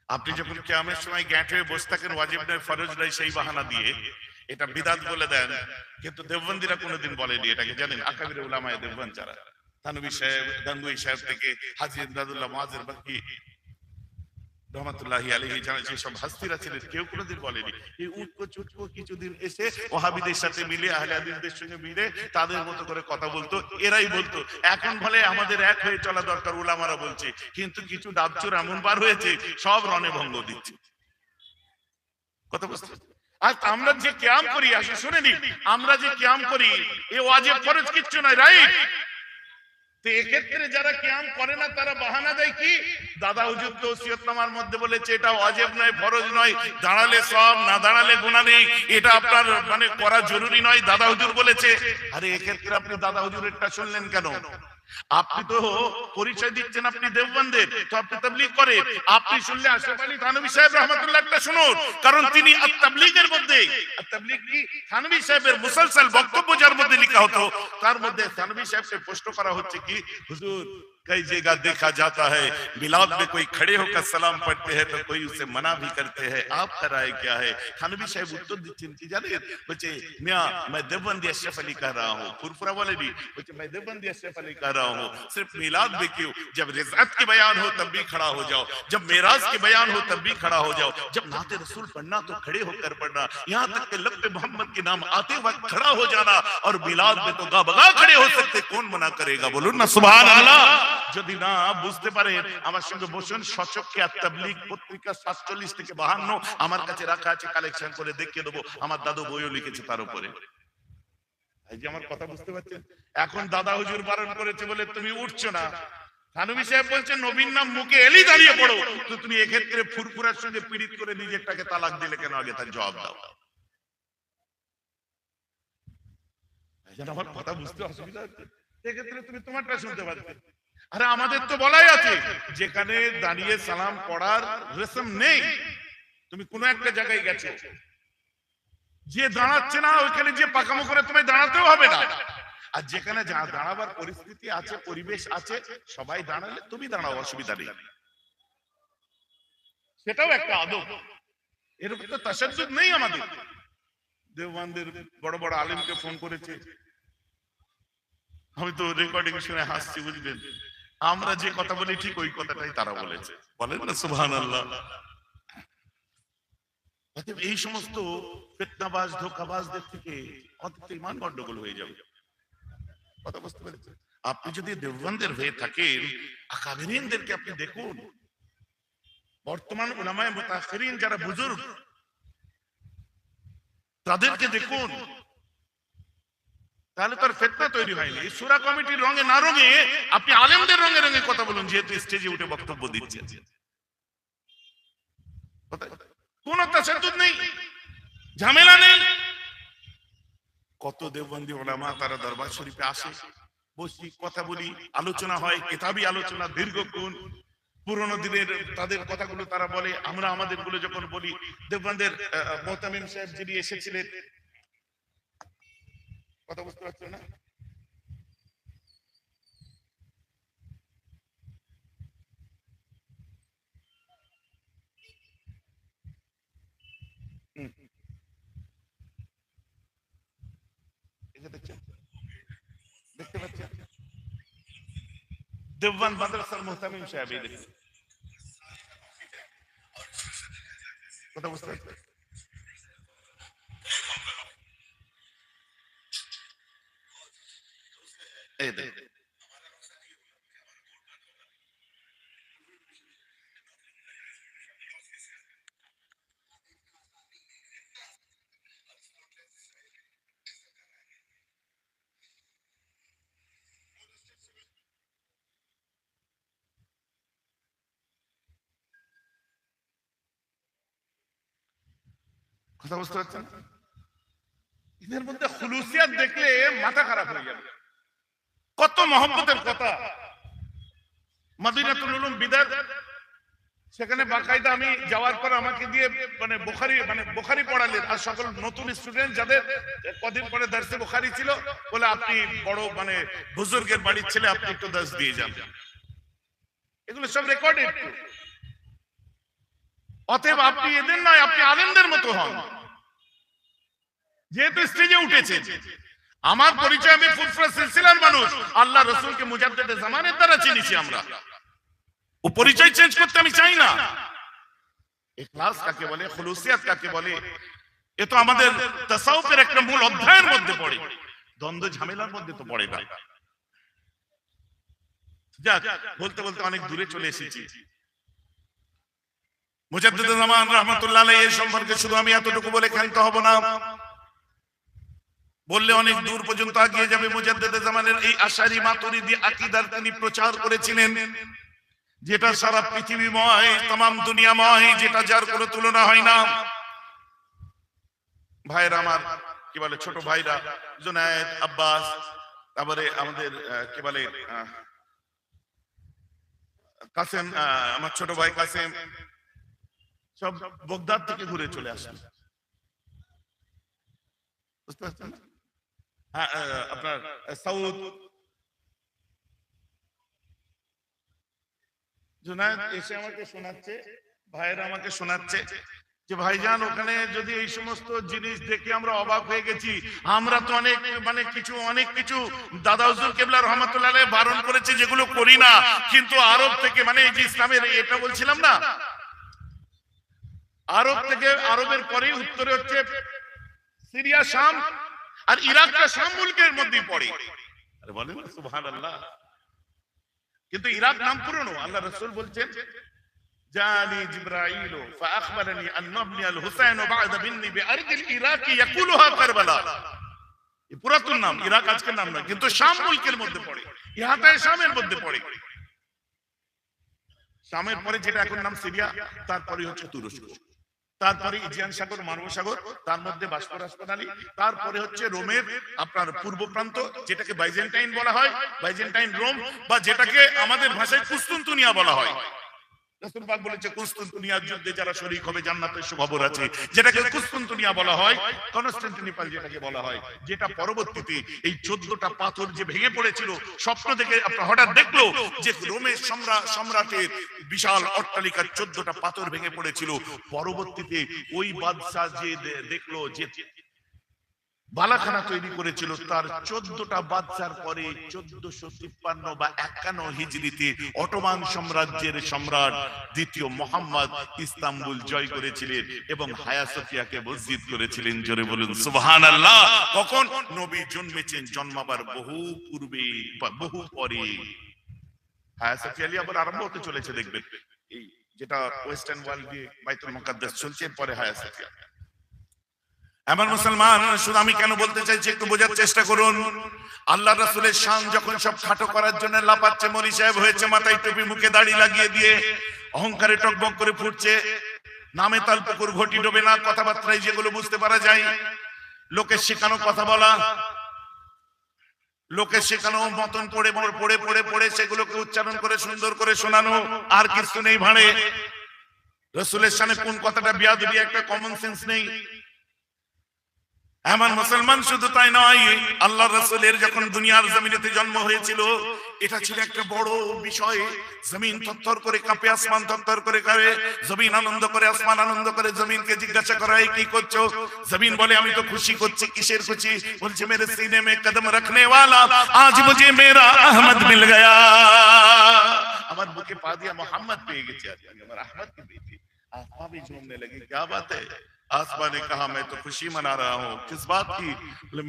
আপনি যখন কিয়ামের সময় গ্যাঁট হয়ে বসে থাকেন, ওয়াজিব নয় ফরজ নয় সেই বাহানা দিয়ে এটা বিদআত বলে দেন, কিন্তু দেওবন্দীরা কোনোদিন বলেনি এটাকে, জানেন? আকাবির উলামায়ে দেওবন্দ যারা, থানভী সাহেব, গাঙ্গুই সাহেব থেকে হাজী ইমদাদুল্লাহ মুআজ্জির বাকি রহমাতুল্লাহি আলাইহি, যারা যেসব হাস্তিরা ছিলেন, কেউ কোনোদিন বলেনি। এই উটকো চুটকো কিছুদিন এসে ওহাবিদের সাথে মিলে, আহলে হাদিসদের সঙ্গে মিলে তাদের মতো করে কথা বলতো, এরাই বলতো। এখন বলে আমাদের এক হয়ে চলা দরকার, উলামারা বলছে, কিন্তু কিছু ডাবচোর এমন বার হয়েছে সব রণে ভঙ্গ দিচ্ছে। কথা বুঝতে? আর আমরা যে কিয়াম করি, আসলে শুনে নিন, আমরা যে কিয়াম করি এ ওয়াজিব ফরজ কিচ্ছু নয়, রাইট? তো এক্ষেত্রে যারা কিয়াম করে না তারা বাহানা দেয় কি, দাদা হুজুর তো ওসিয়তনামার মধ্যে বলেছে এটা ওয়াজিব নয়, ফরজ নয়, দাঁড়ালে সব, না দাঁড়ালে গুনাহ নেই, এটা আপনার মানে করা জরুরি নয়, দাদা হুজুর বলেছে। আরে এক্ষেত্রে আপনি দাদা হুজুরেরটা শুনলেন কেন? আপনি তো পরিচয় দিচ্ছেন আপনি দেওবন্দের, তো আপনি তাবলীগ করেন, আপনি শুনলে আশরাফ আলী থানভী সাহেব রাহমাতুল্লাহটা শুনুন, কারণ তিনি আত-তাবলীগের মধ্যে, আত-তাবলীগ কি থানভী সাহেবের মুসলসল বক্তব্য যার মধ্যে লেখা হতো, তার মধ্যে থানভী সাহেবকে প্রশ্ন করা হচ্ছে কি, হুজুর कई जगह देखा जाता है मिलाद में कोई खड़े होकर सलाम पढ़ते हैं तो कोई उसे मना भी करते हैं। आपका राय क्या है? थानवी साहब उत्तर দিচ্ছেন কি জানেন? বলছে মিয়া मैं देवबंदी अशरफ अली कह रहा हूँ। फुरफुरा वाले भी बल्कि मैं देवबंदी अशरफ अली कह रहा हूँ। सिर्फ मिलाद में क्यों, जब रिज़अत के बयान हो तब भी खड़ा हो जाओ, जब मेराज के बयान हो तब भी खड़ा हो जाओ, जब नाते रसूल पढ़ना तो खड़े होकर पढ़ना, यहाँ तक कि लब पे मोहम्मद के नाम आते वक्त खड़ा हो जाना। और मिलाद में तो गाबगा खड़े हो सकते, कौन मना करेगा? बोलून ना सुभान अल्लाह। যদি না বুঝতে পারেন আমার সঙ্গে বসুন, সচককে আর তাবলীগ পত্রিকা 47 থেকে 52 আমার কাছে রাখা আছে, কালেকশন করে দেখিয়ে দেবো। আমার দাদু বইও লিখেছে তার উপরে। এই যে আমার কথা বুঝতে পারছেন? এখন দাদা হুজুর বারণ করেছে বলে তুমি উঠছো না। থানভী সাহেব বলছেন নবীর নাম মুখে এলি দাঁড়িয়ে পড়ো, তো তুমি এক্ষেত্রে ফুরফুরার সঙ্গে পীড়িত করে নিজেরটাকে তালাক দিলে কেন? আগে তার জবাব দাও। যেন আমার কথা বুঝতে অসুবিধা হচ্ছে, এক্ষেত্রে তুমি তোমারটা শুনতে পারবে। আরে আমাদের তো বলাই আছে যেখানে দাঁড়িয়ে সালাম পড়ার রেশম নেই, তুমি কোন একটা জায়গায় গেছো, যে দাঁড়াচ্ছে না ওইখানে যে পাকামো করে তোমায় দাঁড়াতেও হবে না। আর যেখানে দাঁড়াবার পরিস্থিতি আছে, পরিবেশ আছে, সবাই দাঁড়ালে তুমি দাঁড়াও, অসুবিধা নেই। সেটাও একটা আদব। এরকম তো তাশাদ্দুদ নেই আমাদের। দেওবন্দের বড় বড় আলেমকে ফোন করেছে, আমি তো রেকর্ডিং শুনে হাসছি, বুঝলেন? আমরা যে কথা বলি ঠিক ওই কথাটাই তারা বলেছে। বলেন না সুবহানাল্লাহ। এই সমস্ত ফিতনাবাজ ধোঁকাবাজদের থেকে অন্তত ঈমান গন্ডগোল হয়ে যাবে। কথা বুঝতে পেরেছেন? আপনি যদি দেওবন্দের হয়ে থাকেন, আকাবিরিনদেরকে আপনি দেখুন, বর্তমান উলামায়ে মুতাআখিরিন যারা বুজুর্গ তাদেরকে দেখুন, তাহলে তার ফিতনা তৈরি হয়নি। সূরা কমিটির রঙে না রঙে আপনি আলেমদের রঙে রঙে কথা বলুন, যেহেতু স্টেজে উঠে বক্তব্য দিচ্ছেন। কোন তাশাদ্দুদ নেই, ঝামেলা নেই। কত দেওবন্দি উলামা তারা দরবার শরীফে আসে, বসি, কথা বলি, আলোচনা হয়, কিতাবি আলোচনা দীর্ঘক্ষণ, পুরনো দিনের তাদের কথাগুলো তারা বলে, আমরা আমাদের গুলো যখন বলি। দেওবন্দের মোহতামিম সাহেব যিনি এসেছিলেন, কথা বুঝতে পারছো না? দেখতে পাচ্ছেন দেওবন্দ মাদ্রাসার মোহতামিম সাহেব, এই দেখুন, কথা বুঝতে পারছেন? এই দেখুন, কথা বুঝতে পারছেন? এদের মধ্যে খুলুসিয়াত দেখলে মাথা খারাপ হয়ে যাবে। কত মহব্বতের কথা। মদিনাতুল উলুম বিদাত, সেখানে বাকায়দা আমি যাওয়ার পর আমাকে দিয়ে বুখারী পড়ালেন। আর সকল নতুন স্টুডেন্ট যাদের কদিন পরে দর্শে বুখারী ছিল, বলে আপনি বড় বুজুর্গের বাড়ির ছেলে, আপনি একটু দর্শ দিয়ে যান। এগুলো সব রেকর্ডেড। অতএব আপনি এদের নয়, আপনি আলেমদের মতো হন, যেহেতু স্টেজে উঠেছেন। আমার পরিচয়, আমি ফুরফুরা সিলসিলার মানুষ, আল্লাহ রাসূলকে মুজাদ্দিদে জামানের দ্বারা চিনিছি আমরা। ও পরিচয় চেঞ্জ করতে আমি চাই না। ইখলাস কাকে বলে, খুলুসিয়াত কাকে বলে, এ তো আমাদের তাসাউফের একটা মূল অধ্যায়ের মধ্যে পড়ে, দ্বন্দ্ব ঝামেলার মধ্যে তো পড়ে না। যাক, বলতে বলতে অনেক দূরে চলে এসেছি। মুজাদ্দিদে জামান রাহমাতুল্লাহ আলাইহি এর সম্পর্কে শুধু আমি এতটুকু বলে ক্ষান্ত হব না, বললে অনেক দূর পর্যন্ত এগিয়ে যাবে। মুজাদ্দিদে জামানের এই আশারি মাতুরিদি আকীদার তিনি প্রচার করেছিলেন, যেটা সারা পৃথিবীময়, तमाम দুনিয়াময়, যেটা যার কোনো তুলনা হয় না। ভাইরা আমার, কি বলে, ছোট ভাইরা জুনায়েদ, আব্বাস, তারপরে আমাদের কি বলে কাসেম, আমার ছোট ভাই কাসেম, সব বগদাদ থেকে ঘুরে চলে আসেন। বুঝতে পারছেন? আপনার সাউদ, জুনায়েদ এসে আমাকে শোনাচ্ছে, ভাইয়েরা আমাকে শোনাচ্ছে যে ভাইজান ওখানে যদি এই সমস্ত জিনিস দেখে আমরা অবাক হয়ে গেছি, আমরা তো অনেক কিছু দাদা হুজুর কেবলা রহমাতুল্লাহ আলাইহি বারণ করেছে যেগুলো করি না, কিন্তু আরব থেকে এই যে ইসলামের এটা বলছিলাম না, আরব থেকে, আরবের পরেই উত্তরে হচ্ছে সিরিয়া, শাম, আর ইরাকটা শাম মুলকের মধ্যেই পড়ে। আরে বলেন না সুবহানাল্লাহ। কিন্তু ইরাক নাম পুরনো। আল্লাহ রাসূল বলছেন জানি জিবরাইল ফাআখবারানি আন নাবনি আল হুসাইন বা'দা বিন্নি বিআরদিল ইরাক ইয়াকুলুহা কারবালা। এই পুরাতন নাম, ইরাক আজকের নাম না, কিন্তু শাম মুলকের মধ্যে পড়ে, ইহাতায় শামের মধ্যে পড়ে। শামের পরে যেটা এখন নাম সিরিয়া, তারপরে হচ্ছে তুরস্ক, তারপরে ইজিয়ান সাগর, মানব সাগর, তার মধ্যে বাস্পরাস প্রণালী, তারপরে হচ্ছে রোমের আপনার পূর্ব প্রান্ত যেটাকে বাইজেন্টাইন বলা হয়, বাইজেন্টাইন রোম, বা যেটাকে আমাদের ভাষায় কুস্তুনতুনিয়া বলা হয়। রাসূল পাক বলেছে কুস্তুনতুনিয়ার যুদ্ধে যারা শরীক হবে জান্নাতের সুখবর আছে, যেটাকে কুস্তুনতুনিয়া বলা হয়, কনস্টান্টিনোপল যেটাকে বলা হয়, যেটা পরবর্তীতে এই 14টা পাথর যে ভেঙে পড়েছিল, স্বপ্ন দেখে আপনার হঠাৎ দেখলো যে রোমের সম্রাটের বিশাল অট্টালিকার 14টা পাথর ভেঙে পড়েছিল। পরবর্তীতে ওই বাদশা যে দেখলো যে বালাখানা তৈরি করেছিল, তার 14টা বাদশার পরে 1453 বা 51 হিজরিতে অটোমান সাম্রাজ্যের সম্রাট দ্বিতীয় মোহাম্মদ ইস্তাম্বুল জয় করেছিলেন এবং হায়া সোফিয়াকে মসজিদ করেছিলেন। জোরে বলুন সুবহানাল্লাহ। কখন? নবী জন্মেছেন জন্মাবার বহু পূর্বে বা বহু পরে। হায়া সোফিয়া আবার আরম্ভ হতে চলেছে, দেখবেন এই যেটা ওয়েস্টার্ন ওয়ার্ল্ড দিয়ে বাইতুল মুকাদ্দাস চলছে, পরে হায়া সোফিয়া। এমন মুসলমান, শুধু আমি কেন বলতে চাইছি একটু বোঝার চেষ্টা করুন। আল্লাহ রাসূলের শান যখন সব খাটো করার জন্য লাপাচ্ছে, মরি সাহেব হয়েছে, মাথায় টুপি, মুখে দাড়ি লাগিয়ে দিয়ে অহংকারে টকবক করে ফুটছে, নামে তাল পুকুর ঘটি ডোবে না, কথাবার্তায় যেগুলো বুঝতে পারা যায়, লোকের শেখানো কথা বলা, লোকের শেখানো মতন পড়ে পড়ে পড়ে পড়ে সেগুলোকে উচ্চারণ করে সুন্দর করে শোনানো, আর কিছু নেই ভাড়ে। রাসূলের শানে কোন কথাটা বিয়াদবি, একটা কমন সেন্স নেই। এমন মুসলমান, শুধু তাই নয়, আল্লাহ রাসূলের যখন দুনিয়ার জমিনেতে জন্ম হয়েছিল, এটা ছিল একটা বড় বিষয়। জমিন থরথর করে কাঁপে, আসমান থরথর করে কাঁপে, জমিন আনন্দ করে, আসমান আনন্দ করে। জমিনকে জিজ্ঞাসা করা হয় কি করছো? জমিন বলে আমি তো খুশি করছি। কিসের খুশি? বলছে মেরে সিনে মে কদম রাখনে ওয়ালা আজ মুঝে মেরা আহমদ মিল গয়া। আমার বুকে পা দিয়া মোহাম্মদ পেয়ে গেছে, আজকে আমার আহমদকে পেয়েছি। आसमां भी झूमने लगी। क्या बात है? आसमां ने कहा मैं तो खुशी मना रहा हूँ। किस बात की?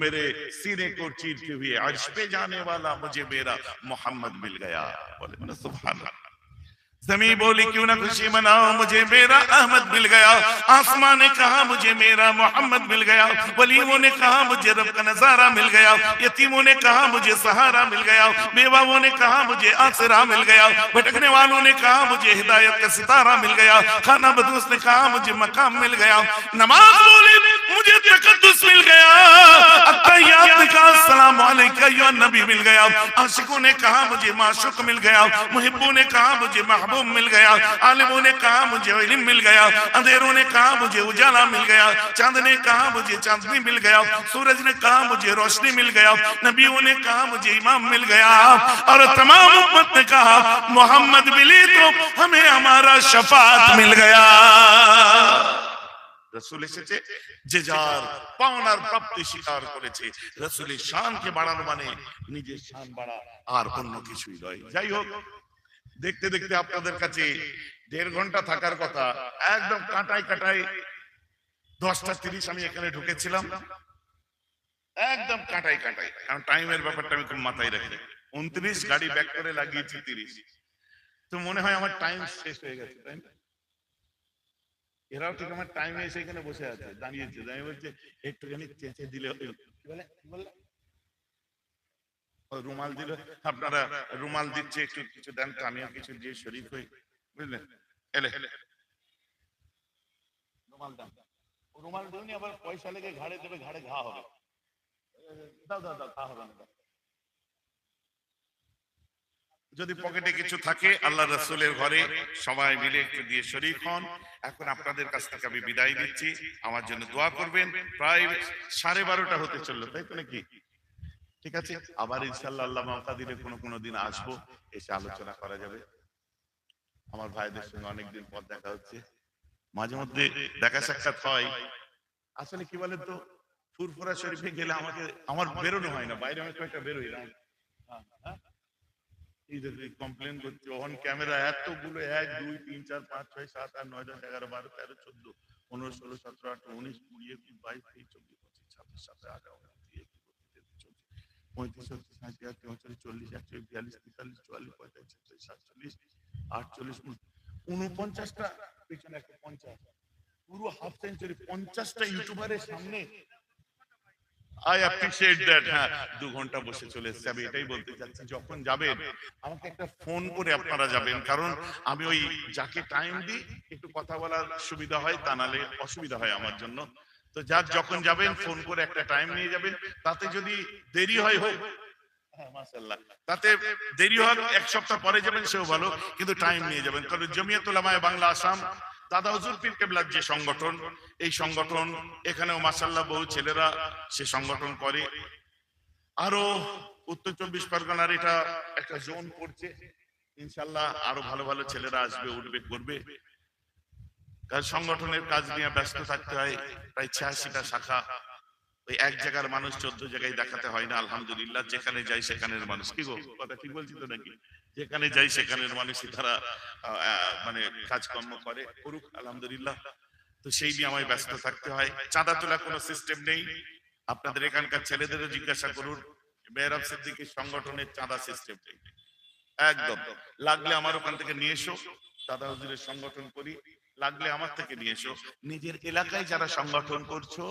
मेरे सीने को चीरते हुए अर्श पे जाने वाला मुझे मेरा मोहम्मद मिल गया। बोले सुभान अल्लाह। ज़मीन बोली क्यों ना खुशी मनाओ, मुझे मेरा अहमद मिल गया। आसमां ने कहा मुझे मेरा मोहम्मद मिल गया। वलियों ने कहा मुझे रब का नजारा मिल गया। यतीमों ने कहा मुझे सहारा मिल गया। बेवाओं ने कहा मुझे आसरा मिल गया। भटकने वालों ने कहा मुझे हिदायत का सितारा मिल गया। खाना बदोस ने कहा मुझे मकाम मिल गया। नमाज बोली मुझे तकद्दुस मिल गया। अत्तहियात ने कहा अस्सलाम अलैका या नबी मिल गया। आशिकों ने कहा मुझे माशूक मिल गया। मुहिब्बों ने कहा मुझे महबूब मिल गया। आलिमों ने कहा मुझे इल्म मिल गया। अंधेरों ने कहा मुझे उजाला मिल गया। चांद ने कहा मुझे चांदनी मिल गया। सूरज ने कहा मुझे रोशनी मिल गया। नबियों ने कहा मुझे इमाम मिल गया। और तमाम उम्मत ने कहा मोहम्मद मिले तो हमें हमारा शफाअत मिल गया। রাসূল এসেছে, যে যার পাওনার প্রাপ্তি স্বীকার করেছে। রাসূলের শানকে বাড়ানো মানে নিজের শান বাড়া, আর অন্য কিছুই নয়। যাই হোক, দেখতে দেখতে আপনাদের কাছে 1.5 ঘন্টা থাকার কথা, একদম কাটাই কাটাই 10:30 আমি এখানে ঢুকেছিলাম, একদম কাটাই কাটাই। কারণ টাইমের ব্যাপারটা আমি খুব মাথায় রাখি। 29 গাড়ি ব্যাক করে লাগিয়েছি 30, তো মনে হয় আমার টাইম শেষ হয়ে গেছে, তাই না? এরাও ঠিক আমার টাইমে এসে এখানে বসে আছে, দাঁড়িয়েছে। আমি বলছি একটুখানি চেঁচে দিলে, রুমাল দিল, আপনারা রুমাল দিচ্ছে, একটু কিছু দেন তো, আমিও কিছু দিয়ে শরীক হই, বুঝলেন? এলে রুমাল দাম, রুমাল দিউনি, আবার পয়সা লেগে ঘাড়ে দেবে, ঘাড়ে ঘা হবে। দাও দাও দাও, ঘা হবে না। যদি পকেটে কিছু থাকে, আল্লাহ রাসূলের ঘরে সবাই মিলে একটু দিয়ে শরীক হন। এখন আপনাদের কাছ থেকে আমি বিদায় দিচ্ছি, আমার জন্য দোয়া করবেন। প্রায় 12:30 হতে চললো, তাই তো নাকি? ঠিক আছে, আবার ইনশাআল্লাহ আল্লাহ মওকা দিলে কোনো দিন আসবো, এসে আলোচনা করা যাবে। আমার ভাইদের সঙ্গে অনেকদিন পর দেখা হচ্ছে, মাঝে মধ্যে দেখা সাক্ষাৎ হয়। আসলে কি বলেন তো, ফুরফুরা শরীফে গেলে আমার বেরোনো হয় না, বাইরে আমি কয়েকটা বেরোই না। এই যে কমপ্লেন করছে অন ক্যামেরা এতগুলো, 1 2 3 4 5 6 7 8 9 10 11 12 13 14 15 16 17 18 19 20 21 22 23 24 25 26 27 28 29 30 31 32 33 34 35 36 40 41 42 43 44 45 46 47 48 টা পেছনে একটা 50, পুরো হাফ সেঞ্চুরি 50টা ইউটিউবারের সামনে। I appreciate that. হ্যাঁ, 2 ঘন্টা বসে চলে এসেছি। আমি এটাই বলতে চাচ্ছি, যখন যাবেন আমাকে একটা ফোন করে আপনারা যাবেন, কারণ আমি ওই যাকে টাইম দিই একটু কথা বলার সুবিধা হয়, তা নাহলে অসুবিধা হয় আমার জন্য। তো যার যখন যাবেন ফোন করে একটা টাইম নিয়ে যাবেন, তাতে যদি দেরি হয় হোক, হ্যাঁ মাশাআল্লাহ, তাতে দেরি হোক 1 সপ্তাহ পরে যাবেন সেও ভালো, কিন্তু টাইম নিয়ে যাবেন। কারণ জমিয়ত উলামায়ে বাংলা আসাম, দাদা হুজুর পীর কেবলার যে সংগঠন, এই সংগঠন এখানেও মাশাআল্লাহ বহু ছেলেরা সে সংগঠন করে। আরো উত্তর 24 পরগনার এটা একটা জোন পড়ছে, ইনশাআল্লাহ আরো ভালো ভালো ছেলেরা আসবে, উঠবে, করবে। কাজ সংগঠনের কাজ নিয়ে ব্যস্ত থাকতে হয়। প্রায় 86টা শাখা, ওই এক জায়গার মানুষ 14 জায়গায় দেখাতে হয় না, আলহামদুলিল্লাহ। যেখানে যাই সেখানের মানুষ, কি গো কথা ঠিক বলছি তো নাকি? যেখানে যাই সেখানের মানুষই তারা মানে কাজকর্ম করে, করুক আলহামদুলিল্লাহ। তো সেই নিয়ে আমায় ব্যস্ত থাকতে হয়। চাঁদা তোলা কোনো সিস্টেম নেই। আপনাদের এখানকার ছেলেদেরও জিজ্ঞাসা করুন, মেহরাব সিদ্দিকীর সংগঠনের চাঁদা সিস্টেম নেই একদম। লাগলে আমার ওখান থেকে নিয়ে এসো, দাদা হুজুরের সংগঠন করি, লাগলে আমার থেকে নিয়ে এসো। নিজের এলাকায় যারা সংগঠন করছো,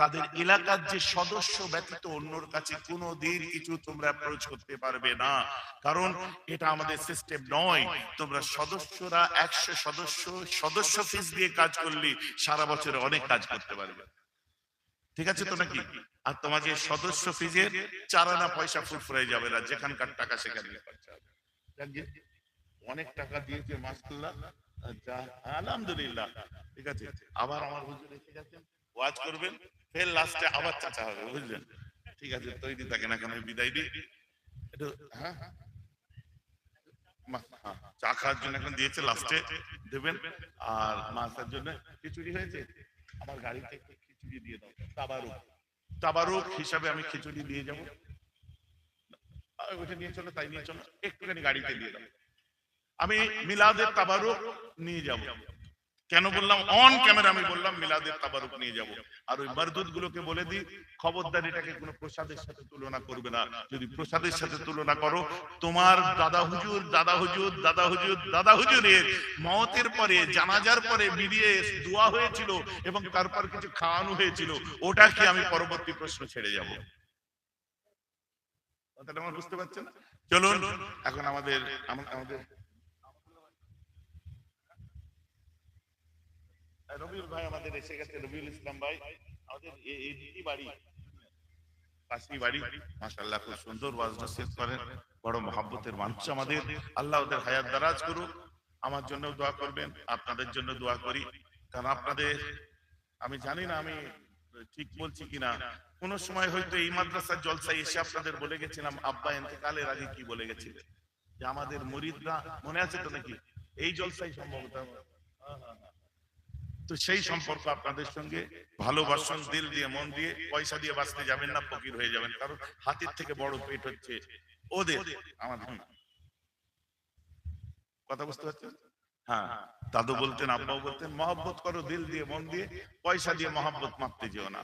তাদের এলাকার যে সদস্য ব্যতীত অন্যর কাছে কোনো দিন কিছু তোমরা অ্যাপ্রোচ করতে পারবে না, কারণ এটা আমাদের সিস্টেম নয়। তোমরা সদস্যরা 100 সদস্য ফিস দিয়ে কাজ করলে সারা বছরে অনেক কাজ করতে পারবে, ঠিক আছে তো নাকি? আর তোমার যে সদস্য ফিজের 4 আনা পয়সা ফুরফুরাই যাবে না, যেখানকার টাকা সেখানে খরচা হবে। যাকগে, অনেক টাকা দিয়েছে মাশাআল্লাহ, আচ্ছা আলহামদুলিল্লাহ, ঠিক আছে। আবার আমার হুজুর এসে গেছেন, ওয়াজ করবেন, ফের লাস্টে আবার চাচা হবে, বুঝলেন? ঠিক আছে, তৈরি থাকেন, এখন আমি বিদায় দিই একটু। হ্যাঁ হ্যাঁ, চা খাওয়ার জন্য এখন দিয়েছে, লাস্টে দেবেন। আর মাছের জন্য খিচুড়ি হয়েছে, আমার গাড়িতে একটু খিচুড়ি দিয়ে দাও, তাবারুক তাবারুক হিসাবে আমি খিচুড়ি দিয়ে যাবো। ওইটা নিয়ে চলো, তাই নিয়ে চলো, একটুখানি গাড়িতে দিয়ে দাও। আমি মিলাদের তাবারুক নিয়ে যাব। কেন বললাম অন ক্যামেরা, আমি বললাম মিলাদের তাবারুক নিয়ে যাব। আর ওই মারদুদ গুলোকে বলে দিই, খবরদার এটাকে কোনো প্রসাদের সাথে তুলনা করবে না। যদি প্রসাদের সাথে তুলনা করো, তোমার দাদা হুজুর দাদা হুজুর দাদা হুজুর দাদা হুজুরের মওতের পরে, জানাজার পরে মিলিয়ে দোয়া হয়েছিল এবং তারপর কিছু খাওয়ানো হয়েছিল, ওটা কি আমি পরবর্তী প্রশ্ন ছেড়ে যাব? কথাটা আমার বুঝতে পারছেন? চলুন এখন আমাদের আমাদের রবিউল ভাই আমাদের এসে গেছে, রবিউল ইসলাম ভাই আমাদের এই বাড়ি, পাশেই বাড়ি। মাশাআল্লাহ খুব সুন্দর ওয়াজ নসিহত করেন, বড় মহব্বতের মানুষ আমাদের। আল্লাহ ওদের হায়াত দারাজ করুক। আমার জন্য দোয়া করবেন, আপনাদের জন্য দোয়া করি। কারণ আপনাদের, আমি জানি না আমি ঠিক বলছি কিনা, কোন সময় হয়তো এই মাদ্রাসার জলসায় এসে আপনাদের বলে গেছিলাম, আব্বা ইন্তেকালের আগে কি বলে গেছিলেন, যে আমাদের মুরিদরা, মনে আছে তো নাকি? এই জলসাই সম্ভবত। হ্যাঁ, হ্যাঁ, হ্যাঁ। তো সেই সম্পর্ক আপনাদের সঙ্গে ভালোবাসন, দিল দিয়ে মন দিয়ে, পয়সা দিয়ে বাঁচতে যাবেন না, ফকির হয়ে যাবেন। কারণ হাতের থেকে বড় পেট হচ্ছে ওদের, আমাদের না। কথা বুঝতে পারছেন? হ্যাঁ, দাদু বলতেন, আব্বাও বলতেন, মহব্বত করো দিল দিয়ে মন দিয়ে, পয়সা দিয়ে মহব্বত মাপতে যেও না।